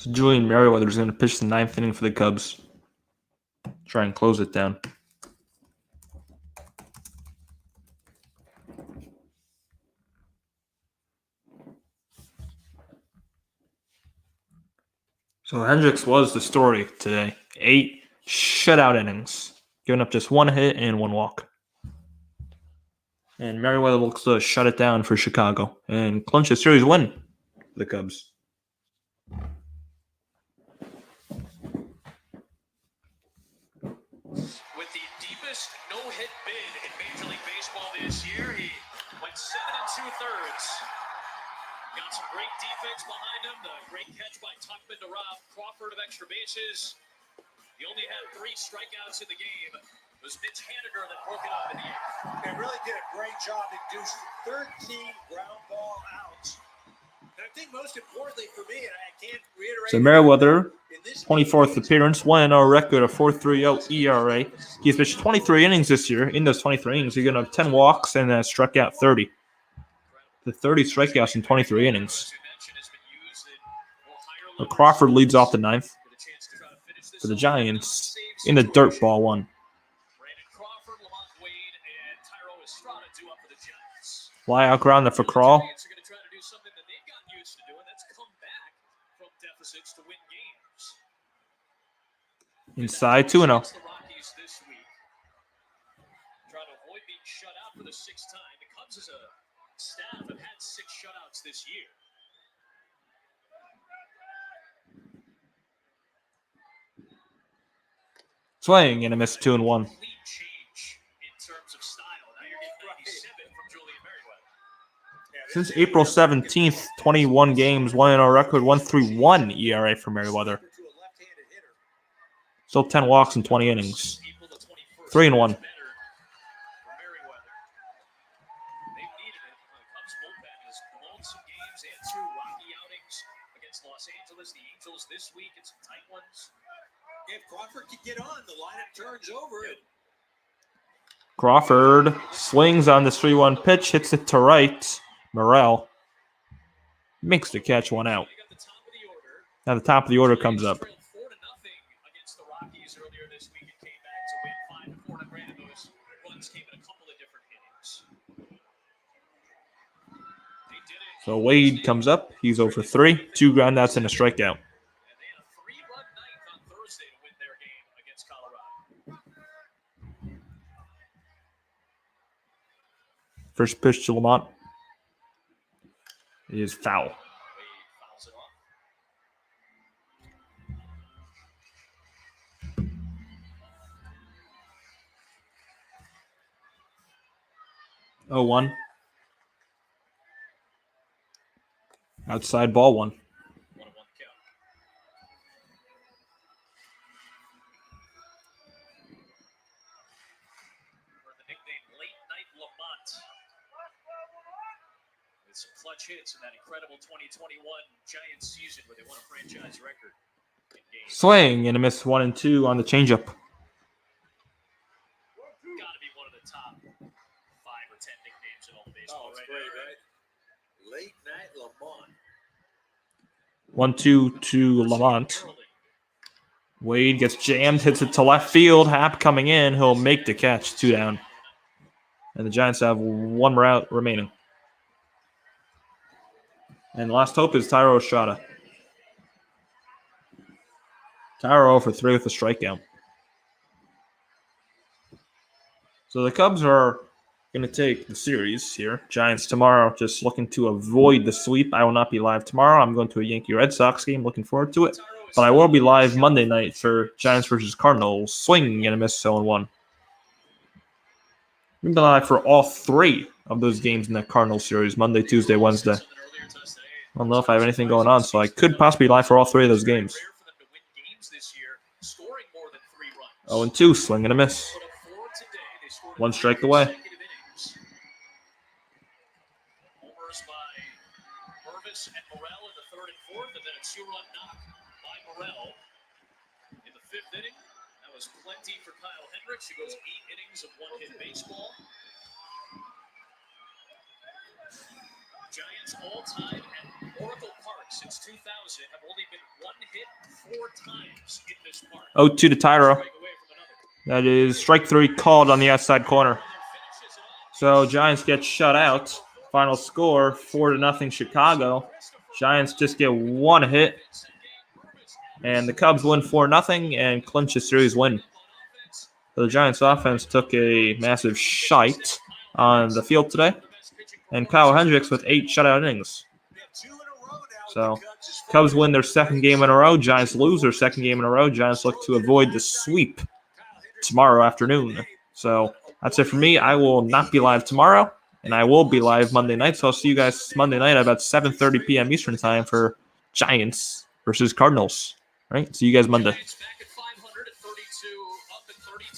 S4: So Julian Merriweather is going to pitch the 9th inning for the Cubs. Try and close it down. So Hendricks was the story today. 8 shutout innings, giving up just 1 hit and 1 walk. And Merriweather looks to shut it down for Chicago and clinch a series win for the Cubs.
S6: With the deepest no-hit bid in Major League Baseball this year, he went 7 2/3. Got some great defense behind him. The great catch by Tuckman to rob Crawford of extra bases. He only had 3 strikeouts in the game. It was Mitch Haniger that broke it up in the 8th.
S5: They really did a great job. Induced 13 ground ball outs. And I think most importantly for me, and I can't reiterate.
S4: So Merriweather, 24th appearance, 1-0 record, a 4.30 ERA. He's pitched 23 innings this year. In those 23 innings, he's going to have 10 walks and struck out 30. The 30 strikeouts in 23 innings. Well, Crawford leads off the 9th for the Giants in the dirt ball 1. Fly out grounder for Crawl. Inside 2-0.
S6: Trying to avoid being shut out for the 6th time. The Cubs as a staff have had 6 shutouts this year.
S4: Swing and a miss 2-1.
S6: Complete change in terms of style. Now you're getting 97 from Julian Merriweather.
S4: Since April 17th, 21 games, 1-0 record, 1.31 ERA for Merriweather. Still 10 walks in 20 innings. 3-1.
S6: This week and some tight ones.
S5: If Crawford can get on, the lineup turns over.
S4: Crawford swings on the 3-1 pitch, hits it to right. Morrell makes the catch, 1 out. Now the top of the order comes up.
S6: 4-0 against the Rockies earlier this week and came back to win 5-4. Granted, those runs came in a couple of different innings.
S4: So Wade comes up. He's 0 for 3. 2 groundouts and a strikeout. First pitch to Lamont. It is foul. Oh, 1. Outside ball 1.
S6: Some clutch hits in that incredible 2021 Giants season where they won a franchise record.
S4: Swing and a miss 1 and 2 on the changeup.
S6: Got to be one of the top 5 or 10 nicknames in all of baseball right now. Right?
S5: Late night Lamont.
S4: 1-2 to Lamont. Wade gets jammed, hits it to left field. Happ coming in. He'll make the catch. 2 down. And the Giants have 1 more out remaining. And last hope is Thairo Estrada. Thairo for 3 with a strikeout. So the Cubs are going to take the series here. Giants tomorrow, just looking to avoid the sweep. I will not be live tomorrow. I'm going to a Yankee Red Sox game. Looking forward to it. But I will be live Monday night for Giants versus Cardinals. Swing and a miss 0-1. We'll be live for all 3 of those games in that Cardinals series. Monday, Tuesday, Wednesday. I don't know if I have anything going on, so I could possibly live for all 3 of those games. 0-2, swing and a miss. 1 strike away.
S6: Homers by Mervis and Morrell in the 3rd and 4th, and then a 2-run knock by Morrell in the 5th inning. That was plenty for Kyle Hendricks, who goes 8 innings of 1-hit baseball. Giants all-time at Oracle Park since 2000 have only been one hit 4 times in this park.
S4: 0-2 to Tyro.
S6: Strike away from another.
S4: That is strike 3 called on the outside corner. So Giants get shut out. Final score 4-0 Chicago. Giants just get 1 hit. And the Cubs win 4-0 and clinch a series win. So the Giants offense took a massive shite on the field today. And Kyle Hendricks with 8 shutout innings. So Cubs win their second game in a row. Giants lose their second game in a row. Giants look to avoid the sweep tomorrow afternoon. So that's it for me. I will not be live tomorrow, and I will be live Monday night. So I'll see you guys Monday night at about 7:30 p.m. Eastern time for Giants versus Cardinals. All right? See you guys Monday.